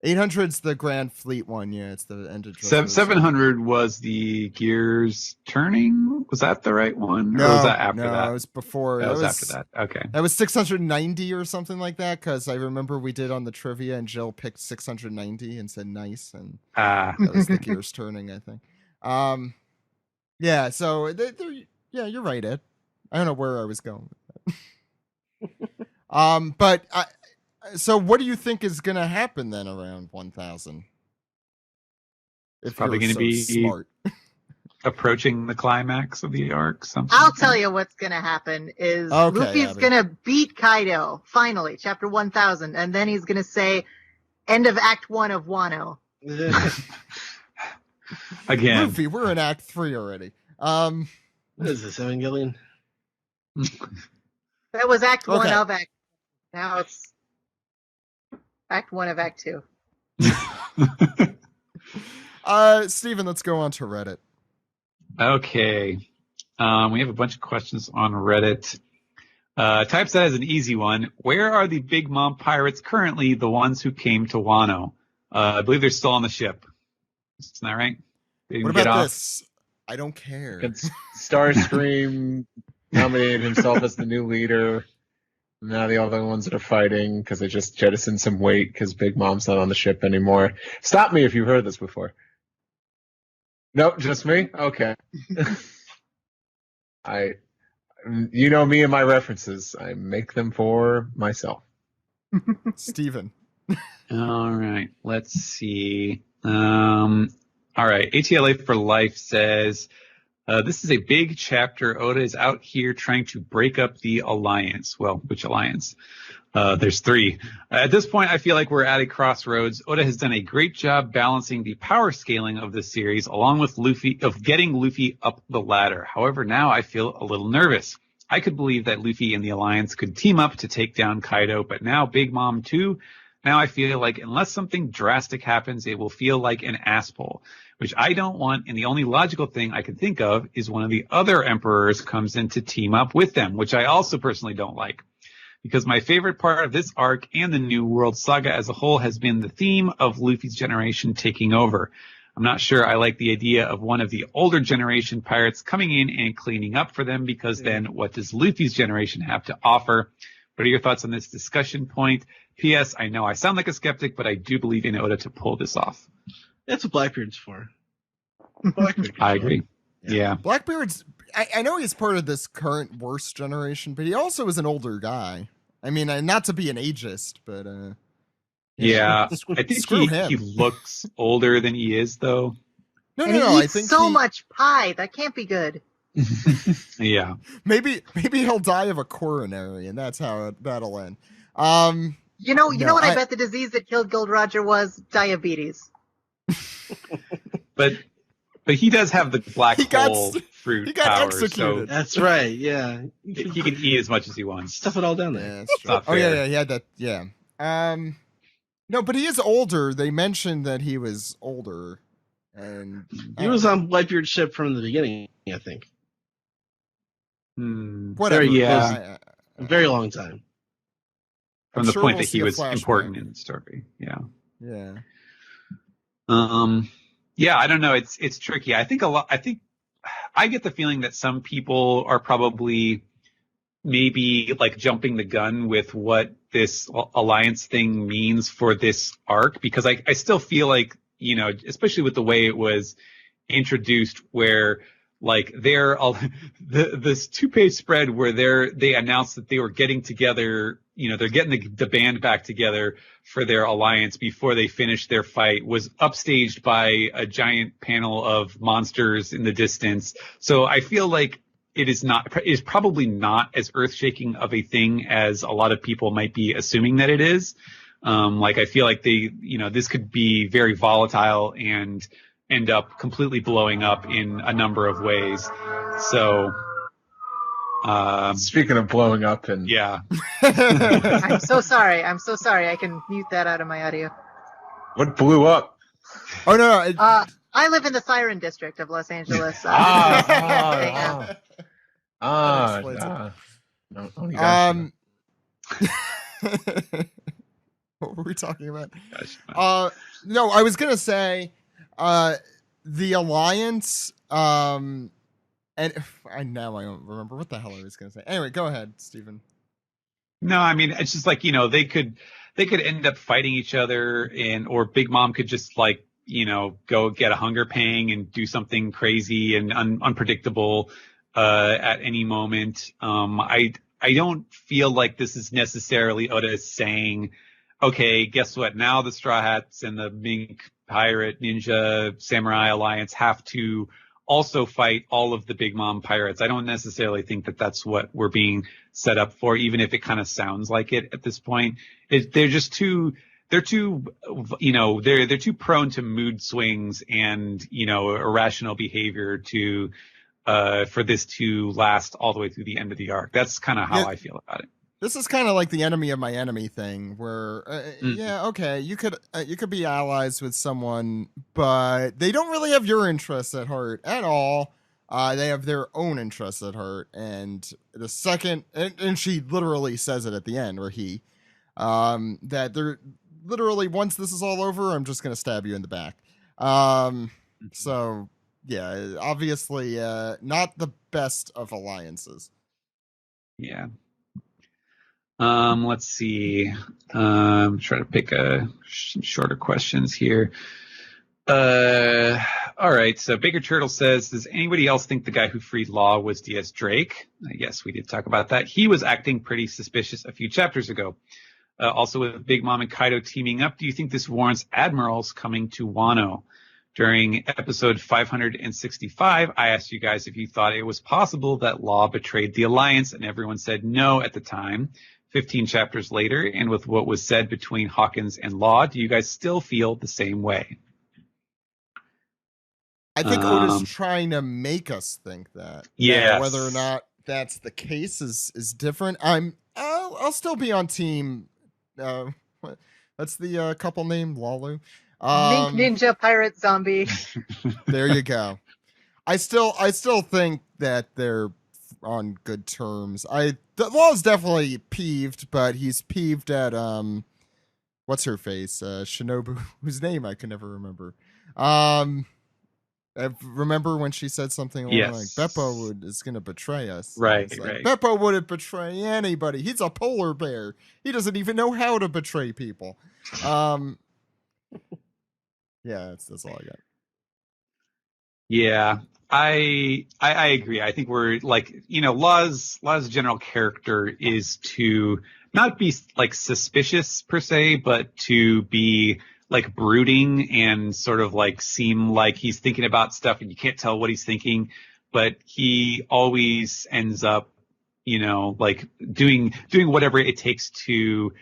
800's the Grand Fleet one, yeah. It's the end of Dressrosa. 700 was the Gears Turning. Was that the right one? No, or was that after that? No, it was before. That was after that. Okay. That was 690 or something like that, because I remember we did on the trivia and Jill picked 690 and said nice, and that was the Gears Turning, I think. Yeah, so yeah, you're right, Ed. I don't know where I was going with that. But so what do you think is going to happen then around 1000? If probably going to be smart. Approaching the climax of the arc. Something. I'll tell you what's going to happen is Luffy's going to beat Kaido, finally, chapter 1000, and then he's going to say, end of Act 1 of Wano. Again. Luffy, we're in Act 3 already. What is this, Evangelion? That was Act 1 of Act. Now it's Act 1 of Act 2. Steven, let's go on to Reddit. Okay. We have a bunch of questions on Reddit. Types that as an easy one. Where are the Big Mom pirates currently, the ones who came to Wano? I believe they're still on the ship. Isn't that right? What about this? I don't care. Starscream nominated himself as the new leader. Now the other ones that are fighting because they just jettisoned some weight because Big Mom's not on the ship anymore. Stop me if you've heard this before. Nope, just me? Okay. You know me and my references. I make them for myself. Steven. All right. Let's see. All right. ATLA for Life says, this is a big chapter. Oda is out here trying to break up the alliance. Well, which alliance? There's 3. At this point, I feel like we're at a crossroads. Oda has done a great job balancing the power scaling of the series along with getting Luffy up the ladder. However, now I feel a little nervous. I could believe that Luffy and the alliance could team up to take down Kaido, but now Big Mom too. Now I feel like unless something drastic happens, it will feel like an ass pull, which I don't want. And the only logical thing I can think of is one of the other emperors comes in to team up with them, which I also personally don't like. Because my favorite part of this arc and the New World Saga as a whole has been the theme of Luffy's generation taking over. I'm not sure I like the idea of one of the older generation pirates coming in and cleaning up for them, because then what does Luffy's generation have to offer? What are your thoughts on this discussion point? P.S. I know I sound like a skeptic, but I do believe in Oda to pull this off. That's what Blackbeard's for. I agree. Yeah. Blackbeard's, I know he's part of this current worst generation, but he also is an older guy. I mean, not to be an ageist, but yeah. I think he looks older than he is, though. No, I think so much pie. That can't be good. Yeah. Maybe he'll die of a coronary, and that's how that'll end. You know what I bet the disease that killed Gold Roger was? Diabetes. But he does have the black hole fruit power. Executed. So that's right. Yeah, he can eat as much as he wants. Stuff it all down there. Yeah, yeah, he had that. Yeah. No, but he is older. They mentioned that he was older, and he was on Whitebeard's ship from the beginning, I think. Whatever. A very long time. From the point that he was important in the story. Yeah. Yeah. Yeah, I don't know. It's tricky. I think I get the feeling that some people are probably maybe like jumping the gun with what this alliance thing means for this arc, because I still feel like, especially with the way it was introduced, where like this 2-page spread where they announced that they were getting together, they're getting the band back together for their alliance before they finished their fight, was upstaged by a giant panel of monsters in the distance. So I feel like it is probably not as earth-shaking of a thing as a lot of people might be assuming that it is. I feel like this could be very volatile and end up completely blowing up in a number of ways. So, speaking of blowing up, and yeah, I'm so sorry. I can mute that out of my audio. What blew up? Oh no! I live in the Siren District of Los Angeles. No, what were we talking about? No, I was gonna say, the Alliance. And I don't remember what the hell I was gonna say. Anyway, go ahead, Stephen. No, I mean, it's just like, they could end up fighting each other, or Big Mom could just like, go get a hunger pang and do something crazy and unpredictable at any moment. I don't feel like this is necessarily Oda saying, okay, guess what? Now the Straw Hats and the Mink Pirate Ninja Samurai Alliance have to also fight all of the Big Mom pirates. I don't necessarily think that that's what we're being set up for, even if it kind of sounds like it at this point. They're just too prone to mood swings and, irrational behavior for this to last all the way through the end of the arc. That's kind of how I feel about it. This is kind of like the enemy of my enemy thing, where okay, you could be allies with someone, but they don't really have your interests at heart at all. They have their own interests at heart, and the second, and she literally says it at the end, or he, that they're literally, once this is all over, I'm just gonna stab you in the back. So yeah, obviously, not the best of alliances. Yeah. Let's see. Try to pick some shorter questions here. All right. So Baker Turtle says, does anybody else think the guy who freed Law was D.S. Drake? Yes, we did talk about that. He was acting pretty suspicious a few chapters ago. Also with Big Mom and Kaido teaming up, do you think this warrants admirals coming to Wano? During episode 565, I asked you guys if you thought it was possible that Law betrayed the Alliance, and everyone said no at the time. 15 chapters later, and with what was said between Hawkins and Law, do you guys still feel the same way? I think Oda's trying to make us think that. Yeah. Whether or not that's the case is different. I'll still be on team. What's the couple name? Lalu. Mink Ninja Pirate Zombie. There you go. I still think that they're on good terms. The Law's definitely peeved, but he's peeved at what's her face? Shinobu, whose name I can never remember. I remember when she said something like Beppo is going to betray us. Right, right. Beppo wouldn't betray anybody. He's a polar bear. He doesn't even know how to betray people. Yeah, that's all I got. Yeah, I agree. I think we're like, Law's general character is to not be like suspicious per se, but to be like brooding and sort of like seem like he's thinking about stuff and you can't tell what he's thinking, but he always ends up, like doing whatever it takes to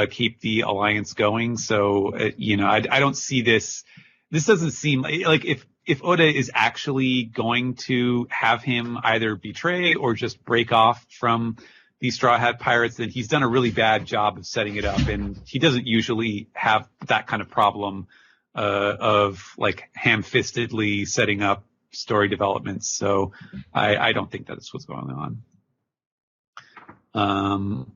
keep the Alliance going. So, I don't see this. This doesn't seem like if Oda is actually going to have him either betray or just break off from the Straw Hat Pirates, then he's done a really bad job of setting it up. And he doesn't usually have that kind of problem of like ham-fistedly setting up story developments. So I don't think that's what's going on.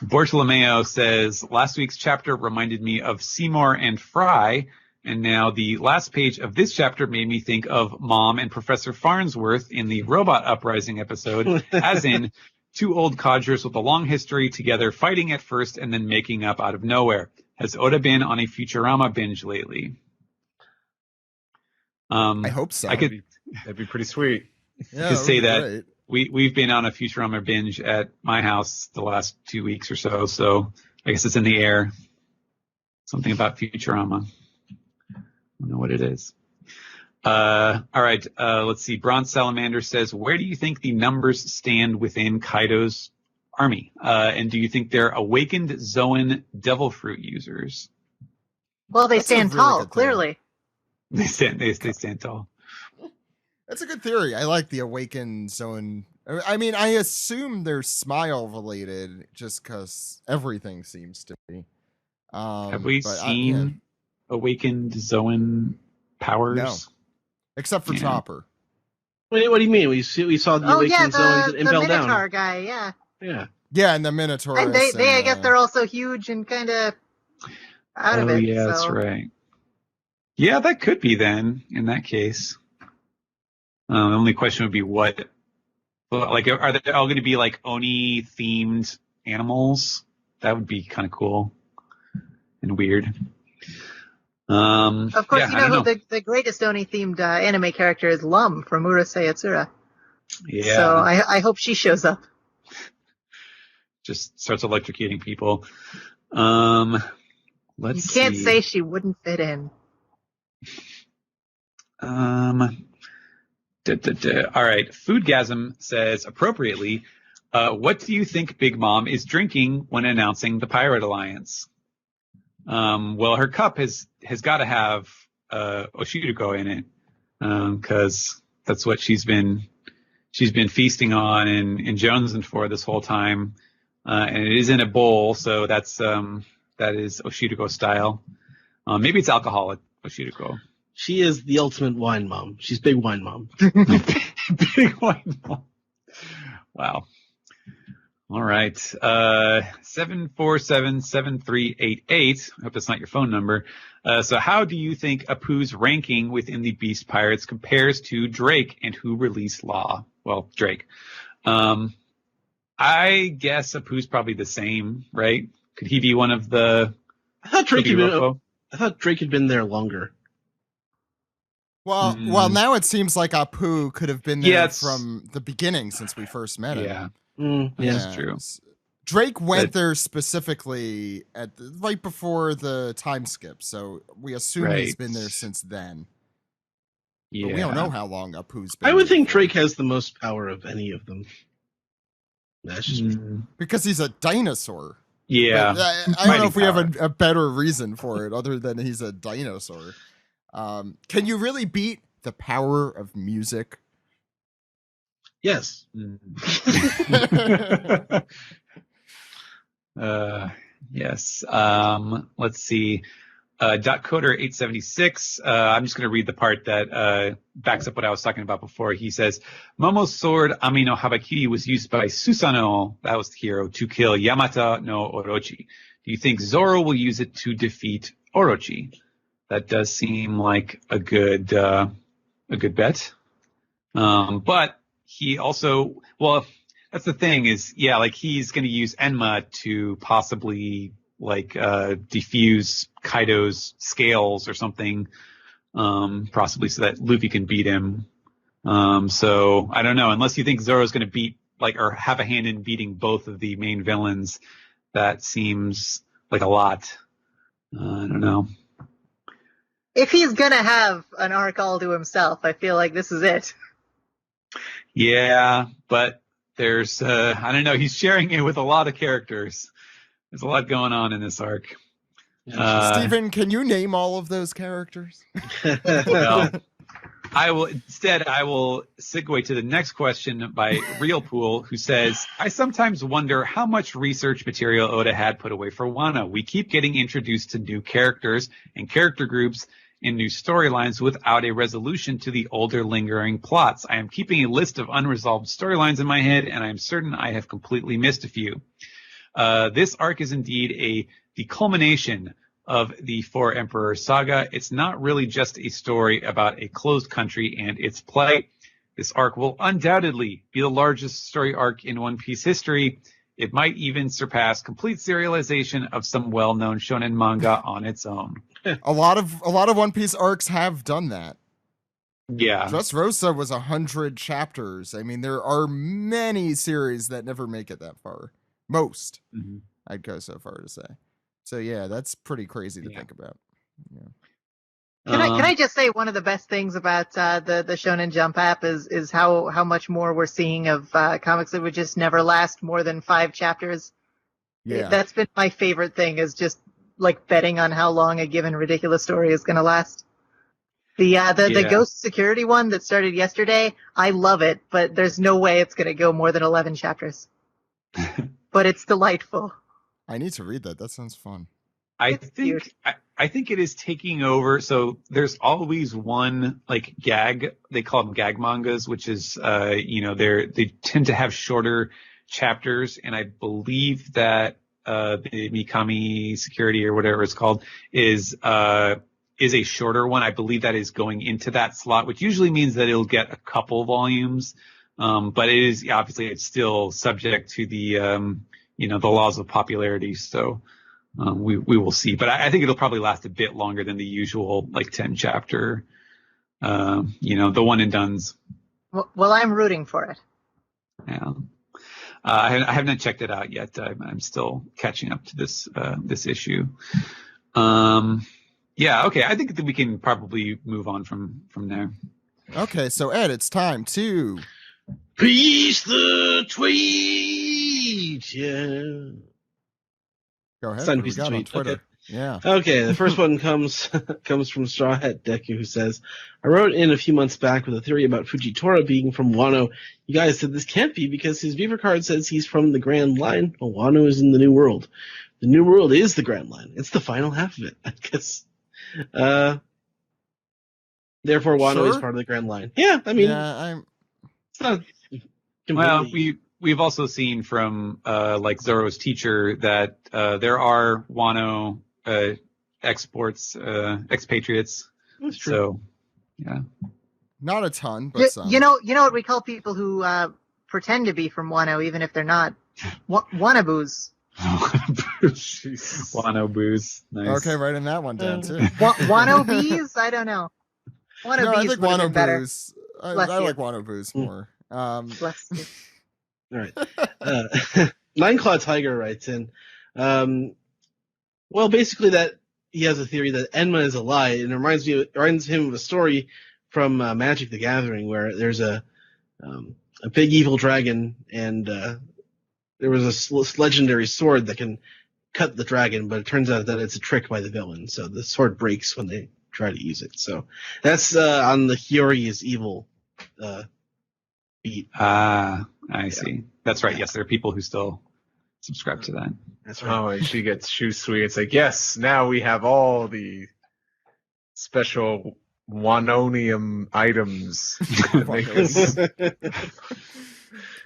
Bartolomeo says, last week's chapter reminded me of Seymour and Fry. And now the last page of this chapter made me think of Mom and Professor Farnsworth in the Robot Uprising episode, as in two old codgers with a long history together fighting at first and then making up out of nowhere. Has Oda been on a Futurama binge lately? I hope so. That'd be pretty sweet. Yeah, could say that we've been on a Futurama binge at my house the last 2 weeks or so. So I guess it's in the air. Something about Futurama. I don't know what it is. All right. Let's see. Bronze Salamander says, where do you think the numbers stand within Kaido's army? And do you think they're awakened Zoan devil fruit users? Well, they stand tall, clearly. They stand tall. That's a good theory. I like the awakened Zoan. I mean, I assume they're smile related just because everything seems to be. Have we seen awakened Zoan powers? No. Except for Chopper. Wait, what do you mean? We saw the Awakened Zone the impel Minotaur down. guy, yeah. Yeah. Yeah, and the Minotaur. And they I guess they're also huge and kind of out of it. Yeah, so. that's right. Yeah, that could be then, in that case. The only question would be what, like, are they all going to be like Oni-themed animals? That would be kind of cool and weird. Of course, yeah, the greatest Oni-themed anime character is Lum from Urusei Yatsura. Yeah. So I hope she shows up. Just starts electrocuting people. You Let's can't see. say she wouldn't fit in. All right. Foodgasm says appropriately, what do you think Big Mom is drinking when announcing the Pirate Alliance? Well, her cup has got to have Oshiruko in it, because that's what she's been feasting on and jonesing for this whole time, and it is in a bowl, so that is Oshiruko style. Maybe it's alcoholic Oshiruko. She is the ultimate wine mom. She's big wine mom. Big wine mom. Wow. All right. 7477388. I hope that's not your phone number. So how do you think Apu's ranking within the Beast Pirates compares to Drake and who released Law? Well, Drake. I guess Apu's probably the same, right? Could he be one of the... I thought Drake had been there longer. Well, now it seems like Apu could have been there from the beginning since we first met him. Yeah, that's true. Drake went there specifically right before the time skip, so we assume he's been there since then. Yeah. But we don't know how long Apu's been. I would think Drake has the most power of any of them. That's just because he's a dinosaur. Yeah. I don't know if we have a better reason for it other than he's a dinosaur. Can you really beat the power of music? Yes. Yes. Let's see. Coder876. I'm just going to read the part that backs up what I was talking about before. He says, Momo's sword Ami no Habakiri was used by Susanoo, that was the hero, to kill Yamata no Orochi. Do you think Zoro will use it to defeat Orochi? That does seem like a good bet. But he also, well, that's the thing is, yeah, like he's going to use Enma to possibly like defuse Kaido's scales or something, possibly so that Luffy can beat him. So I don't know, unless you think Zoro's going to beat or have a hand in beating both of the main villains, that seems like a lot. I don't know. If he's gonna have an arc all to himself, I feel like this is it. Yeah, but there's, I don't know, he's sharing it with a lot of characters. There's a lot going on in this arc. Steven, can you name all of those characters? Well, I will segue to the next question by Realpool, who says, I sometimes wonder how much research material Oda had put away for Wano. We keep getting introduced to new characters and character groups in new storylines without a resolution to the older lingering plots. I am keeping a list of unresolved storylines in my head, and I am certain I have completely missed a few. This arc is indeed the culmination of the Four Emperors saga. It's not really just a story about a closed country and its plight. This arc will undoubtedly be the largest story arc in One Piece history. It might even surpass complete serialization of some well-known shonen manga on its own. A lot of One Piece arcs have done that. Yeah. Dressrosa was 100 chapters. I mean, there are many series that never make it that far. Most, I'd go so far to say. So yeah, that's pretty crazy to think about. Yeah. Can I just say one of the best things about the Shonen Jump app is how much more we're seeing of comics that would just never last more than 5 chapters. Yeah, that's been my favorite thing, is just like betting on how long a given ridiculous story is going to last. The Ghost Security one that started yesterday, I love it, but there's no way it's going to go more than 11 chapters. But it's delightful. I need to read that. That sounds fun. I think it is taking over. So there's always one like gag. They call them gag mangas, which is they tend to have shorter chapters, and I believe that the Mikami Security or whatever it's called is a shorter one. I believe that is going into that slot, which usually means that it'll get a couple volumes. But it is obviously it's still subject to the the laws of popularity. So we will see. But I think it'll probably last a bit longer than the usual like 10 chapter. The one and dones. Well, I'm rooting for it. Yeah. I haven't checked it out yet. I'm still catching up to this issue. Yeah. Okay. I think that we can probably move on from there. Okay. So Ed, it's time to Peace the tweet. Yeah. Go ahead. Send What do we piece of got on tweet. Twitter? Okay. Yeah. Okay, the first one comes from Straw Hat Deku, who says, I wrote in a few months back with a theory about Fujitora being from Wano. You guys said this can't be because his Beaver card says he's from the Grand Line. Well, Wano is in the New World. The New World is the Grand Line. It's the final half of it, I guess. Therefore, Wano is part of the Grand Line. Yeah, I mean, it's not completely... Well, we've also seen from like Zoro's teacher that there are Wano expatriates. That's true. So, yeah. Not a ton, but some. You know what we call people who pretend to be from Wano, even if they're not? Wanaboos. Wanoboos. Nice. Okay, writing that one down too. Wanobees? I don't know. Wanobees no, I think Wanoboos. I like Wanoboos more. Bless you. All right. Nineclaw Tiger writes in, well, basically that he has a theory that Enma is a lie, and it reminds him of a story from Magic the Gathering where there's a big evil dragon, and there was a legendary sword that can cut the dragon, but it turns out that it's a trick by the villain, so the sword breaks when they try to use it. So that's on the Hiyori is evil beat. I see. That's right. Yes, there are people who still subscribe to that. That's right. Oh, and she gets Shusui. It's like, yes, now we have all the special Wanonium items.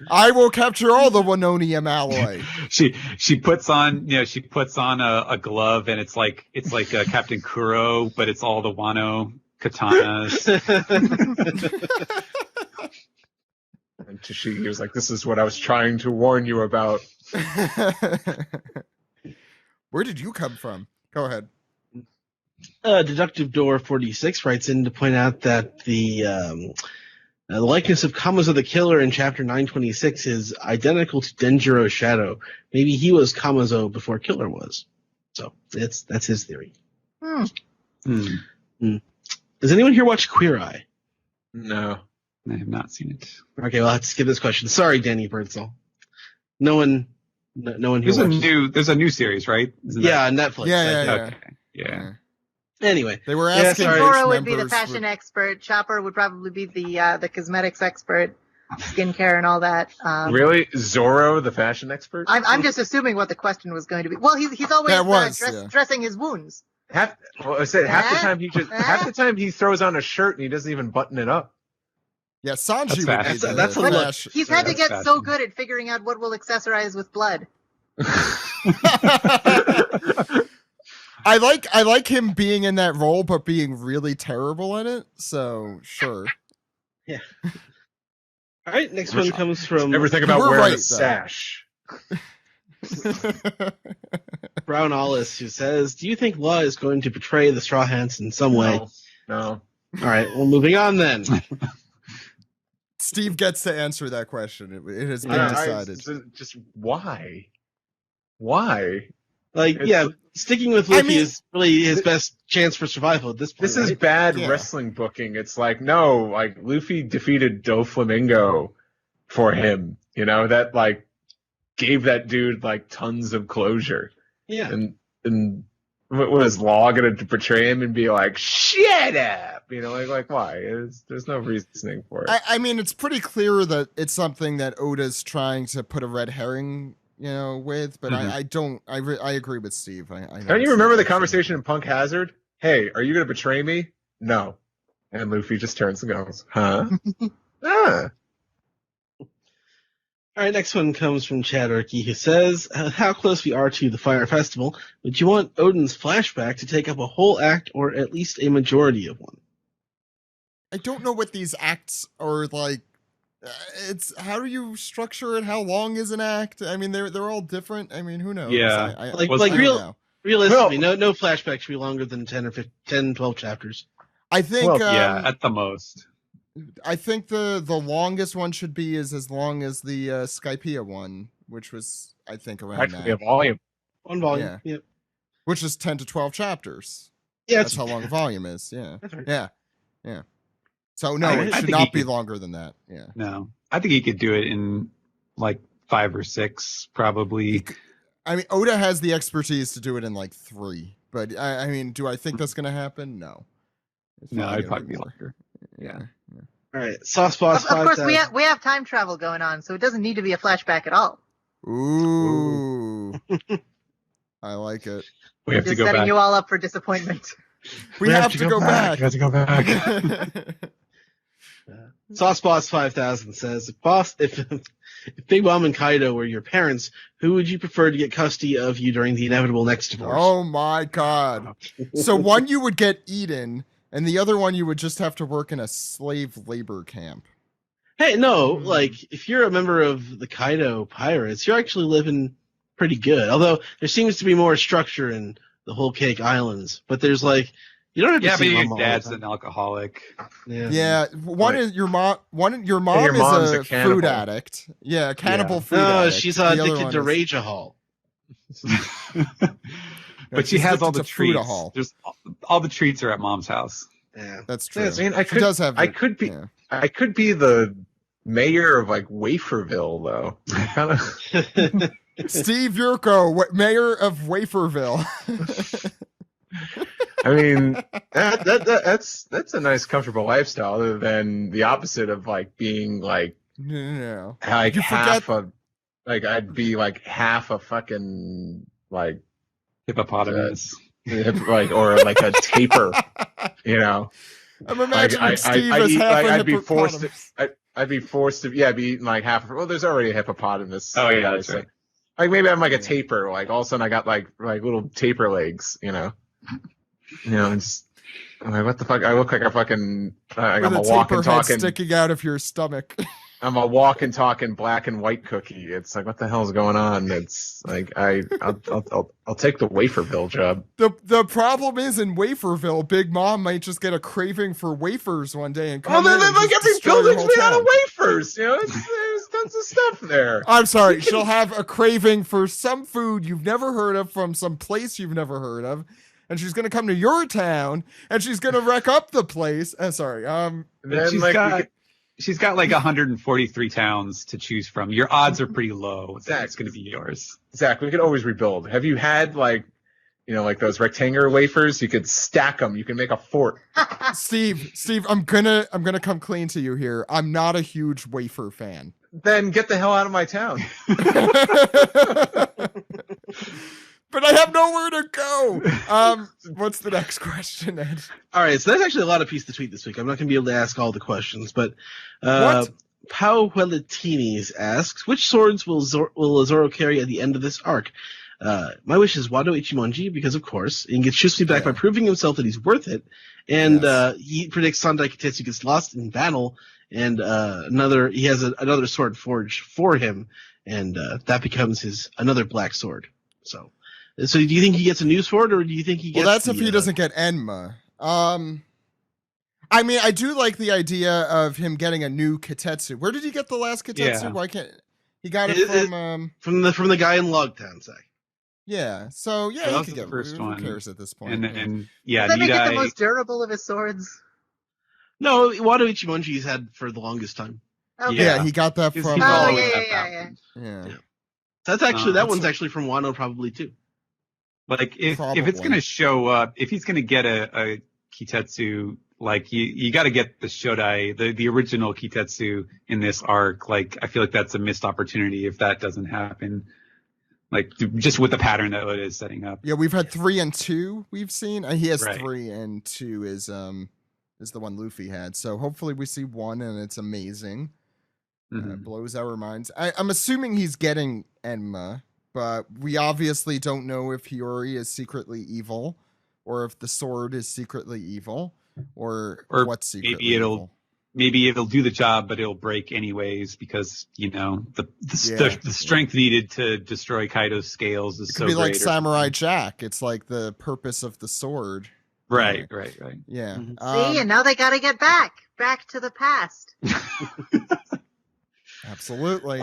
I will capture all the Wanonium alloy. She puts on a glove, and it's like Captain Kuro, but it's all the Wano katanas. And Tashigi was like, this is what I was trying to warn you about. Where did you come from? Go ahead. Deductive Door 46 writes in to point out that the likeness of Kamazo the Killer in chapter 926 is identical to Denjiro's shadow. Maybe he was Kamazo before Killer was. So that's his theory. Does anyone here watch Queer Eye? No. I have not seen it. Okay, well, let's skip this question. Sorry, Danny Birdsall. No one here There's a new series, right? On Netflix. Yeah. Okay. Yeah. Anyway. They were asking Zoro would be the fashion expert. Chopper would probably be the cosmetics expert, skincare and all that. Really? Zoro, the fashion expert? I'm just assuming what the question was going to be. Well, he's always dressing his wounds. Half the time he throws on a shirt and he doesn't even button it up. Yeah, Sanji would be that's a look. He's had to get so good at figuring out what will accessorize with blood. I like him being in that role, but being really terrible in it. So sure. Yeah. All right. Next one comes from. Ever think about wearing a sash? Brown Ollis, who says, "Do you think Law is going to betray the Straw Hats in some way?" No. All right. Well, moving on then. Steve gets to answer that question. It has been decided. Just why? Why? Sticking with Luffy is really his best chance for survival at this point. This is bad wrestling booking. It's like, no, like Luffy defeated Doflamingo for him. You know, that like gave that dude like tons of closure. Yeah. And what was Law gonna betray him and be like, shut up? You know, like why? There's no reasoning for it. I mean, it's pretty clear that it's something that Oda's trying to put a red herring with, but I don't. I agree with Steve. Don't you remember the conversation in Punk Hazard? Hey, are you going to betray me? No. And Luffy just turns and goes, huh? Ah. All right, next one comes from Chad Urkey, who says, how close we are to the Fire Festival, would you want Odin's flashback to take up a whole act or at least a majority of one? I don't know what these acts are like. It's how do you structure it? How long is an act? I mean, they're all different. I mean, who knows? Yeah. Realistically, no flashback should be longer than 10, 12 chapters. I think. At the most. I think the longest one should be is as long as the Skypiea one, which was I think around actually a volume. One volume. Yeah. Which is 10 to 12 chapters. Yeah, that's how long a volume is. Yeah. That's right. Yeah. So no, it should not be longer than that. Yeah. No, I think he could do it in like 5 or 6, probably. I mean, Oda has the expertise to do it in like 3, but I mean, do I think that's going to happen? No. No, I'd probably be longer. Yeah. All right, Sauce Boss. Of course, we have time travel going on, so it doesn't need to be a flashback at all. Ooh, I like it. We have Just to go setting back. you all up for disappointment. We have to go back. We have to go back. Sauce Boss 5000 says, if Big Mom and Kaido were your parents, who would you prefer to get custody of you during the inevitable next divorce? Oh my God! So one you would get eaten. And the other one, you would just have to work in a slave labor camp. Hey, no, like, if you're a member of the Kaido Pirates, you're actually living pretty good. Although, there seems to be more structure in the Whole Cake Islands. But there's, like, you don't have to see but Mom your all dad's the time. an alcoholic. Yeah, one is your mom. Your mom your mom's is a a cannibal. food addict. Yeah, cannibal food No, addict. she's The other addicted one to is- Rage-a-hol. But she she's has all addicted the to treats. Food-a-hall. There's all the treats are at Mom's house. Yeah. That's true. Yeah, I mean, She does have. I could be the mayor of like Waferville, though. Kind of. Steve Yurko, mayor of Waferville. I mean, that's a nice, comfortable lifestyle, other than the opposite of like being like No. like You half forget- a like I'd be like half a fucking like Hippopotamus. like or like a taper, you know. I'm imagining Steve as eat, half like, a I'd be forced hippopotamus. to. I'd be forced to. Yeah, be eating like half. Well, there's already a hippopotamus. Oh, yeah, that's right. Like maybe I'm like a taper. Like all of a sudden I got like little taper legs. You know. It's, I'm like, what the fuck? I look like a fucking. Like With I'm a a walking, taper head talking. sticking out of your stomach. I'm a walking, talking black and white cookie. It's like, what the hell's going on? It's like I'll take the Waferville job. The problem is in Waferville, Big Mom might just get a craving for wafers one day and Oh, come in and like just every destroy your building's whole made out town. of wafers. There's tons of stuff there. I'm sorry, she'll have a craving for some food you've never heard of from some place you've never heard of, and she's gonna come to your town and she's gonna wreck up the place. Sorry. And then, She's got like 143 towns to choose from. Your odds are pretty low. That it's going to be yours. Zach, we could always rebuild. Have you had like those rectangular wafers? You could stack them. You can make a fort. Steve, I'm gonna come clean to you here. I'm not a huge wafer fan. Then get the hell out of my town. But I have nowhere to go. What's the next question, Ed? All right, so that's actually a lot of piece to tweet this week. I'm not going to be able to ask all the questions, but What? Pau Huelatinis asks, which swords will Zoro carry at the end of this arc? My wish is Wado Ichimonji, because of course, he gets Shusui back by proving himself that he's worth it, and he predicts Sandai Kitetsu gets lost in battle, and he has another sword forged for him, and that becomes his another black sword. So do you think he gets a new sword, or do you think he gets? Well, that's if he doesn't get Enma. I mean, I do like the idea of him getting a new Kitetsu. Where did he get the last Kitetsu? Yeah. Why can't he got it from the guy in Logtown, Zach? Yeah. So That he was could the get first who one. cares at this point? And Does that make it the Nidai- most durable of his swords? No, Wado Ichimonji's had for the longest time. Okay. Yeah, he got that He's from. Oh, always yeah, had yeah, that yeah. one. Yeah. That's actually that that's- one's actually from Wano probably too. Like if it's Probably. going to show up, if he's going to get a Kitetsu, like you got to get the Shodai, the original Kitetsu in this arc. Like I feel like that's a missed opportunity if that doesn't happen. like just with the pattern that Oda is setting up. Yeah, we've had 3 and 2 we've seen. He has Right. 3 and 2 is the one Luffy had. So hopefully we see 1 and it's amazing. Blows our minds. I'm assuming he's getting Enma, but we obviously don't know if Hiyori is secretly evil, or if the sword is secretly evil, or what's secretly evil. Maybe it'll do the job, but it'll break anyways because the strength needed to destroy Kaido's scales is so great. It could be like Samurai Jack. It's like the purpose of the sword. Right. Yeah. See, and now they got to get back to the past. Absolutely.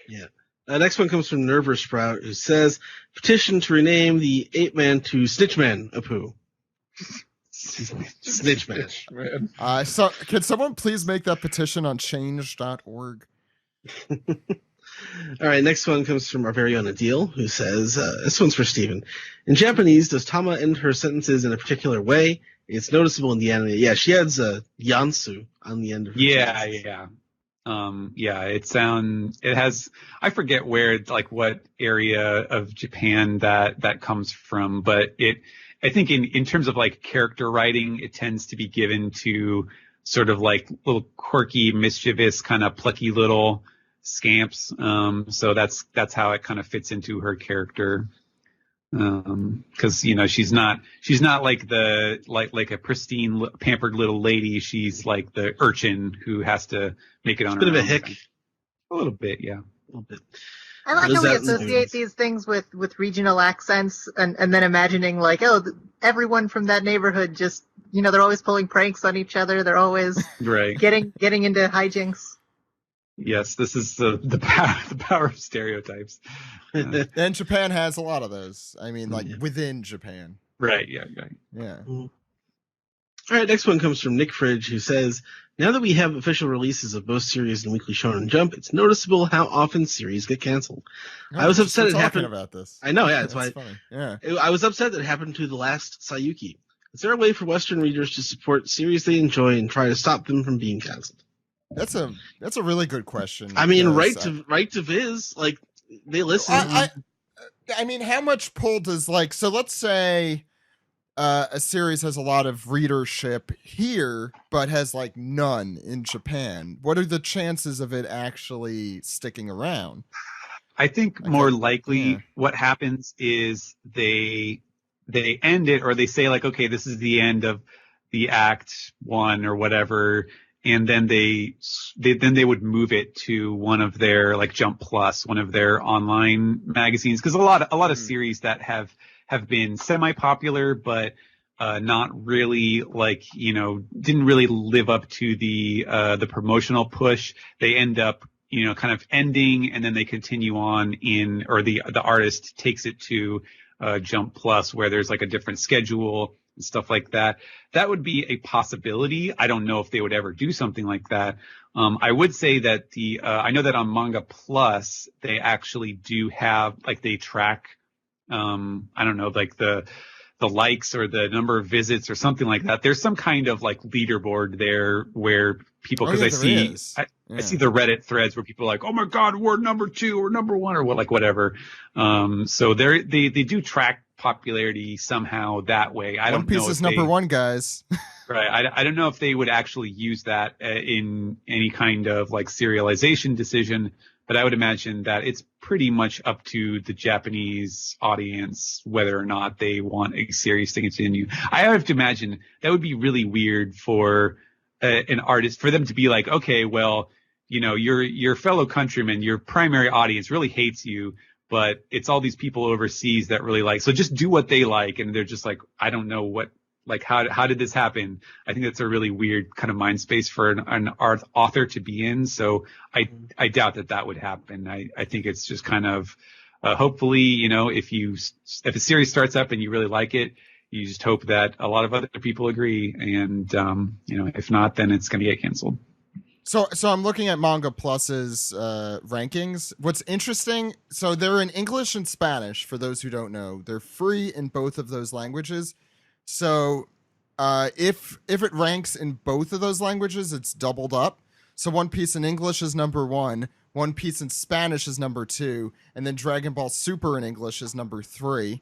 Yeah. Next one comes from Nervous Sprout, who says, petition to rename the ape-man to Snitchman Apu. Snitchman. So can someone please make that petition on change.org? All right, next one comes from our very own Adil, who says, this one's for Steven. In Japanese, does Tama end her sentences in a particular way? It's noticeable in the anime. Yeah, she adds yansu on the end of her sentences. It has, I forget where, like what area of Japan that comes from, but I think in terms of like character writing, it tends to be given to sort of like little quirky, mischievous, kind of plucky little scamps. So that's how it kind of fits into her character. Cause she's not like a pristine pampered little lady. She's like the urchin who has to make it on her own. A bit of a hick. A little bit, yeah. A little bit. I like how we associate these things with regional accents and then imagining like, everyone from that neighborhood just, they're always pulling pranks on each other. They're always right. getting into hijinks. Yes, this is the power of stereotypes. And Japan has a lot of those. I mean, like within Japan. Right, yeah. All right, next one comes from Nick Fridge, who says, now that we have official releases of both series and Weekly Shonen Jump, it's noticeable how often series get canceled. I was upset it happened. About this. I know, yeah, that's why. Funny. Yeah. I was upset that it happened to the last Sayuki. Is there a way for Western readers to support series they enjoy and try to stop them from being canceled? That's a really good question. I mean, right to Viz, like they listen. I mean, how much pull does so let's say a series has a lot of readership here, but has like none in Japan. What are the chances of it actually sticking around? I think more likely what happens is they end it, or they say like, okay, this is the end of the act 1 or whatever. And then they would move it to one of their like Jump Plus, one of their online magazines, because a lot of series that have been semi-popular but not really didn't really live up to the promotional push. They end up kind of ending, and then they continue on or the artist takes it to Jump Plus, where there's like a different schedule and stuff like that. That would be a possibility. I don't know if they would ever do something like that. I would say that I know that on Manga Plus, they actually do have, like, they track, I don't know, like the likes or the number of visits or something like that. There's some kind of like leaderboard there where people, because I see the Reddit threads where people are like, oh my God, we're number 2 or number 1 or whatever. So they do track popularity somehow that way. I don't know. One Piece is number 1, guys. Right. I don't know if they would actually use that in any kind of like serialization decision, but I would imagine that it's pretty much up to the Japanese audience whether or not they want a series to continue. I have to imagine that would be really weird for an artist, for them to be like, okay, well, your fellow countrymen, your primary audience really hates you, but it's all these people overseas that really like, so just do what they like. And they're just like, I don't know what, like, how did this happen? I think that's a really weird kind of mind space for an art author to be in. So I doubt that would happen. I think it's just kind of, hopefully, if a series starts up and you really like it, you just hope that a lot of other people agree. And, if not, then it's going to get canceled. So I'm looking at Manga Plus's rankings. What's interesting, so they're in English and Spanish, for those who don't know. They're free in both of those languages. So if it ranks in both of those languages, it's doubled up. So One Piece in English is number 1. One Piece in Spanish is number 2, and then Dragon Ball Super in English is number 3.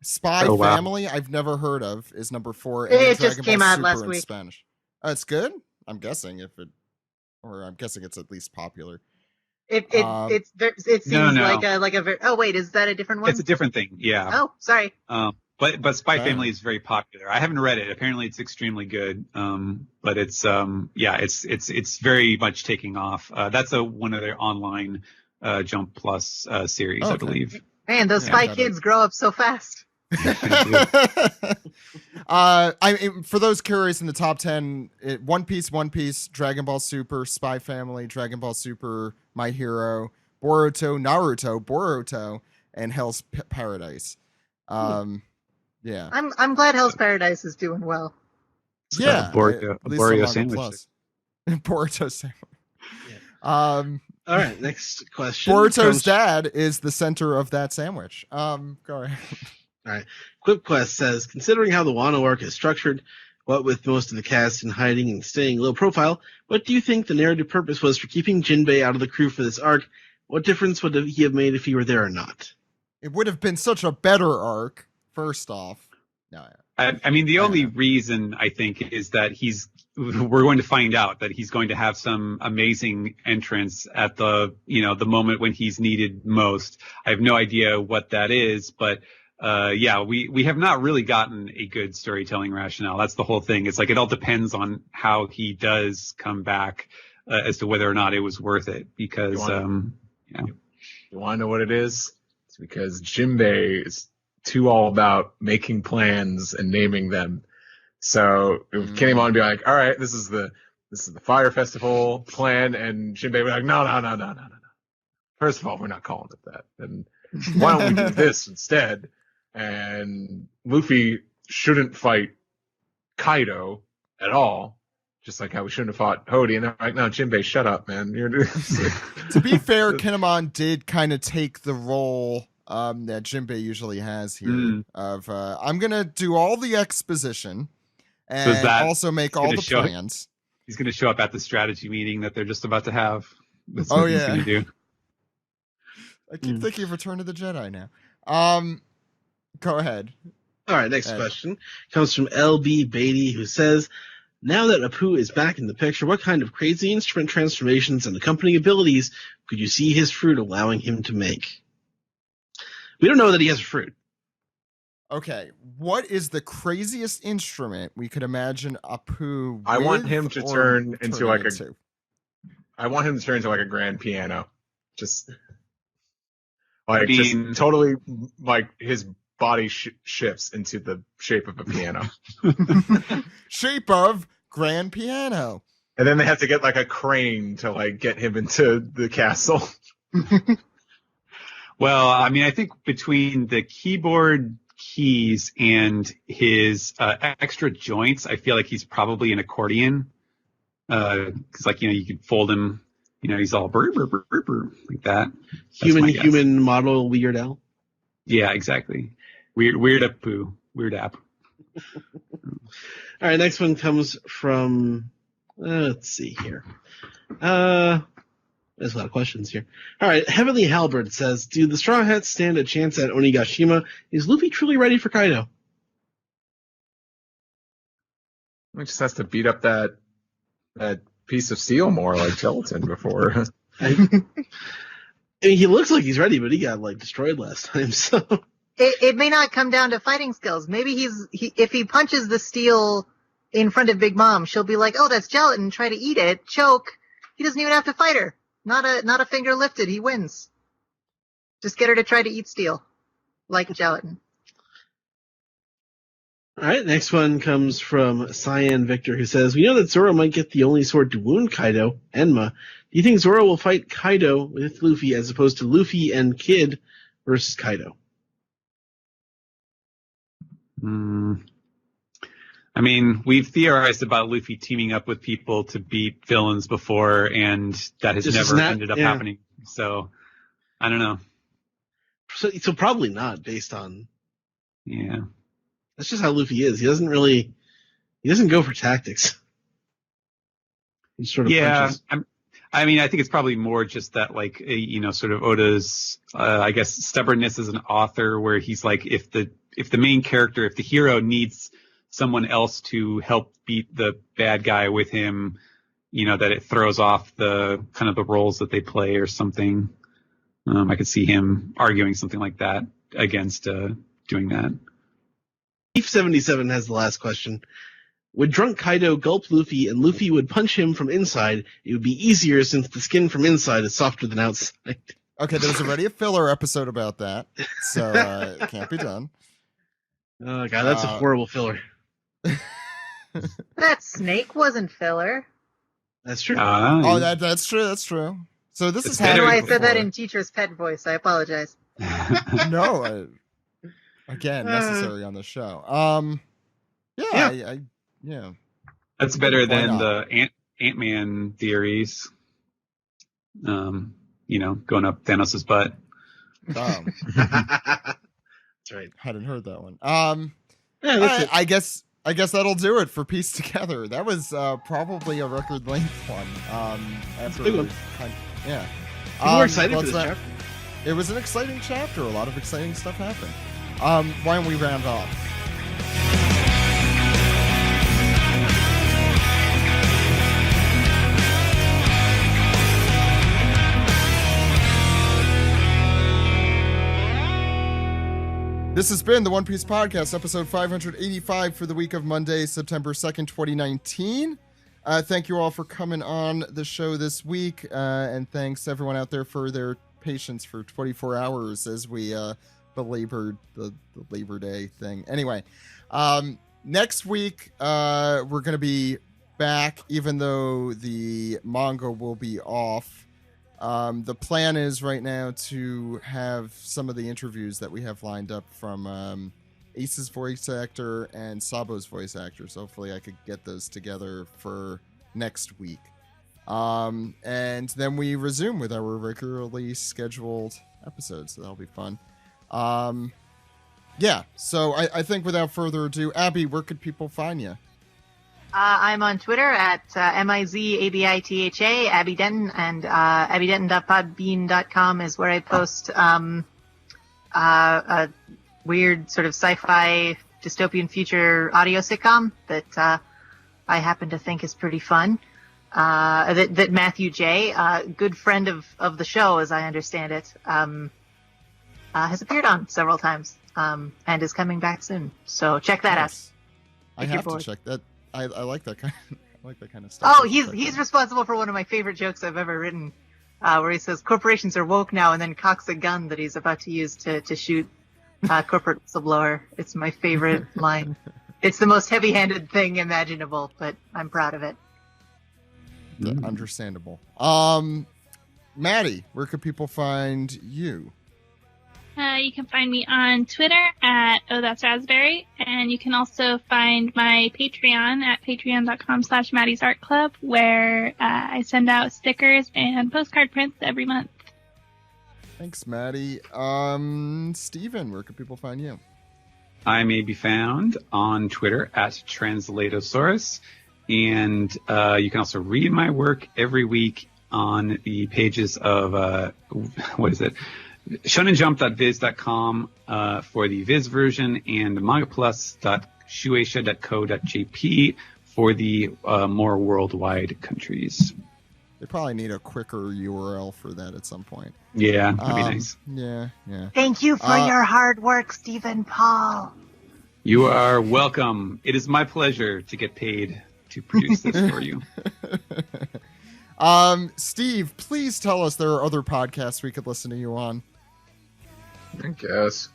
Spy Family, I've never heard of, is number 4. And it Dragon just came Ball out Super last in week. Spanish. Oh, it's good? I'm guessing I'm guessing it's at least popular. It seems like a very. Oh wait, is that a different one? It's a different thing. Yeah. Oh, sorry. But Spy Family is very popular. I haven't read it. Apparently, it's extremely good. But it's it's very much taking off. That's one of their online Jump Plus series, I believe. Man, those Spy Kids grow up so fast. For those curious, in the top 10, One Piece, Dragon Ball Super, Spy Family, Dragon Ball Super, My Hero, Naruto, and Hell's Paradise. Yeah. I'm glad Hell's Paradise is doing well. Yeah. Boruto sandwich. Boruto sandwich. Yeah. All right, next question. Boruto's dad is the center of that sandwich. Go ahead. All right. QuipQuest says, considering how the Wano arc is structured, what with most of the cast in hiding and staying low profile, what do you think the narrative purpose was for keeping Jinbei out of the crew for this arc? What difference would he have made if he were there or not? It would have been such a better arc, first off. No. I mean, the only reason I think is that we're going to find out that he's going to have some amazing entrance at the moment when he's needed most. I have no idea what that is, but we have not really gotten a good storytelling rationale. That's the whole thing. It's like it all depends on how he does come back as to whether or not it was worth it. Because you want to know what it is? It's because Jinbei is too all about making plans and naming them. So it came on and be like, all right, this is the Fire Festival plan, and Jinbei would be like, no. First of all, we're not calling it that. And why don't we do this instead? And Luffy shouldn't fight Kaido at all, just like how we shouldn't have fought Hody. And they're like, no, Jinbei, shut up, man. To be fair, Kinemon did kind of take the role that Jinbei usually has here of I'm going to do all the exposition and also make all the plans. He's going to show up at the strategy meeting that they're just about to have. That's what he's going to do. I keep thinking of Return of the Jedi now. Go ahead. All right, next question comes from LB Beatty, who says, now that Apu is back in the picture, what kind of crazy instrument transformations and accompanying abilities could you see his fruit allowing him to make? We don't know that he has a fruit. Okay, what is the craziest instrument we could imagine Apu I want him to turn into like I want him to turn into like a grand piano. Just just totally like his body shifts into the shape of a piano. Shape of grand piano. And then they have to get like a crane to like get him into the castle. Well, I mean, I think between the keyboard keys and his extra joints, I feel like he's probably an accordion. Because you could fold him. He's all burr, burr, burr, burr, burr, like that. Human model Weird Al. Yeah, exactly. Weird app. All right, next one comes from. Let's see here. There's a lot of questions here. All right, Heavenly Halberd says, do the Straw Hats stand a chance at Onigashima? Is Luffy truly ready for Kaido? He just has to beat up that piece of steel more like gelatin before. I mean, he looks like he's ready, but he got destroyed last time. So it may not come down to fighting skills. Maybe if he punches the steel in front of Big Mom, she'll be like, "Oh, that's gelatin." Try to eat it, choke. He doesn't even have to fight her. Not a finger lifted. He wins. Just get her to try to eat steel, like gelatin. All right, next one comes from Cyan Victor, who says, we know that Zoro might get the only sword to wound Kaido, Enma. Do you think Zoro will fight Kaido with Luffy as opposed to Luffy and Kid versus Kaido? I mean, we've theorized about Luffy teaming up with people to beat villains before, and that has never ended up happening. So, I don't know. So probably not, based on... Yeah. That's just how Luffy is. He doesn't go for tactics. He sort of punches. I mean, I think it's probably more just that, like, sort of Oda's, I guess, stubbornness as an author, where he's like, if the main character, if the hero needs someone else to help beat the bad guy with him, that it throws off the kind of the roles that they play or something. I could see him arguing something like that against doing that. Chief77 has the last question. Would drunk Kaido gulp Luffy and Luffy would punch him from inside? It would be easier since the skin from inside is softer than outside. Okay, there's already a filler episode about that, so it can't be done. Oh god, that's a horrible filler. That snake wasn't filler. That's true. That's true. That's true. So this is how I said that in teacher's pet voice. I apologize. No, again, necessary on the show. Yeah. That's better than the Ant-Man theories. Going up Thanos' butt. That's right. Hadn't heard that one. I guess that'll do it for Piece Together. That was probably a record length one. Big one. Yeah. People were excited for this chapter. It was an exciting chapter. A lot of exciting stuff happened. Why don't we round off? This has been the One Piece Podcast, episode 585 for the week of Monday, September 2nd, 2019. Thank you all for coming on the show this week, and thanks everyone out there for their patience for 24 hours as we belabored the Labor Day thing. Anyway, next week we're going to be back, even though the manga will be off. The plan is right now to have some of the interviews that we have lined up from Ace's voice actor and Sabo's voice actor. So hopefully I could get those together for next week. And then we resume with our regularly scheduled episodes. So that'll be fun. So I think without further ado, Abby, where could people find you? I'm on Twitter at MIZABITHA, Abby Denton, and abbydenton.podbean.com is where I post a weird sort of sci-fi dystopian future audio sitcom that I happen to think is pretty fun. That Matthew J., good friend of the show, as I understand it, has appeared on several times and is coming back soon. So check that out. I have to check that. I like that kind. I like that kind of stuff. Oh, he's responsible for one of my favorite jokes I've ever written, where he says corporations are woke now, and then cocks a gun that he's about to use to shoot corporate whistleblower. It's my favorite line. It's the most heavy-handed thing imaginable, but I'm proud of it. Understandable. Maddie, where could people find you? You can find me on Twitter at OhThat'sRaspberry, and you can also find my Patreon at patreon.com/Maddie'sArtClub, where I send out stickers and postcard prints every month. Thanks, Maddie. Steven, where can people find you? I may be found on Twitter at Translatosaurus, and you can also read my work every week on the pages of, shonenjump.viz.com for the Viz version, and mangaplus.shueisha.co.jp for the more worldwide countries. They probably need a quicker URL for that at some point. Yeah, that'd be nice. Yeah. Thank you for your hard work, Stephen Paul. You are welcome. It is my pleasure to get paid to produce this for you. Steve, please tell us there are other podcasts we could listen to you on. I guess.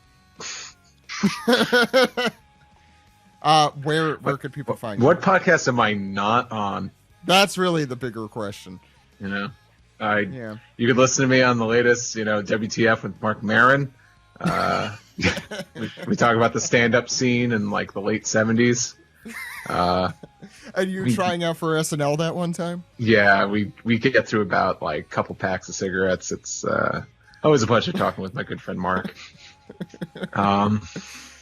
Where could people find you? What podcast am I not on? That's really the bigger question. You could listen to me on the latest, WTF with Mark Maron. We talk about the stand-up scene in like the late 70s. And you were trying out for SNL that one time? Yeah, we get through about like a couple packs of cigarettes. It's always a pleasure talking with my good friend Mark.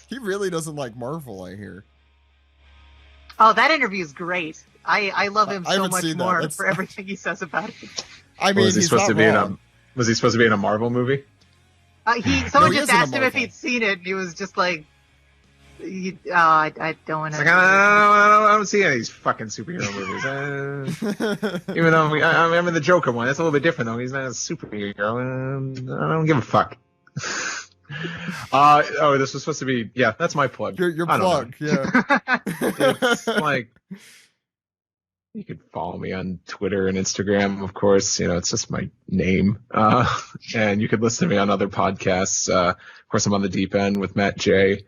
He really doesn't like Marvel, I hear. Oh, that interview is great. I love him so much more for everything he says about it. I mean, was he supposed to be was he supposed to be in a Marvel movie? Someone just asked him if he'd seen it, and he was just like, I don't want to. Like, I don't see any of these fucking superhero movies. Even though I'm in the Joker one. That's a little bit different, though. He's not a superhero. I don't give a fuck. This was supposed to be... Yeah, that's my plug. Your plug, yeah. It's like... You could follow me on Twitter and Instagram, of course. It's just my name. And you could listen to me on other podcasts. Of course, I'm on the Deep End with Matt J.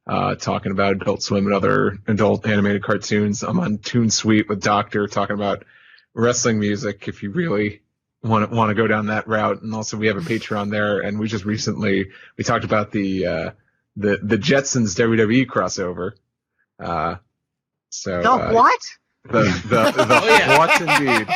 Talking about Adult Swim and other adult animated cartoons. I'm on Toon Suite with Doctor talking about wrestling music if you really want to go down that route. And also we have a Patreon there, and we just recently we talked about the Jetsons WWE crossover. What? What indeed?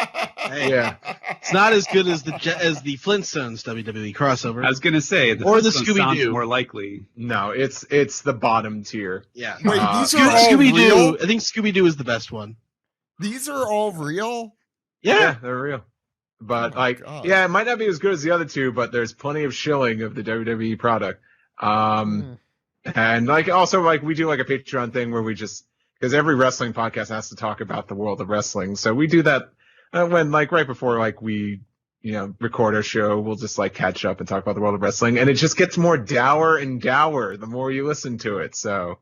Hey, yeah, it's not as good as the Flintstones WWE crossover. I was gonna say or the Flintstones Scooby Doo. More likely. No, it's the bottom tier. Yeah. Wait, these are all Scooby real? Doo. I think Scooby Doo is the best one. These are all real? Yeah, they're real. But it might not be as good as the other two, but there's plenty of shilling of the WWE product. And also we do a Patreon thing where we just, because every wrestling podcast has to talk about the world of wrestling. So we do that when right before we record our show, we'll just catch up and talk about the world of wrestling, and it just gets more dour and dour the more you listen to it. So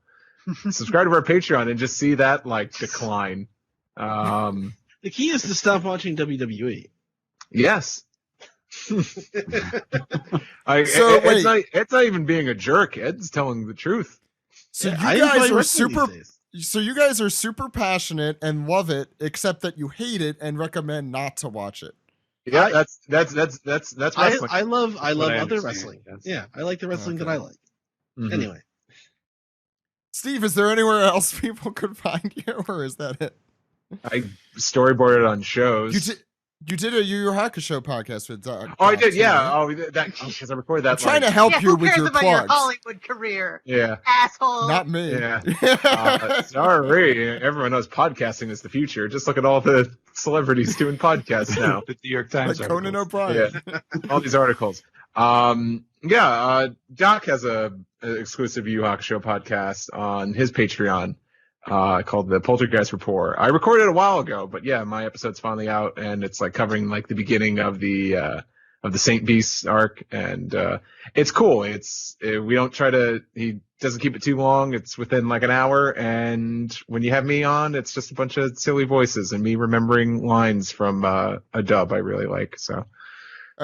subscribe to our Patreon and just see that decline. The key is to stop watching WWE. Yes. It's not even being a jerk. Ed's telling the truth. So you guys are super. So you guys are super passionate and love it, except that you hate it and recommend not to watch it. Yeah, that's wrestling. I love other wrestling. Yes. Yeah, I like the wrestling that I like. Mm-hmm. Anyway, Steve, is there anywhere else people could find you, or is that it? I storyboarded on shows. You did a Yu Yu Hakusho podcast with Doc. Oh, I did, yeah. Oh, because I recorded that. I'm trying to help you with your plugs. Your Hollywood career. Yeah. Asshole. Not me. Yeah. Sorry. Everyone knows podcasting is the future. Just look at all the celebrities doing podcasts now. The New York Times. Like Conan O'Brien. Yeah. All these articles. Doc has an exclusive Yu Yu Hakusho podcast on his Patreon. Called the Poltergeist Report. I recorded it a while ago, but yeah, my episode's finally out, and it's covering the beginning of the Saint Beast arc, and it's cool. We don't try to. He doesn't keep it too long. It's within an hour, and when you have me on, it's just a bunch of silly voices and me remembering lines from a dub I really like. So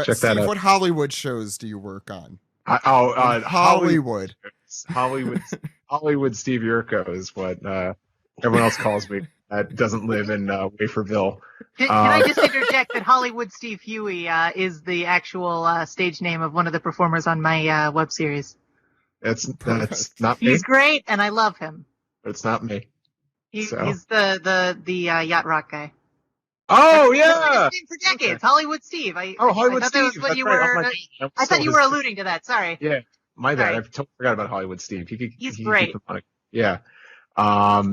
check that out. What Hollywood shows do you work on? Hollywood. Hollywood Steve Urko is what everyone else calls me. That doesn't live in Waferville. Can I just interject that Hollywood Steve Huey is the actual stage name of one of the performers on my web series? That's not me. He's great, and I love him. But it's not me. He's the yacht rock guy. Oh, That's yeah. been for decades. Hollywood Steve. Hollywood I Steve. I thought you were alluding to that. Sorry. Yeah. My bad. Sorry. I totally forgot about Hollywood Steve. He's great. Yeah. I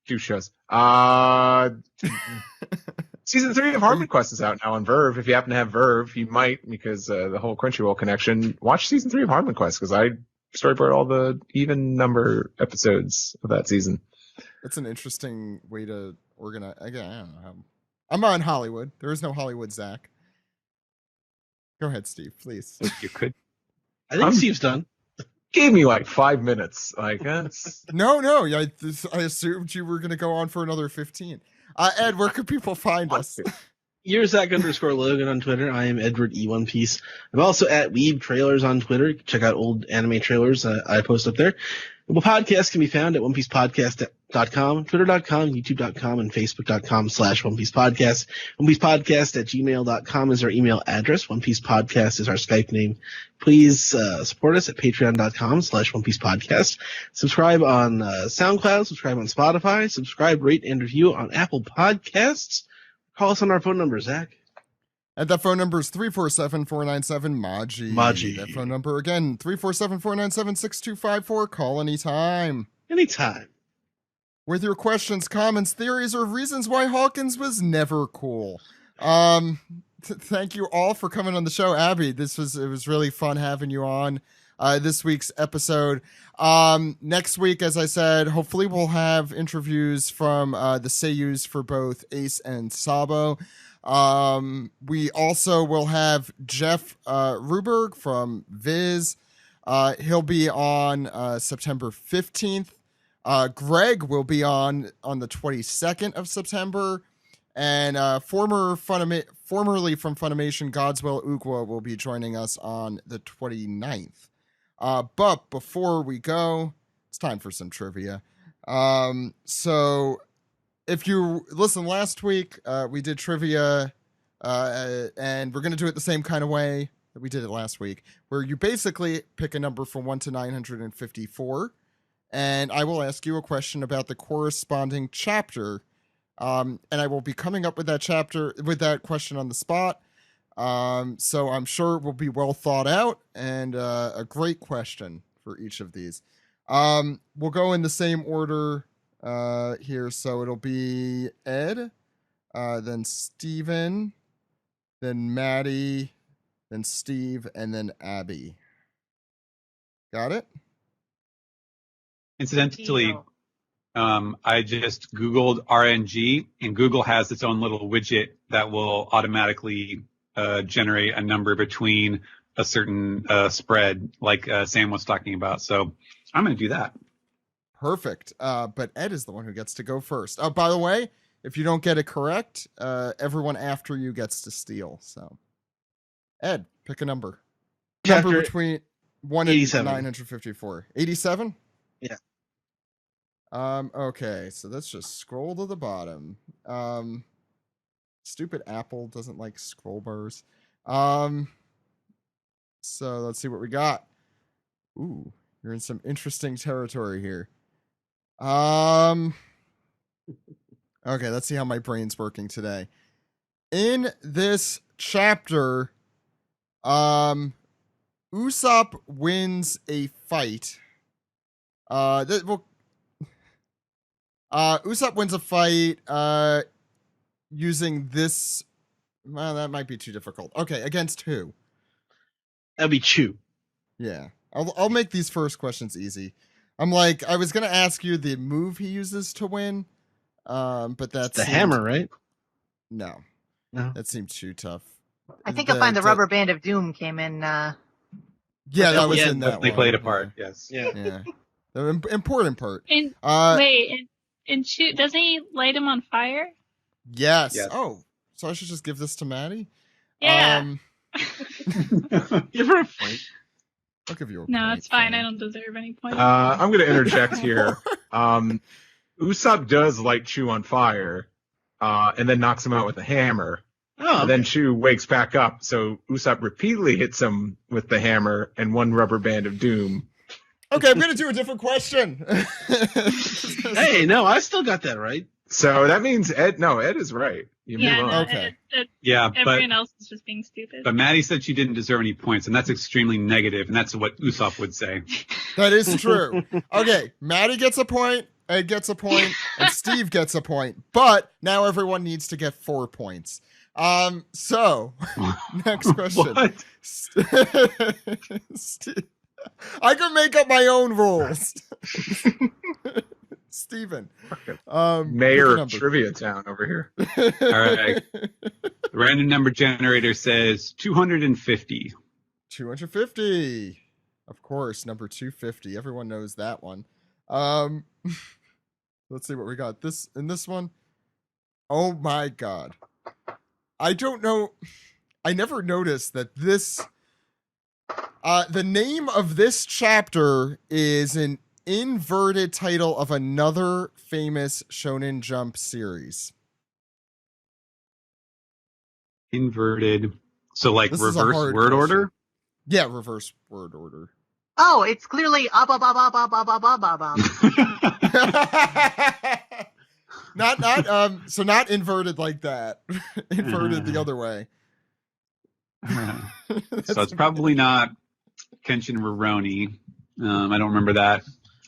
do shows. Season 3 of Harmon Quest is out now on Verve. If you happen to have Verve, you might, because the whole Crunchyroll connection. Watch Season 3 of Harmon Quest, because I storyboard all the even number episodes of that season. That's an interesting way to organize. Again, I don't know. I'm on Hollywood. There is no Hollywood Zach. Go ahead, Steve, please. You could. I think Steve's done. Gave me 5 minutes. No. I assumed you were going to go on for another 15. Ed, where can people find us? You're Zach_Logan on Twitter. I am Edward E. One Piece. I'm also at Weeb Trailers on Twitter. Check out old anime trailers I post up there. The podcast can be found at OnePiecePodcast.com, Twitter.com, YouTube.com, and Facebook.com/OnePiecePodcast. OnePiecePodcast@gmail.com is our email address. OnePiecePodcast is our Skype name. Please support us at Patreon.com/OnePiecePodcast. Subscribe on SoundCloud. Subscribe on Spotify. Subscribe, rate, and review on Apple Podcasts. Call us on our phone number, Zach. And that phone number is 347-497-MAJI. That phone number again, 347-497-6254. Call anytime. Anytime. With your questions, comments, theories, or reasons why Hawkins was never cool. Thank you all for coming on the show, Abby. It was really fun having you on this week's episode. Next week, as I said, hopefully we'll have interviews from the seiyus for both Ace and Sabo. We also will have Jeff Ruberg from Viz. He'll be on September 15th. Greg will be on the 22nd of September. And formerly from Funimation, Godswill Ugwa will be joining us on the 29th. But before we go, it's time for some trivia. So if you listened last week, we did trivia, and we're going to do it the same kind of way that we did it last week, where you basically pick a number from 1 to 954, and I will ask you a question about the corresponding chapter. And I will be coming up with that question on the spot. So I'm sure it will be well thought out and a great question for each of these. We'll go in the same order here. So it'll be Ed, then Steven, then Maddie, then Steve, and then Abby. Got it? Incidentally, I just Googled RNG, and Google has its own little widget that will automatically generate a number between a certain spread, like Sam was talking about. So I'm going to do that. Perfect. But Ed is the one who gets to go first. Oh, by the way, if you don't get it correct, everyone after you gets to steal. So, Ed, pick a number. Number between 1 and 954. 87? Yeah. Okay, so let's just scroll to the bottom. Stupid Apple doesn't like scroll bars. So let's see what we got. Ooh, you're in some interesting territory here. Okay, let's see how my brain's working today. In this chapter, Usopp wins a fight. Usopp wins a fight using this. Well, that might be too difficult. Okay, against who? That'd be Chew. Yeah, I'll make these first questions easy. I was gonna ask you the move he uses to win, but that's the hammer, right? No, that seemed too tough. I think you'll find the rubber band of doom came in. Yeah, that was in that. They played a part. Yes. Yeah. The important part. And and shoot, doesn't he light him on fire? Yes. Oh, so I should just give this to Maddie? Yeah. Give her a point. I'll give you a point. No, it's fine. I don't deserve any points. I'm going to interject here. Usopp does light Chew on fire, and then knocks him out with a hammer. Oh. And then Chew wakes back up, so Usopp repeatedly hits him with the hammer and one rubber band of doom. Okay, I'm going to do a different question. Hey, no, I still got that right. So that means Ed is right. You move on. Okay. Everyone else is just being stupid. But Maddie said she didn't deserve any points, and that's extremely negative, and that's what Usopp would say. That is true. Okay, Maddie gets a point, Ed gets a point, and Steve gets a point. But now everyone needs to get 4 points. So, next question. What? I can make up my own rules. Steven. Mayor of Trivia Town over here. All right. The random number generator says 250. 250. Of course, number 250. Everyone knows that one. Let's see what we got. In this one. Oh my god. I don't know. I never noticed that this the name of this chapter is an inverted title of another famous Shonen Jump series. Inverted. So like This reverse word order? Yeah, reverse word order. Oh, it's clearly not inverted like that. Inverted the other way. So it's probably not Kenshin Roroni. I don't remember that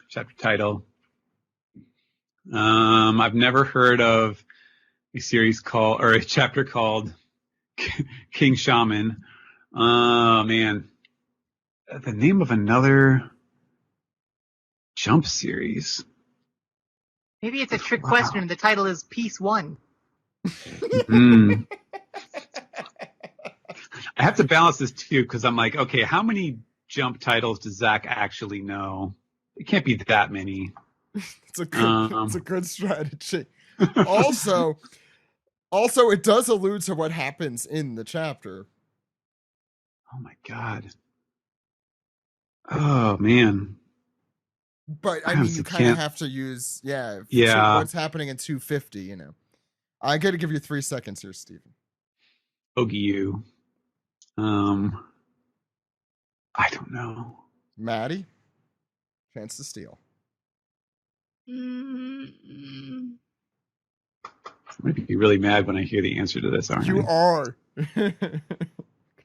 chapter title. I've never heard of a chapter called King Shaman. Oh man, the name of another Jump series. Maybe it's a trick question. The title is Piece 1. I have to balance this too because I'm like, okay, how many Jump titles does Zach actually know? It can't be that many. It's a good strategy. Also, it does allude to what happens in the chapter. Oh my god. Oh man. But I mean, you kind of have to use what's happening in 250. You know, I got to give you 3 seconds here, Stephen. Ogiu. I don't know. Maddie, chance to steal. Mm-hmm. I'm gonna be really mad when I hear the answer to this, aren't you I? are. Gonna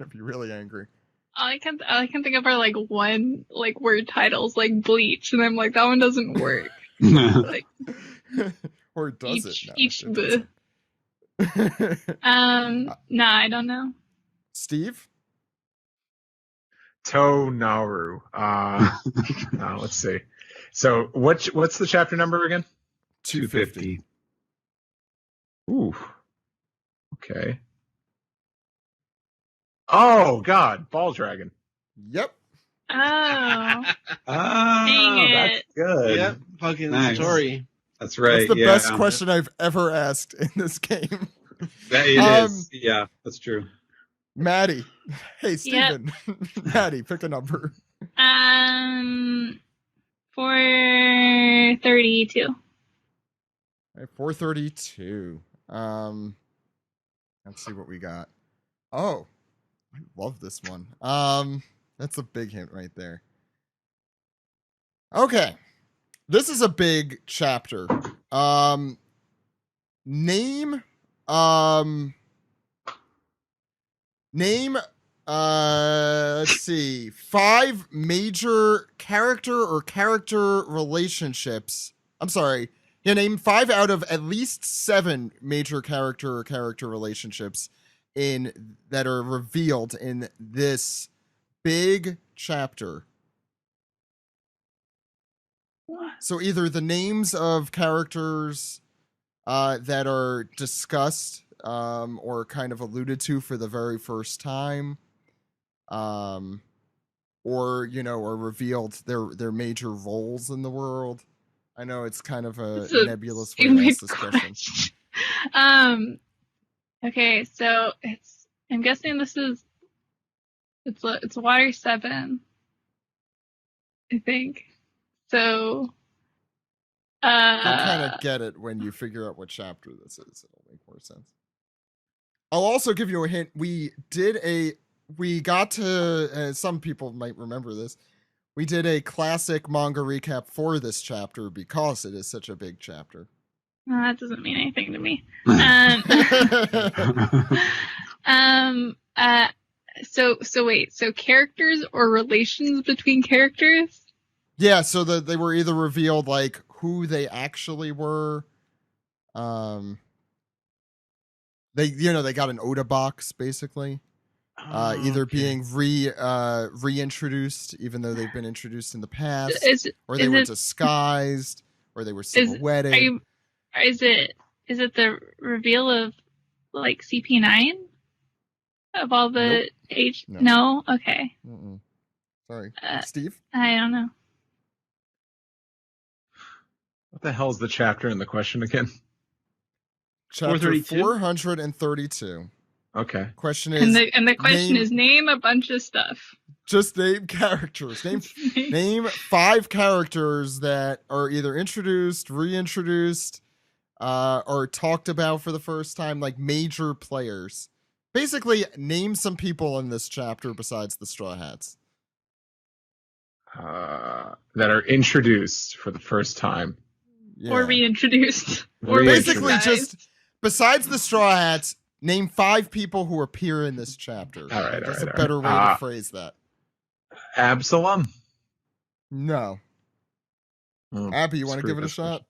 be really angry. All I can think of are like one like word titles like Bleach, and I'm like that one doesn't work. Like, or does it? No, each it the. No, I don't know. Steve? To Naru. Let's see. So what's the chapter number again? 250. Ooh. Okay. Oh God, Ball Dragon. Yep. Oh. Dang it. That's good. Yep. Fucking Nice. story. That's right. That's the best question I've ever asked in this game. That it is. Yeah, that's true. Maddie. Hey, Steven. Yep. Maddie, pick a number. 432. All right, 432. Let's see what we got. Oh, I love this one. That's a big hint right there. Okay. This is a big chapter. Name let's see, 5 major character or character relationships. I'm sorry. Yeah, name 5 out of at least 7 major character or character relationships that are revealed in this big chapter. So either the names of characters that are discussed or kind of alluded to for the very first time, or or revealed their major roles in the world. I know it's kind of a nebulous way to ask this question. Okay, so I'm guessing it's Water 7, I think. So you'll kind of get it when you figure out what chapter this is. It'll make more sense. I'll also give you a hint. We got to, some people might remember this, we did a classic manga recap for this chapter because it is such a big chapter. That doesn't mean anything to me. So wait, so characters or relations between characters? Yeah, so they were either revealed like who they actually were. They got an Oda box basically. Either being reintroduced, even though they've been introduced in the past, or they were disguised, or they were silhouetted. Is it the reveal of like CP9 of all the age? No? Okay. Mm-mm. Sorry, Steve. I don't know. What the hell's the chapter and the question again? Chapter 432. Okay. Question is, and the question is name a bunch of stuff. Just name characters. Name 5 characters that are either introduced, reintroduced, or talked about for the first time, like major players. Basically, name some people in this chapter besides the Straw Hats. That are introduced for the first time. Yeah. Or reintroduced. Or basically just, besides the Straw Hats, name 5 people who appear in this chapter. All right, That's a better way to phrase that. Absalom? No. Abby, you want to give it a shot?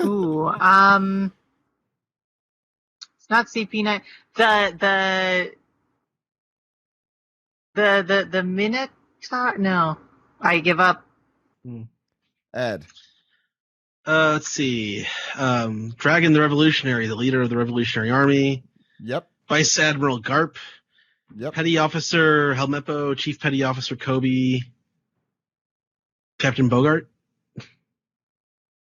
Ooh, It's not CP9. The Minotaur. No, I give up. Ed. Let's see. Dragon the Revolutionary, the leader of the Revolutionary Army. Yep. Vice Admiral Garp. Yep. Petty Officer Helmeppo. Chief Petty Officer Kobe. Captain Bogart.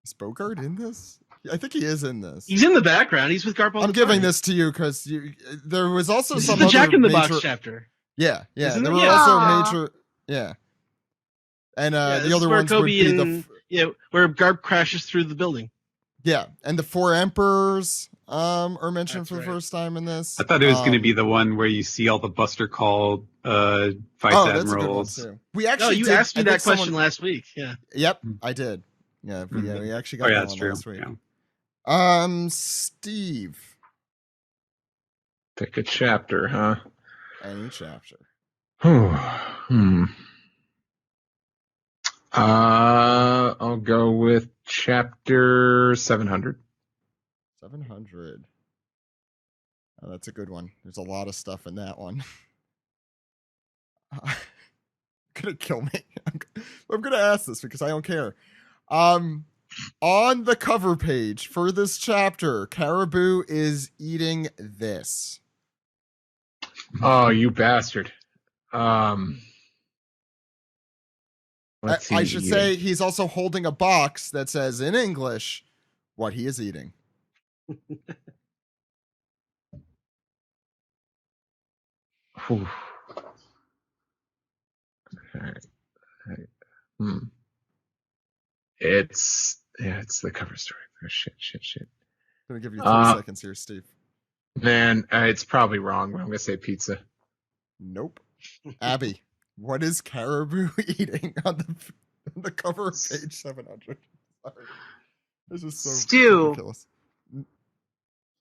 Is Bogart in this? I think he is in this. He's in the background. He's with Garp all the time. I'm giving this to you because there was also this some is the other Jack in the major... Box chapter. Yeah. Isn't there it? were also major... Yeah. And the other ones would be where Garp crashes through the building. Yeah, and the 4 emperors are mentioned for the first time in this. I thought it was going to be the one where you see all the Buster Call vice admirals. That's a good one too. We actually you asked me that question last week. Yeah. Yep, I did. Yeah, we actually got that one last week. Yeah. Steve. Pick a chapter, huh? Any chapter. I'll go with chapter 700. 700. Oh, that's a good one. There's a lot of stuff in that one. Gonna kill me. I'm gonna ask this because I don't care. On the cover page for this chapter, Caribou is eating this. Oh, you bastard. I should say he's also holding a box that says in English what he is eating. It's the cover story. Oh, shit. I'm gonna give you 30 seconds here, Steve. Man, it's probably wrong, but I'm gonna say pizza. Nope. Abby, what is Caribou eating on the cover of page 700? Sorry. This is so stew. Ridiculous.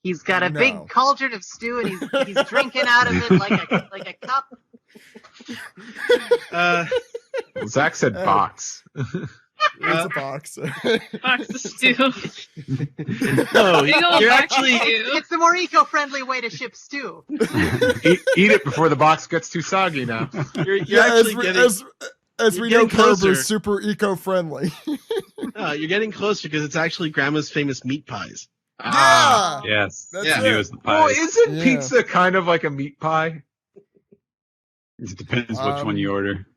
He's got a big cauldron of stew, and he's drinking out of it like a cup. Zach said box. It's a box. Box of stew. No, you're actually. It's the more eco-friendly way to ship stew. Eat it before the box gets too soggy. Now. You're actually as we know, Caribou is super eco-friendly. No, you're getting closer because it's actually Grandma's famous meat pies. Yeah. Yes. That's I knew it was the Well, pies. isn't pizza kind of like a meat pie? It depends which one you order.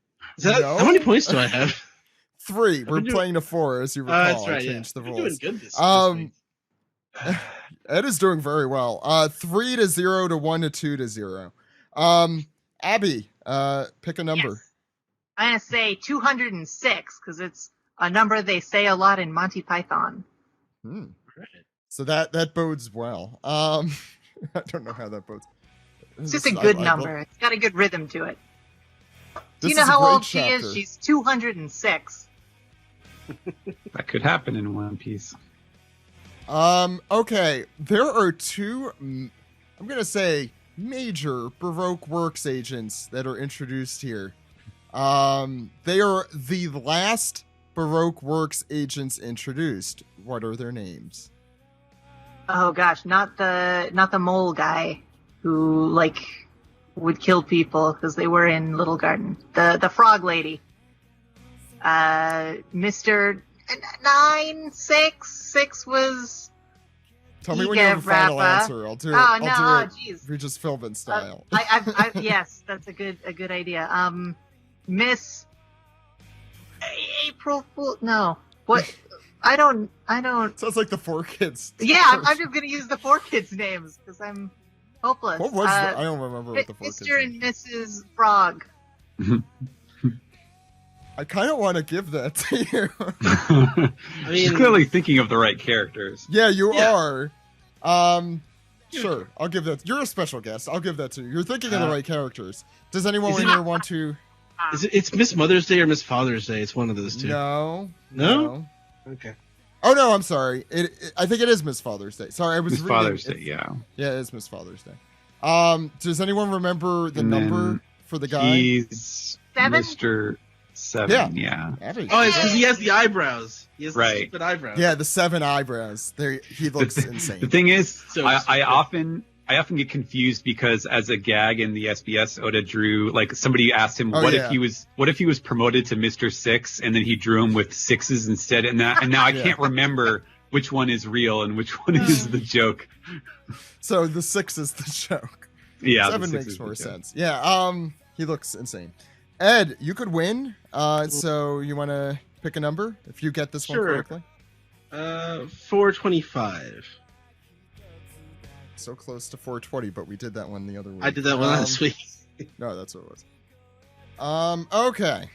How many points do I have? 3. We're playing to 4, as you recall. That's right. I changed the You're rules. doing good this week. Ed is doing very well. 3 to 0 to 1 to 2 to 0. Abby, pick a number. Yes. I'm gonna say 206 because it's a number they say a lot in Monty Python. So that bodes well. I don't know how that bodes. It's just a good number. It's got a good rhythm to it. Do you know is a how great old chapter. she is? She's 206. That could happen in One Piece. Okay. There are 2, I'm going to say, major Baroque Works agents that are introduced here. They are the last Baroque Works agents introduced. What are their names? Oh gosh, not the mole guy who would kill people because they were in Little Garden. The frog lady. Mr. 966 was. Tell me when you have a final answer. I'll do it. I'll do it. Jeez. Regis Philbin style. Yes, that's a good idea. Miss April Fool. No, what? I don't. Sounds like the 4 kids. Yeah, I'm just gonna use the 4 kids' names because I'm hopeless. What was I don't remember what the 4 kids. Mr. and Mrs. Frog. I kind of want to give that to you. She's clearly thinking of the right characters. Yeah, you are. Sure, I'll give that. You're a special guest. I'll give that to you. You're thinking of the right characters. Does anyone in here want to? It's Miss Mother's Day or Miss Father's Day? It's one of those two. No. Okay. Oh no, I'm sorry. I think it is Miss Father's Day. Sorry, I was Miss reading. Father's Day. Yeah. Yeah, it is Miss Father's Day. Does anyone remember the number for the guy? He's 7? Mr. 7. Yeah. Oh, it's because he has the eyebrows. He has the stupid eyebrows. Yeah, the 7 eyebrows. He looks insane. The thing is, I often I often get confused because as a gag in the SBS, Oda drew like somebody asked him if he was promoted to Mr. Six, and then he drew him with sixes instead, and now I can't remember which one is real and which one is the joke. So the 6 is the joke. Yeah, 7 makes more sense. Yeah, he looks insane. Ed, you could win. So you want to pick a number if you get this one correctly? 425. So close to 420, but we did that one the other week. I did that one last week. No, that's what it was. Okay.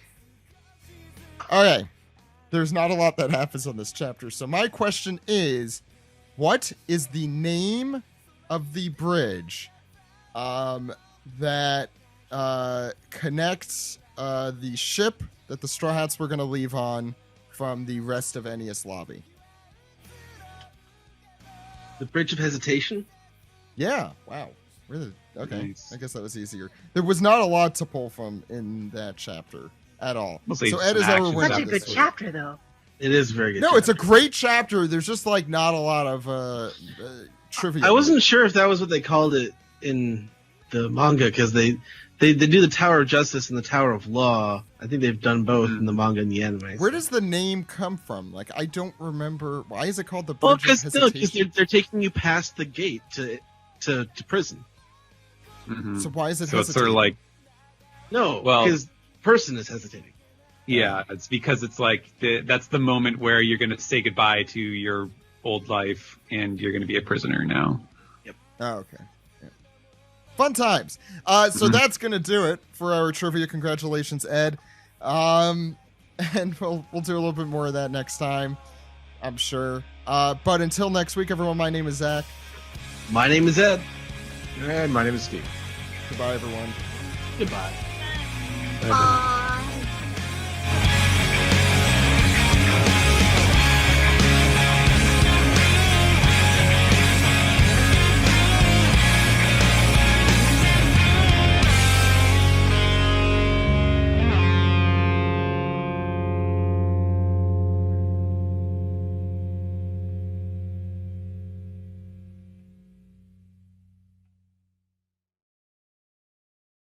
There's not a lot that happens on this chapter. So my question is, what is the name of the bridge that connects the ship that the Straw Hats were going to leave on from the rest of Ennius Lobby? The Bridge of Hesitation? Yeah. Wow. Really? Okay. Nice. I guess that was easier. There was not a lot to pull from in that chapter at all. Mostly So Ed is our winner. Such a good chapter, though. It is very good. No, it's a great chapter. There's just like not a lot of trivia. I wasn't sure if that was what they called it in the manga, because they do the Tower of Justice and the Tower of Law. I think they've done both in the manga and the anime. Where does the name come from? Like, I don't remember. Why is it called the Bridge of Hesitation? Because they're taking you past the gate to prison. Mm-hmm. So why is it? So it's sort of like because person is hesitating. Yeah, it's because it's like that's the moment where you're going to say goodbye to your old life and you're going to be a prisoner now. Yep. Oh, okay. Yeah. Fun times. So that's going to do it for our trivia. Congratulations, Ed. And we'll do a little bit more of that next time, I'm sure. But until next week, everyone, my name is Zach. My name is Ed. And my name is Steve. Goodbye, everyone. Goodbye. Bye.